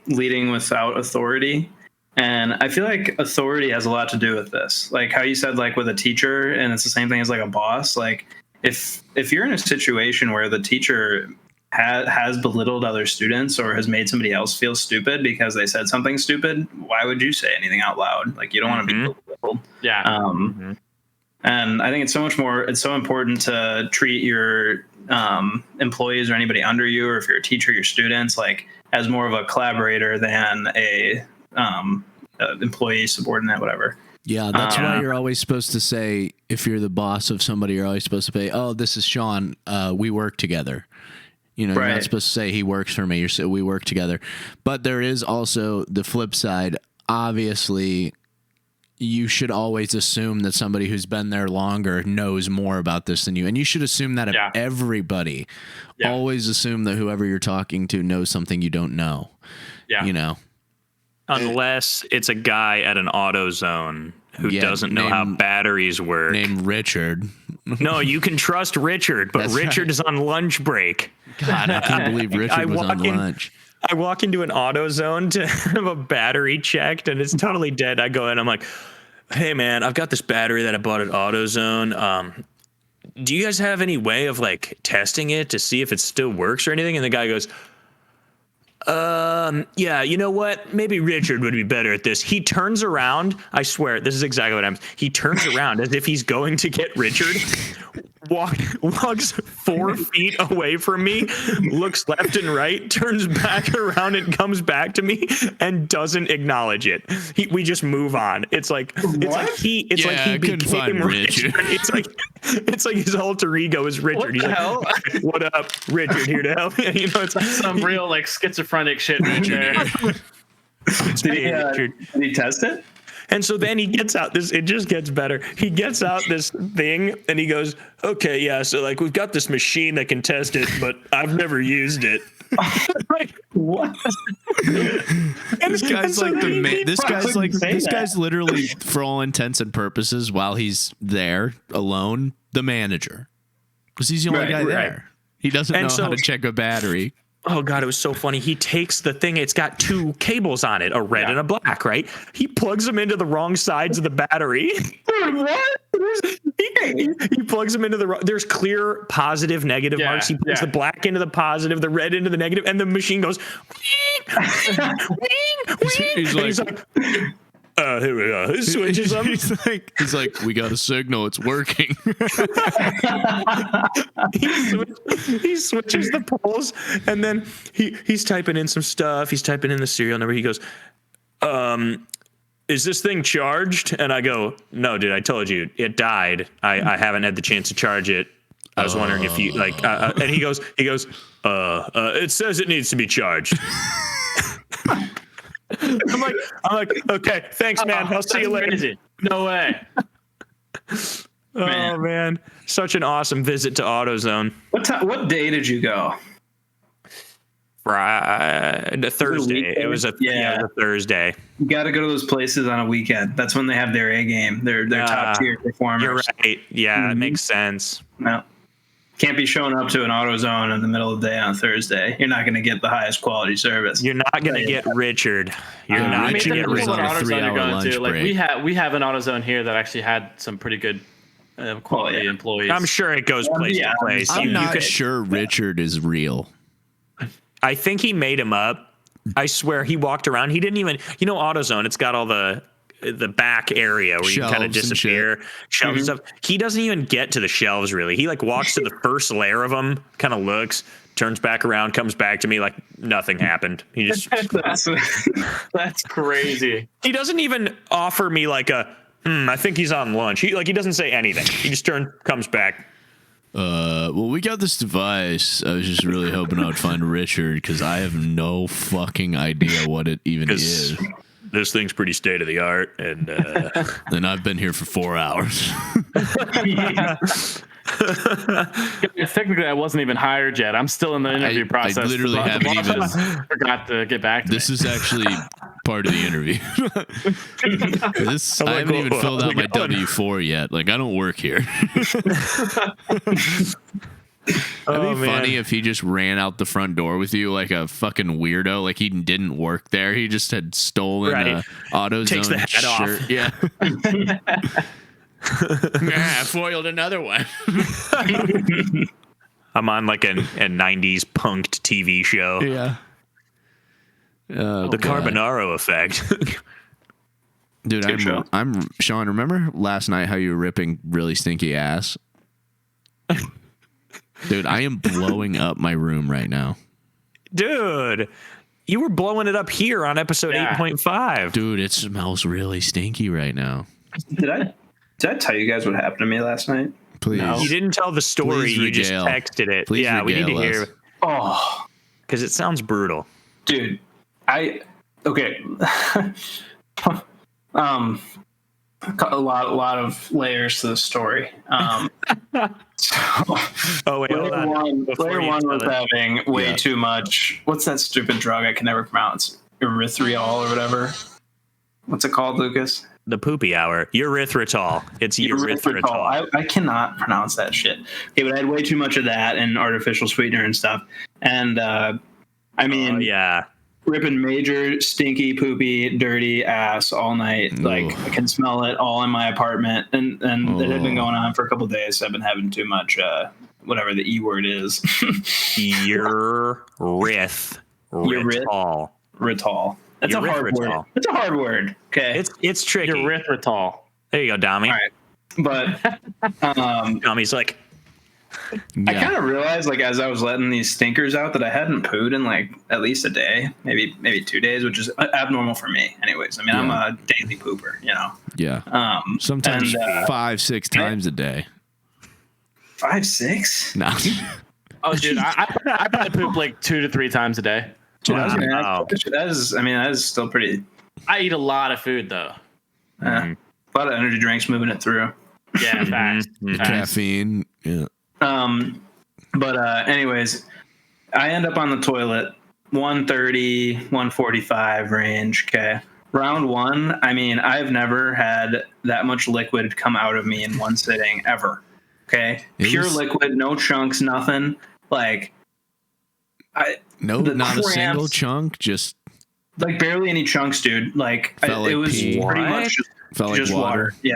Leading Without Authority. And I feel like authority has a lot to do with this. Like how you said, like with a teacher, and it's the same thing as like a boss. Like if you're in a situation where the teacher has belittled other students or has made somebody else feel stupid because they said something stupid, why would you say anything out loud? Like you don't want to be belittled. Yeah. And I think it's so important to treat your employees or anybody under you, or if you're a teacher, your students, like as more of a collaborator than a employee, subordinate, whatever. Yeah, that's why you're always supposed to say, if you're the boss of somebody, you're always supposed to say, "Oh, this is Sean. We work together." You know, you're not supposed to say he works for me. You're saying we work together. But there is also the flip side. Obviously, you should always assume that somebody who's been there longer knows more about this than you. And you should assume that of everybody. Yeah. Always assume that whoever you're talking to knows something you don't know. Yeah. You know? Unless it's a guy at an AutoZone who doesn't know how batteries work. Named Richard. No, you can trust Richard, but Richard is on lunch break. God, I can't believe Richard was on lunch. I walk into an AutoZone to have a battery checked, and it's totally dead. I go in, I'm like, "Hey, man, I've got this battery that I bought at AutoZone. Do you guys have any way of like testing it to see if it still works or anything?" And the guy goes, yeah, you know what? Maybe Richard would be better at this. He turns around. I swear, this is exactly what happens. He turns around as if he's going to get Richard, walks 4 feet away from me, looks left and right, turns back around and comes back to me and doesn't acknowledge it. We just move on. It's like he became Richard. It's like his alter ego is Richard. What he's the like, hell? "What up, Richard? Here to help." You know, it's like Some real like schizophrenic shit right there. Did he test it? And so then he gets out this, it just gets better. He gets out this thing and he goes, "Okay, yeah, so like we've got this machine that can test it, but I've never used it." Like, what? And this guy's this guy's literally, for all intents and purposes, while he's there alone, the manager, because he's the only guy there. He doesn't know how to check a battery. Oh God, it was so funny. He takes the thing, it's got 2 cables on it, a red and a black, right? He plugs them into the wrong sides of the battery. What? He plugs them into there's clear positive, negative marks. He puts the black into the positive, the red into the negative, and the machine goes wing, wing, wing. He's like, here we go. He switches them. He's like, "We got a signal. It's working." He switches the poles, and then he's typing in some stuff. He's typing in the serial number. He goes, "Is this thing charged?" And I go, "No, dude. I told you it died. I haven't had the chance to charge it. I was wondering if you like." And he goes, "It says it needs to be charged." I'm like, "Okay, thanks, man. I'll see you later." Crazy. No way. Oh man, such an awesome visit to AutoZone. What day did you go? Thursday. It was a Thursday. You got to go to those places on a weekend. That's when they have their A game. They're top tier performers. You're right. Yeah, It makes sense. No. Can't be showing up to an AutoZone in the middle of the day on Thursday. You're not going to get the highest quality service. You're not going to get Richard. You're not going to get Richard. Like we have an AutoZone here that actually had some pretty good quality employees. I'm sure it goes place to place. I'm not sure Richard is real. I think he made him up. I swear he walked around. He didn't even, AutoZone, it's got all the back area where you kind of disappear, shelves and stuff. He doesn't even get to the shelves really. He like walks to the first layer of them, kind of looks, turns back around, comes back to me like nothing happened. He just that's crazy. He doesn't even offer me like I think he's on lunch. He doesn't say anything. He just comes back. Well, we got this device. I was just really hoping I would find Richard because I have no fucking idea what it even is. This thing's pretty state of the art, and and I've been here for 4 hours. Technically, I wasn't even hired yet. I'm still in the interview process. I literally haven't even forgot to get back to this me. Is actually part of the interview. I haven't even filled out my W-4 yet. Like, I don't work here. It'd be funny if he just ran out the front door with you like a fucking weirdo, like he didn't work there. He just had stolen Right. AutoZone Takes the hat shirt. off. Yeah. Yeah, I foiled another one. I'm on like a 90s punked TV show. Yeah. Oh, The God. Carbonaro effect. Dude, Good show. I'm Sean. Remember last night how you were ripping really stinky ass? Dude, I am blowing up my room right now. Dude, you were blowing it up here on episode Yeah. 8.5. Dude, it smells really stinky right now. Did I tell you guys what happened to me last night? Please. You didn't tell the story. Please You just regale. texted it. Please yeah, we need to regale hear us. Oh, because it sounds brutal. dude, okay. A lot of layers to the story. So Oh wait, hold on. Before player you one tell was it. having way Yeah. too much. What's that stupid drug I can never pronounce? Erythritol or whatever. What's it called, Lucas? The poopy hour. Erythritol. It's erythritol. I cannot pronounce that shit. Okay, but I had way too much of that and artificial sweetener and stuff. And I mean, Oh, yeah. ripping major, stinky, poopy, dirty ass all night. Like Ugh. I can smell it all in my apartment, and it had been Oh. going on for a couple of days. So I've been having too much, whatever the E word is, Erythritol. Ritol. That's a hard word. Erythritol. It's a hard word. Okay, It's tricky. Erythritol. There you go, Dami. all right, but Dami's like, I Yeah. kind of realized, like, as I was letting these stinkers out, that I hadn't pooed in like at least a day, maybe 2 days, which is abnormal for me. Anyways, I mean, I'm Yeah. a daily pooper, you know. Yeah. Sometimes and, 5-6 times a day. 5, 6. No. Oh, dude, I probably poop like 2 to 3 times a day. Wow. That is still pretty. I eat a lot of food though. A lot of energy drinks moving it through. Yeah, facts. Facts. Caffeine. Yeah. But anyways, I end up on the toilet 130, 145 range. Okay. Round one, I mean, I've never had that much liquid come out of me in one sitting ever. Okay. It Pure was- liquid, no chunks, nothing. Like No, The not a single cramps. chunk. Just like barely any chunks, dude. Like Felt like it was pee. pretty What? much felt like just water. Yeah.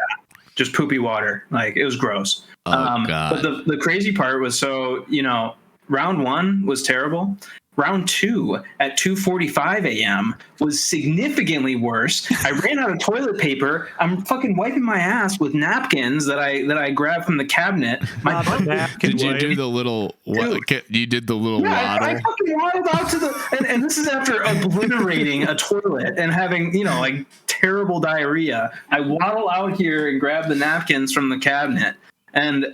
Just poopy water. Like it was gross. Oh, God. But the crazy part was, so, you know, round one was terrible. Round two at 2:45 a.m. was significantly worse. I ran out of toilet paper. I'm fucking wiping my ass with napkins that I grabbed from the cabinet. My butt Did you do the little? You did the little yeah, I waddle. fucking waddled out to the, and this is after obliterating a toilet and having, you know, like terrible diarrhea. I waddle out here and grab the napkins from the cabinet, and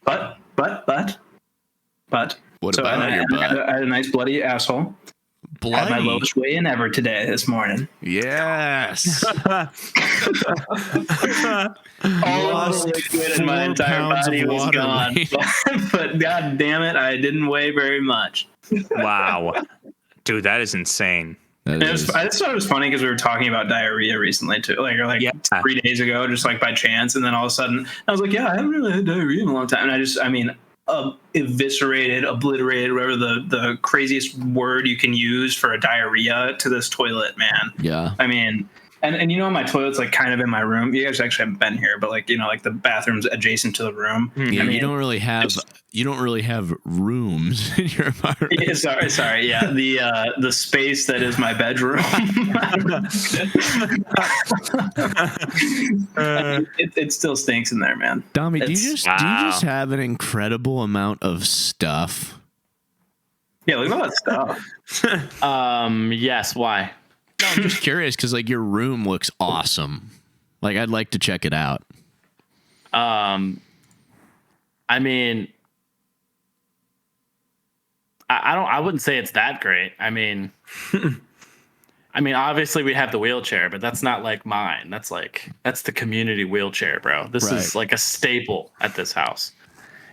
but. What So about your butt? I had a nice bloody asshole. Had my Bloody. lowest weigh in ever this morning. Yes. All Lost of the liquid in my 4 entire pounds of body was water gone. weight. But god damn it, I didn't weigh very much. wow. Dude, that is insane. That I is- just thought it was funny because we were talking about diarrhea recently too, like Yeah. 3 days ago, just like by chance, and then all of a sudden I was like, yeah, I haven't really had diarrhea in a long time, and I mean, eviscerated, obliterated, whatever the craziest word you can use for a diarrhea to this toilet, man. yeah. I mean, and you know, my toilet's like kind of in my room. You guys actually haven't been here, but like, you know, like the bathroom's adjacent to the room. Yeah, I mean, you don't really have rooms in your apartment. yeah, sorry. Yeah, the space that is my bedroom. It still stinks in there, man. Dami, do you It's- just have an incredible amount of stuff? Yeah, look at all that stuff. Yes. Why? No, I'm just curious because like your room looks awesome. Like I'd like to check it out. I mean, I wouldn't say it's that great. I mean, obviously we have the wheelchair, but that's not like mine. That's the community wheelchair, bro. This Right. is like a staple at this house.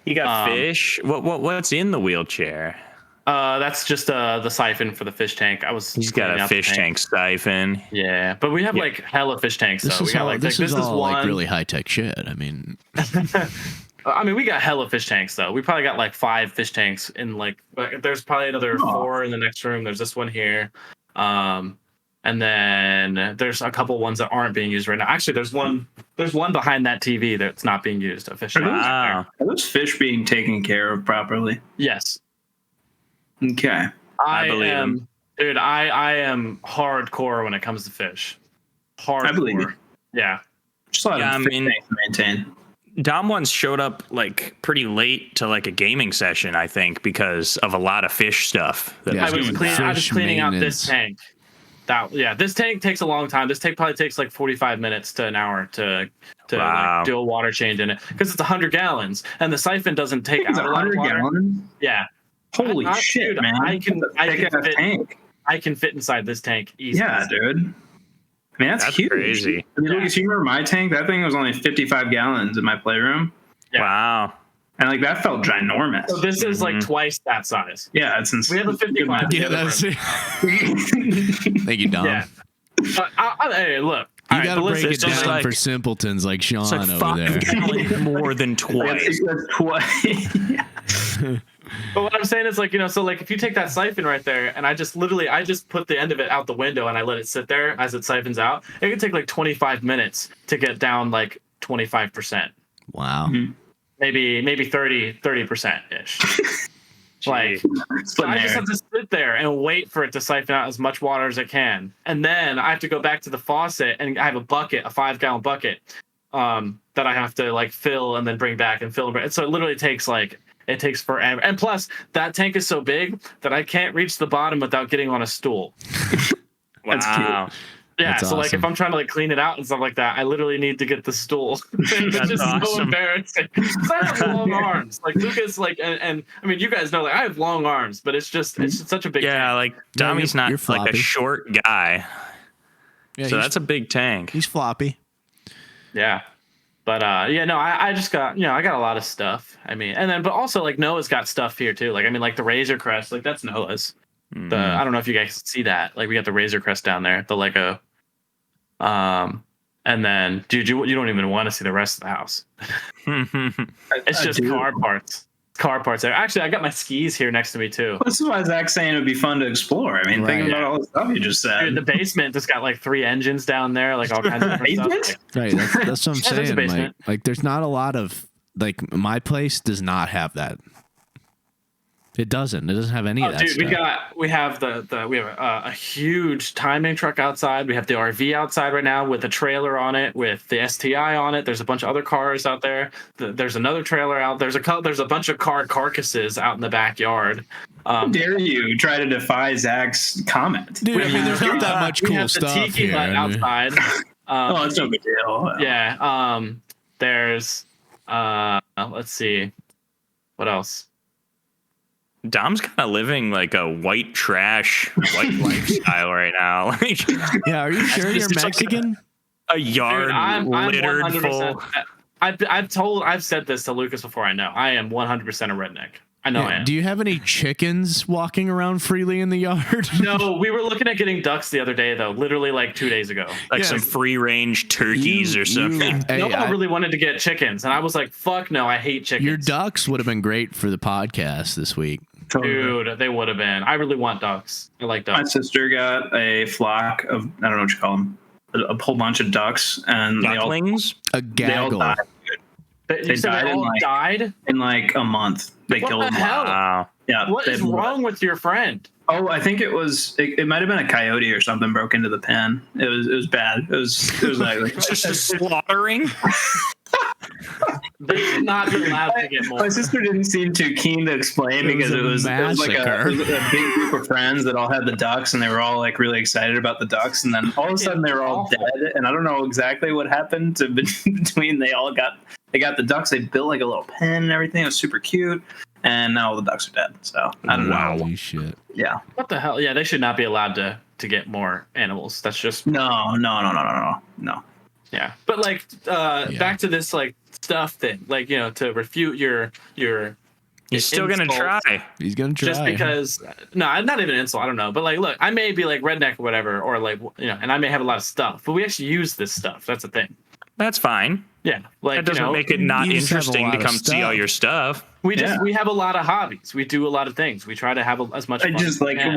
You got fish? What's in the wheelchair? That's just the siphon for the fish tank. He's got cleaning a out the fish tank siphon. Yeah, but we have like hella fish tanks. This so is we got all, like this this is all one. like really high tech shit. I mean, I mean, we got hella fish tanks though. We probably got like 5 fish tanks in like. There's probably another 4 in the next room. There's this one here, and then there's a couple ones that aren't being used right now. Actually, there's one behind that TV that's not being used. A fish tank. Wow. Are those fish being taken care of properly? Yes. Okay. I believe am, him. dude. I am hardcore when it comes to fish. Hardcore. I believe you. Yeah. Just a lot Yeah, of I fish mean- tanks to maintain. Dom once showed up like pretty late to like a gaming session, I think, because of a lot of fish stuff. That Yeah. I was Fish cleaning out maintenance. this tank. This tank takes a long time. This tank probably takes like 45 minutes to an hour to Wow. like, do a water change in it because it's 100 gallons and the siphon doesn't take It's out a lot of 100 water. gallons. Yeah, Holy shit, dude, man! I can fit. tank. I can fit inside this tank easily. Yeah, dude. I mean, that's huge. crazy. I mean, Lucas, you remember my tank? That thing was only 55 gallons in my playroom, Yeah. Wow. and like that felt ginormous. So this is like twice that size. Yeah, it's insane. We have a 55. Yeah, that's it. Thank you, Dom. Yeah. Hey, look. You All right, got to but break listen, it it's just down like- for simpletons like Sean It's like over there. 5 gallons more than twice. That's twice. But what I'm saying is like, so like if you take that siphon right there and I just put the end of it out the window and I let it sit there as it siphons out, it can take like 25 minutes to get down like 25%. Wow. Maybe 30% ish. Like so I just have to sit there and wait for it to siphon out as much water as it can. And then I have to go back to the faucet and I have a 5-gallon bucket that I have to like fill and then bring back and fill. And so it literally takes forever. And plus, that tank is so big that I can't reach the bottom without getting on a stool. That's Wow. Yeah, That's so like awesome. if I'm trying to like clean it out and stuff like that, I literally need to get the stool. It's That's just so awesome. embarrassing. 'Cause I have long arms. Like Lucas, like and I mean you guys know like I have long arms, but it's just such a big Yeah, tank. like No, Tommy's you're not like floppy. a short guy. Yeah, So he's, that's a big tank. he's floppy. Yeah. But I just got I got a lot of stuff. I mean, but also like Noah's got stuff here too. Like I mean like the Razor Crest, like that's Noah's. Mm-hmm. I don't know if you guys see that. Like we got the Razor Crest down there, the Lego. And then dude, you don't even want to see the rest of the house. It's I just do. car parts. Car parts there. Actually, I got my skis here next to me too. This is why Zach's saying it would be fun to explore. I mean, Right. think about all the stuff you just said. Dude, the basement just got like 3 engines down there, like all kinds of different stuff. Basement? Right. That's what I'm Yeah, there's a saying. basement. Like there's not a lot of like my place does not have that. It doesn't. It doesn't have any Oh, of that dude, stuff. we have a huge timing truck outside. We have the RV outside right now with a trailer on it, with the STI on it. There's a bunch of other cars out there. There's another trailer out. There's a bunch of car carcasses out in the backyard. How dare you try to defy Zach's comment? Dude, I mean, there's not that much we cool have the stuff tiki here. hut I mean- outside. Oh, it's no big deal. Yeah. There's let's see. What else? Dom's kind of living like a white trash lifestyle right now. Like Yeah, are you sure you're just like Mexican? a yard Dude, I'm littered 100%. full. I've said this to Lucas before. I know I am 100% a redneck. I know I Yeah, am. do you have any chickens walking around freely in the yard? No, we were looking at getting ducks the other day though, literally like 2 days ago. Like Yeah. some free range turkeys or something. Hey, No one really wanted to get chickens, and I was like, "Fuck no, I hate chickens." your ducks would have been great for the podcast this week. Dude, they would have been. I really want ducks. I like My ducks. sister got a flock of, I don't know what you call them, a whole bunch of ducks, and Ducklings? A they all gaggle. died You said died they in, all like- died? in like a month. They What killed the them. hell? Wow. Yeah. What is wrong with your friend? Oh, I think it might have been a coyote or something broke into the pen. It was bad. It was ugly. It's just a slaughtering. They should not be allowed to get more. My sister didn't seem too keen to explain It was because a it was like massacre. it was a big group of friends that all had the ducks and they were all like really excited about the ducks, and then all of a sudden they were all Awful. dead, and I don't know exactly what happened to between they got the ducks. They built like a little pen and everything. It was super cute, and now all the ducks are dead. So I don't know. Holy shit. Yeah. What the hell? Yeah, they should not be allowed to get more animals. That's just No. yeah. But like back to this like stuff thing, like to refute your He's still gonna insult. try. He's gonna try. Just because no, not even insult. I don't know, but like, look, I may be like redneck or whatever, or like and I may have a lot of stuff, but we actually use this stuff. That's the thing. That's fine. Yeah, like That doesn't make it not you just have a interesting to lot of come see all stuff. your stuff. we Yeah. have a lot of hobbies. We do a lot of things. We try to have as much. I fun just as we like can.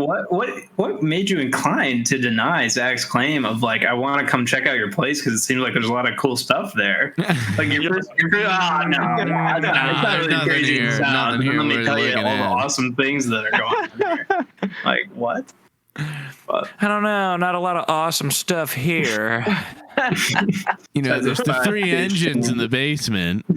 what made you inclined to deny Zach's claim of like I want to come check out your place because it seems like there's a lot of cool stuff there. Like no, it's not there's really nothing crazy here, in sound. nothing And here let me worth tell you all looking the at. awesome things that are going on here. Like what? But I don't know. Not a lot of awesome stuff here. You know, there's the 3 engines in the basement. But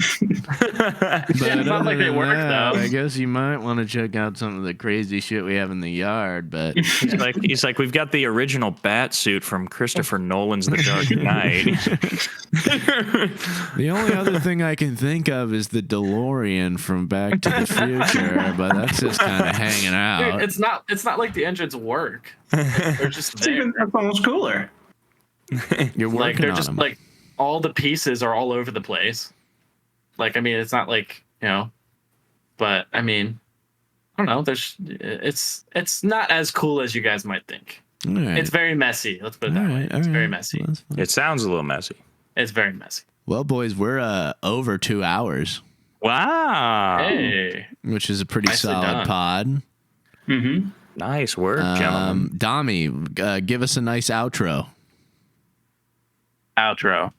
It's not like other they than work, that, though. I guess you might want to check out some of the crazy shit we have in the yard. But He's like, we've got the original bat suit from Christopher Nolan's The Dark Knight. the only other thing I can think of is the DeLorean from Back to the Future. But that's just kind of hanging Dude, out. it's not like the engines work. They're just there. that's almost cooler. You're Like working they're on just them. like all the pieces are all over the place. Like I mean, it's not like but I mean, I don't know. It's not as cool as you guys might think. All right. It's very messy. Let's put it All that way. right, all It's very right. messy. That's fine. It sounds a little messy. It's very messy. Well, boys, we're over 2 hours, Wow. Hey, which is a pretty Nicely solid done. pod. Mm-hmm. Nice work, gentlemen. Dami, give us a nice outro. outro.